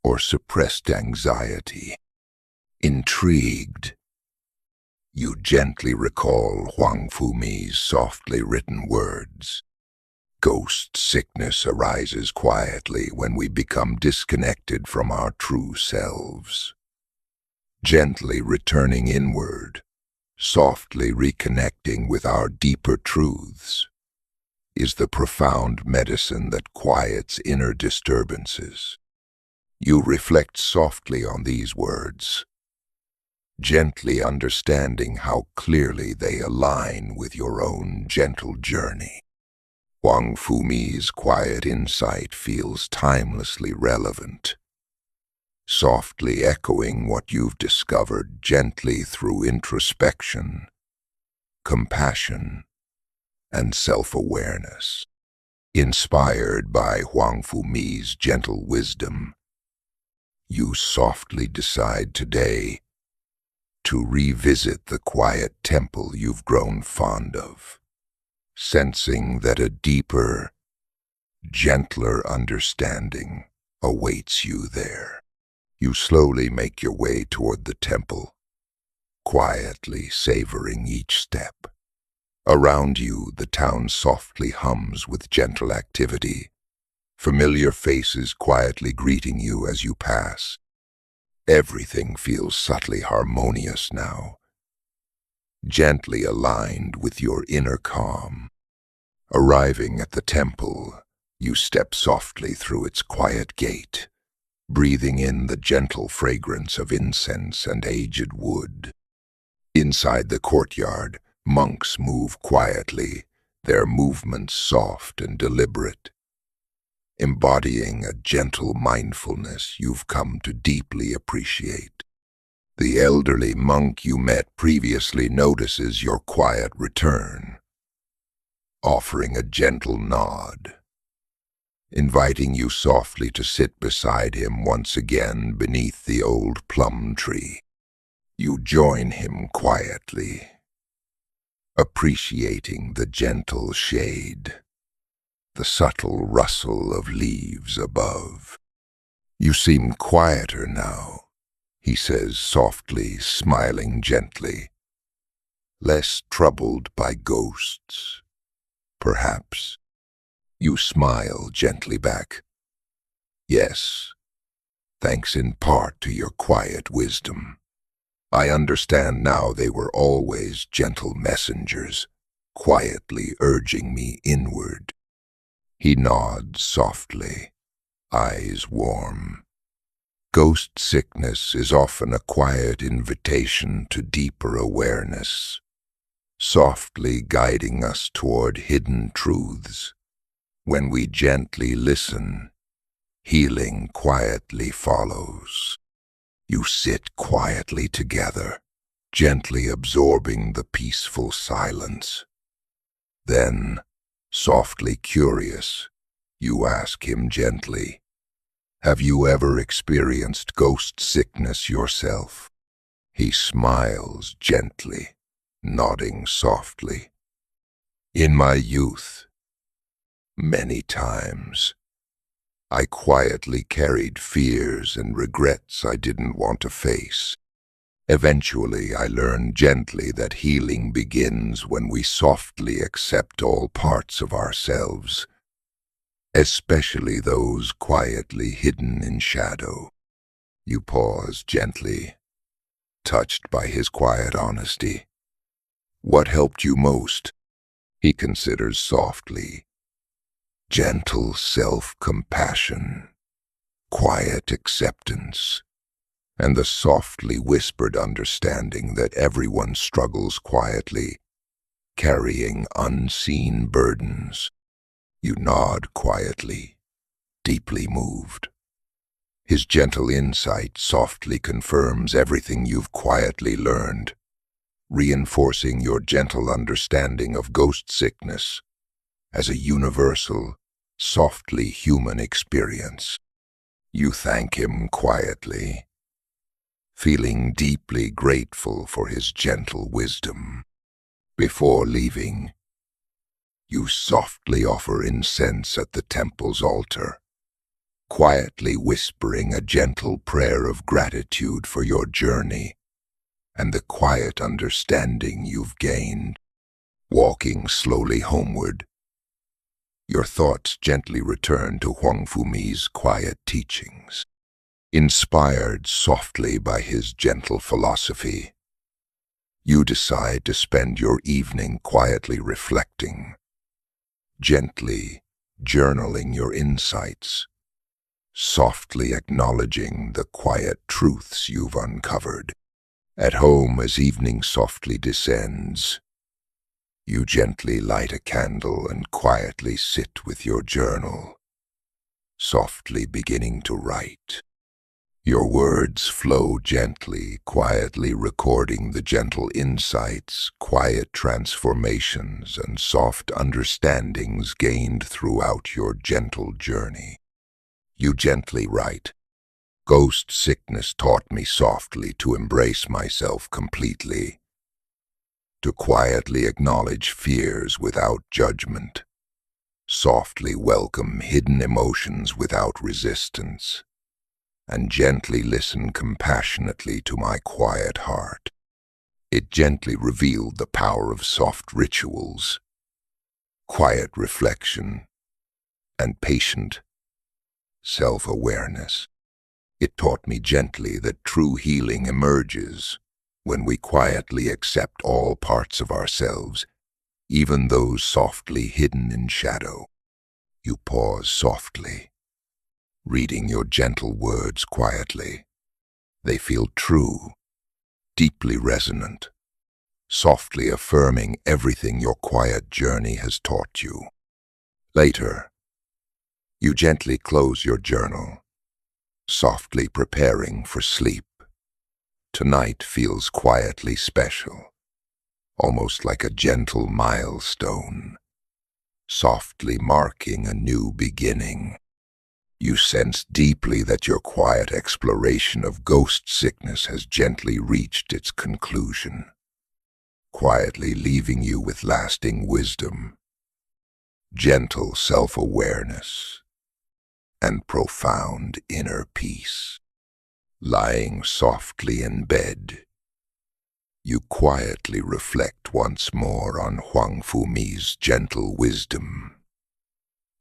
or suppressed anxiety. Intrigued, you gently recall Huang Fu Mi's softly written words. Ghost sickness arises quietly when we become disconnected from our true selves. Gently returning inward, softly reconnecting with our deeper truths, is the profound medicine that quiets inner disturbances. You reflect softly on these words, gently understanding how clearly they align with your own gentle journey. Huang Fu Mi's quiet insight feels timelessly relevant, softly echoing what you've discovered gently through introspection, compassion, and self-awareness. Inspired by Huang Fu Mi's gentle wisdom, you softly decide today to revisit the quiet temple you've grown fond of, sensing that a deeper, gentler understanding awaits you there. You slowly make your way toward the temple, quietly savoring each step. Around you, the town softly hums with gentle activity, familiar faces quietly greeting you as you pass. Everything feels subtly harmonious now, gently aligned with your inner calm. Arriving at the temple, you step softly through its quiet gate, breathing in the gentle fragrance of incense and aged wood. Inside the courtyard, monks move quietly, their movements soft and deliberate, embodying a gentle mindfulness you've come to deeply appreciate. The elderly monk you met previously notices your quiet return, offering a gentle nod, inviting you softly to sit beside him once again beneath the old plum tree. You join him quietly, appreciating the gentle shade, the subtle rustle of leaves above. You seem quieter now, he says softly, smiling gently, less troubled by ghosts, perhaps. You smile gently back. Yes, thanks in part to your quiet wisdom. I understand now they were always gentle messengers, quietly urging me inward. He nods softly, eyes warm. Ghost sickness is often a quiet invitation to deeper awareness, softly guiding us toward hidden truths. When we gently listen, healing quietly follows. You sit quietly together, gently absorbing the peaceful silence. Then, softly curious, You ask him gently, "Have you ever experienced ghost sickness yourself?" He smiles gently, nodding softly. "In my youth, many times, I quietly carried fears and regrets I didn't want to face. Eventually, I learned gently that healing begins when we softly accept all parts of ourselves, especially those quietly hidden in shadow." You pause gently, touched by his quiet honesty. "What helped you most?" He considers softly. "Gentle self-compassion, quiet acceptance, and the softly whispered understanding that everyone struggles quietly, carrying unseen burdens." You nod quietly, deeply moved. His gentle insight softly confirms everything you've quietly learned, reinforcing your gentle understanding of ghost sickness as a universal, softly human experience. You thank him quietly, feeling deeply grateful for his gentle wisdom. Before leaving, you softly offer incense at the temple's altar, quietly whispering a gentle prayer of gratitude for your journey and the quiet understanding you've gained. Walking slowly homeward, your thoughts gently return to Huang Fumi's quiet teachings. Inspired softly by his gentle philosophy, you decide to spend your evening quietly reflecting, gently journaling your insights, softly acknowledging the quiet truths you've uncovered. At home, as evening softly descends, you gently light a candle and quietly sit with your journal, softly beginning to write. Your words flow gently, quietly recording the gentle insights, quiet transformations, and soft understandings gained throughout your gentle journey. You gently write, "Ghost sickness taught me softly to embrace myself completely, to quietly acknowledge fears without judgment, softly welcome hidden emotions without resistance, and gently listen compassionately to my quiet heart." It gently revealed the power of soft rituals, quiet reflection, and patient self-awareness. It taught me gently that true healing emerges when we quietly accept all parts of ourselves, even those softly hidden in shadow. You pause softly, reading your gentle words quietly. They feel true, deeply resonant, softly affirming everything your quiet journey has taught you. Later, you gently close your journal, softly preparing for sleep. Tonight feels quietly special, almost like a gentle milestone, softly marking a new beginning. You sense deeply that your quiet exploration of ghost sickness has gently reached its conclusion, quietly leaving you with lasting wisdom, gentle self-awareness, and profound inner peace. Lying softly in bed, you quietly reflect once more on Huang Fumi's gentle wisdom,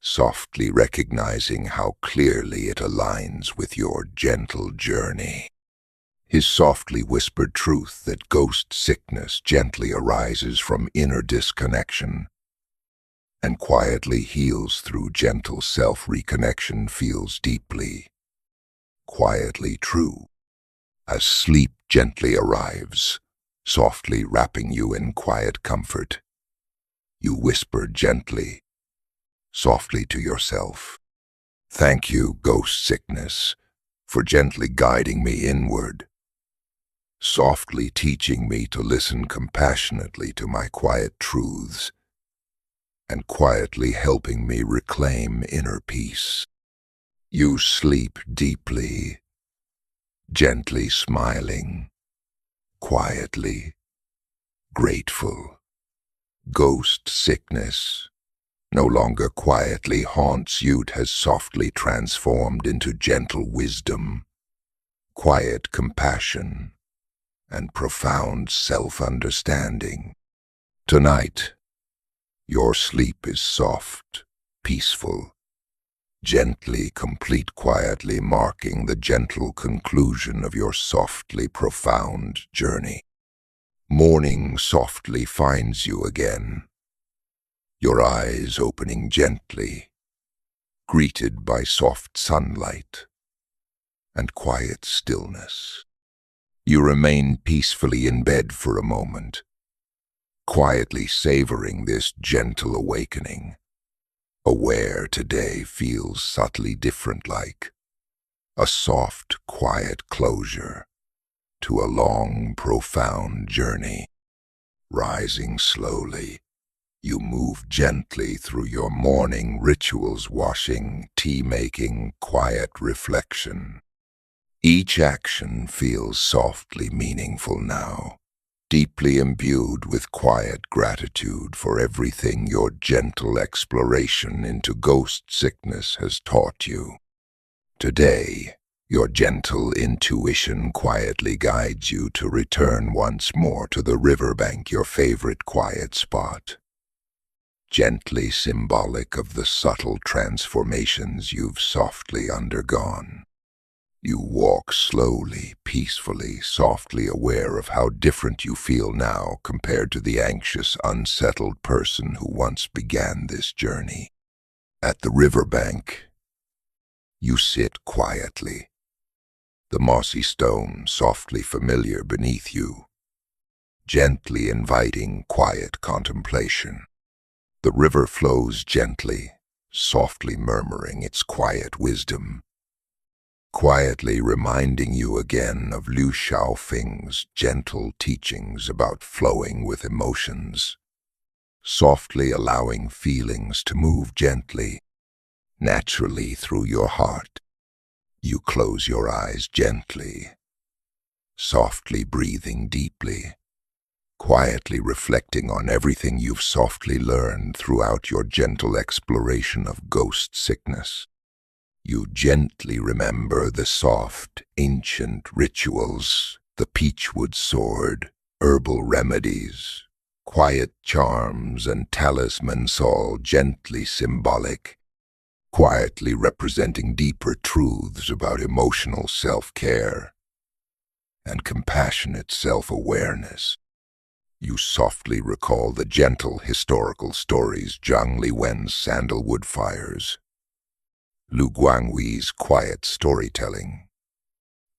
softly recognizing how clearly it aligns with your gentle journey. His softly whispered truth that ghost sickness gently arises from inner disconnection and quietly heals through gentle self-reconnection feels deeply, quietly true. As sleep gently arrives, softly wrapping you in quiet comfort, you whisper gently, softly to yourself, "Thank you, ghost sickness, for gently guiding me inward, softly teaching me to listen compassionately to my quiet truths, and quietly helping me reclaim inner peace. You sleep deeply, gently smiling, quietly, grateful. Ghost sickness no longer quietly haunts you, it has softly transformed into gentle wisdom, quiet compassion, and profound self-understanding. Tonight, your sleep is soft, peaceful, gently complete, quietly marking the gentle conclusion of your softly profound journey. Morning softly finds you again, your eyes opening gently, greeted by soft sunlight and quiet stillness. You remain peacefully in bed for a moment, quietly savoring this gentle awakening, aware today feels subtly different, like a soft, quiet closure to a long, profound journey. Rising slowly, you move gently through your morning rituals, washing, tea-making, quiet reflection. Each action feels softly meaningful now, deeply imbued with quiet gratitude for everything your gentle exploration into ghost sickness has taught you. Today, your gentle intuition quietly guides you to return once more to the riverbank, your favorite quiet spot, gently symbolic of the subtle transformations you've softly undergone. You walk slowly, peacefully, softly, aware of how different you feel now compared to the anxious, unsettled person who once began this journey. At the riverbank, you sit quietly, the mossy stone softly familiar beneath you, gently inviting quiet contemplation. The river flows gently, softly murmuring its quiet wisdom, quietly reminding you again of Liu Xiaofeng's gentle teachings about flowing with emotions, softly allowing feelings to move gently, naturally through your heart. You close your eyes gently, softly breathing deeply, quietly reflecting on everything you've softly learned throughout your gentle exploration of ghost sickness. You gently remember the soft, ancient rituals, the peachwood sword, herbal remedies, quiet charms and talismans, all gently symbolic, quietly representing deeper truths about emotional self-care and compassionate self-awareness. You softly recall the gentle historical stories, Zhang Liwen's sandalwood fires, Lu Guanghui's quiet storytelling,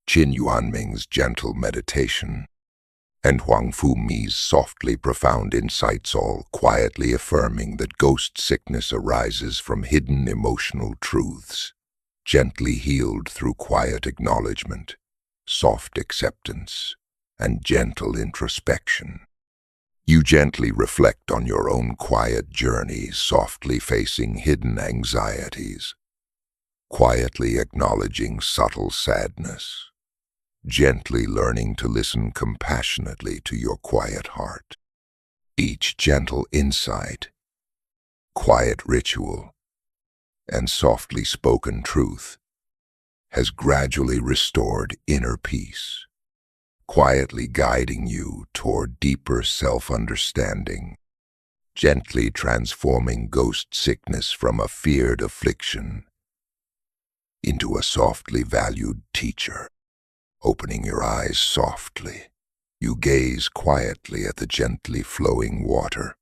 Qin Yuanming's gentle meditation, and Huang Fumi's softly profound insights, all quietly affirming that ghost sickness arises from hidden emotional truths, gently healed through quiet acknowledgement, soft acceptance, and gentle introspection. You gently reflect on your own quiet journey, softly facing hidden anxieties, quietly acknowledging subtle sadness, gently learning to listen compassionately to your quiet heart. Each gentle insight, quiet ritual, and softly spoken truth has gradually restored inner peace, quietly guiding you toward deeper self-understanding, gently transforming ghost sickness from a feared affliction into a softly valued teacher. Opening your eyes softly, you gaze quietly at the gently flowing water,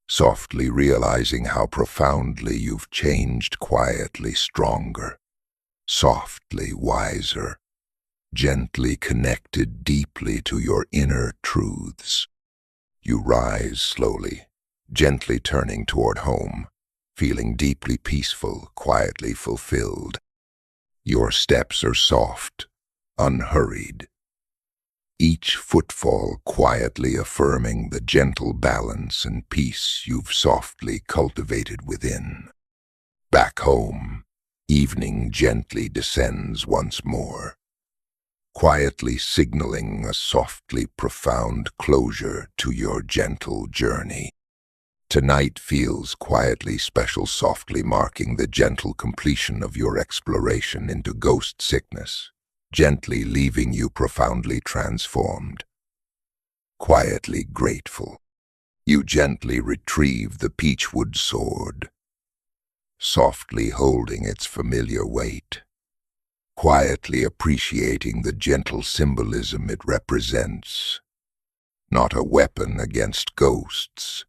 softly realizing how profoundly you've changed, quietly stronger, softly wiser, gently connected deeply to your inner truths. You rise slowly, gently turning toward home, feeling deeply peaceful, quietly fulfilled. Your steps are soft, unhurried, each footfall quietly affirming the gentle balance and peace you've softly cultivated within. Back home, evening gently descends once more, quietly signaling a softly profound closure to your gentle journey. Tonight feels quietly special, softly marking the gentle completion of your exploration into ghost sickness, gently leaving you profoundly transformed. Quietly grateful, you gently retrieve the peachwood sword, softly holding its familiar weight, quietly appreciating the gentle symbolism it represents. Not a weapon against ghosts,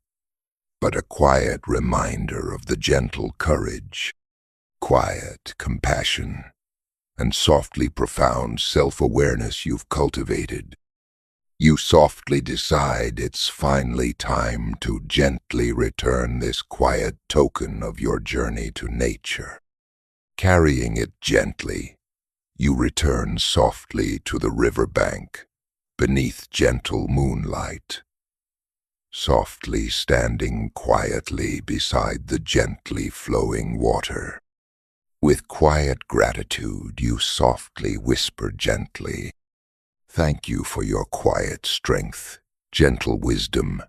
but a quiet reminder of the gentle courage, quiet compassion, and softly profound self-awareness you've cultivated. You softly decide it's finally time to gently return this quiet token of your journey to nature. Carrying it gently, you return softly to the riverbank, beneath gentle moonlight, softly standing quietly beside the gently flowing water. With quiet gratitude, you softly whisper gently, "Thank you for your quiet strength, gentle wisdom,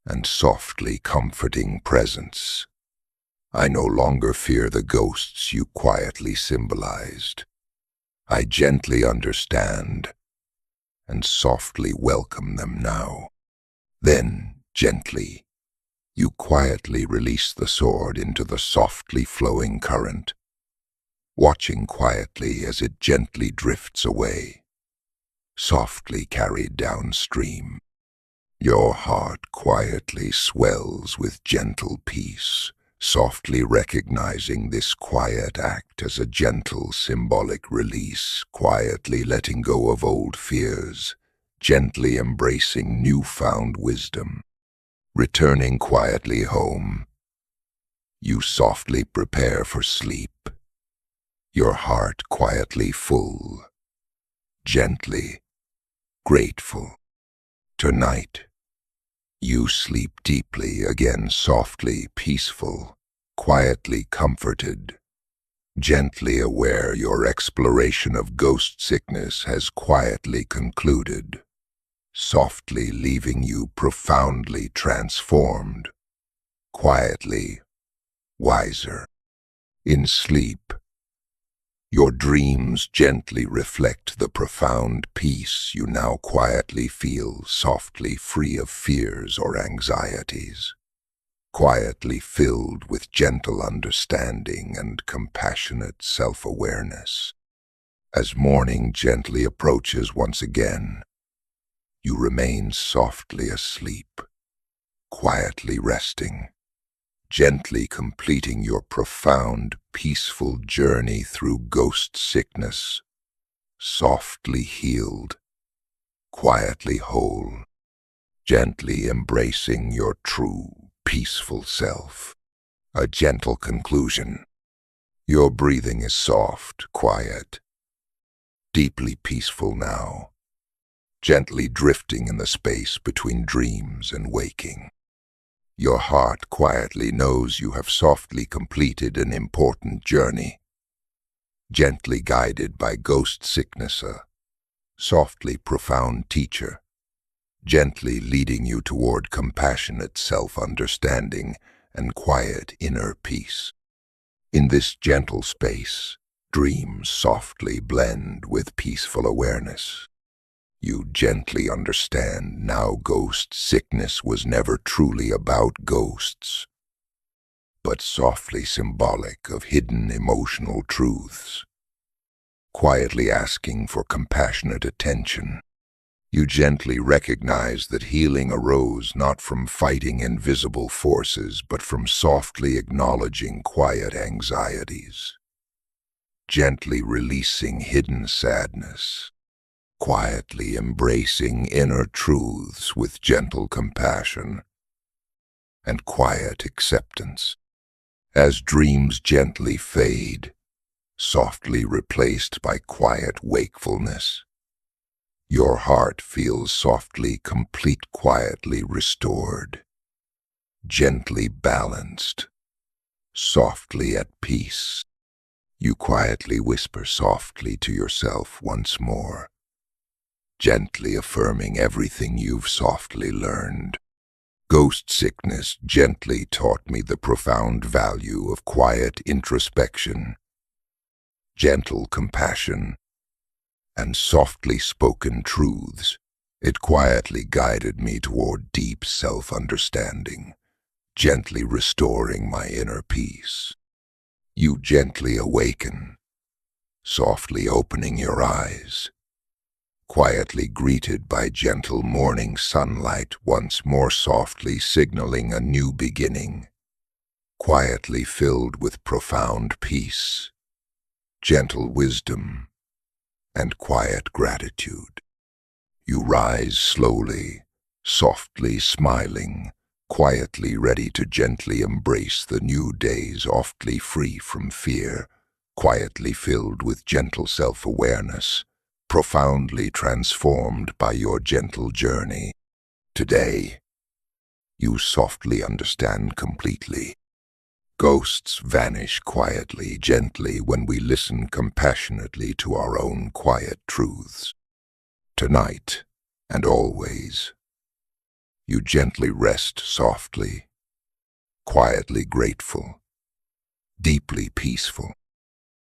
and softly comforting presence. I no longer fear the ghosts you quietly symbolized. I gently understand and softly welcome them now." Then, gently, you quietly release the sword into the softly flowing current, watching quietly as it gently drifts away, softly carried downstream. Your heart quietly swells with gentle peace, softly recognizing this quiet act as a gentle symbolic release, quietly letting go of old fears, gently embracing newfound wisdom. Returning quietly home, you softly prepare for sleep, your heart quietly full, gently grateful. Tonight, you sleep deeply, again softly peaceful, quietly comforted, gently aware your exploration of ghost sickness has quietly concluded, softly leaving you profoundly transformed, quietly wiser. In sleep, your dreams gently reflect the profound peace you now quietly feel, softly free of fears or anxieties, quietly filled with gentle understanding and compassionate self-awareness. As morning gently approaches once again, you remain softly asleep, quietly resting, gently completing your profound, peaceful journey through ghost sickness, softly healed, quietly whole, gently embracing your true, peaceful self. A gentle conclusion. Your breathing is soft, quiet, deeply peaceful now, gently drifting in the space between dreams and waking. Your heart quietly knows you have softly completed an important journey, gently guided by ghost sickness, a softly profound teacher, gently leading you toward compassionate self-understanding and quiet inner peace. In this gentle space, dreams softly blend with peaceful awareness. You gently understand now ghost sickness was never truly about ghosts, but softly symbolic of hidden emotional truths. Quietly asking for compassionate attention, you gently recognize that healing arose not from fighting invisible forces, but from softly acknowledging quiet anxieties, gently releasing hidden sadness, quietly embracing inner truths with gentle compassion and quiet acceptance. As dreams gently fade, softly replaced by quiet wakefulness, Your heart feels softly, quietly restored, gently balanced, softly at peace. You quietly whisper softly to yourself once more, gently affirming everything you've softly learned. Ghost sickness gently taught me the profound value of quiet introspection, gentle compassion, and softly spoken truths. It quietly guided me toward deep self-understanding, gently restoring my inner peace. You gently awaken, softly opening your eyes, quietly greeted by gentle morning sunlight, once more softly signaling a new beginning, quietly filled with profound peace, gentle wisdom, and quiet gratitude. You rise slowly, softly smiling, quietly ready to gently embrace the new day, softly free from fear, quietly filled with gentle self-awareness, profoundly transformed by your gentle journey. Today, you softly understand completely. Ghosts vanish quietly, gently, when we listen compassionately to our own quiet truths. Tonight, and always, you gently rest softly, quietly grateful, deeply peaceful.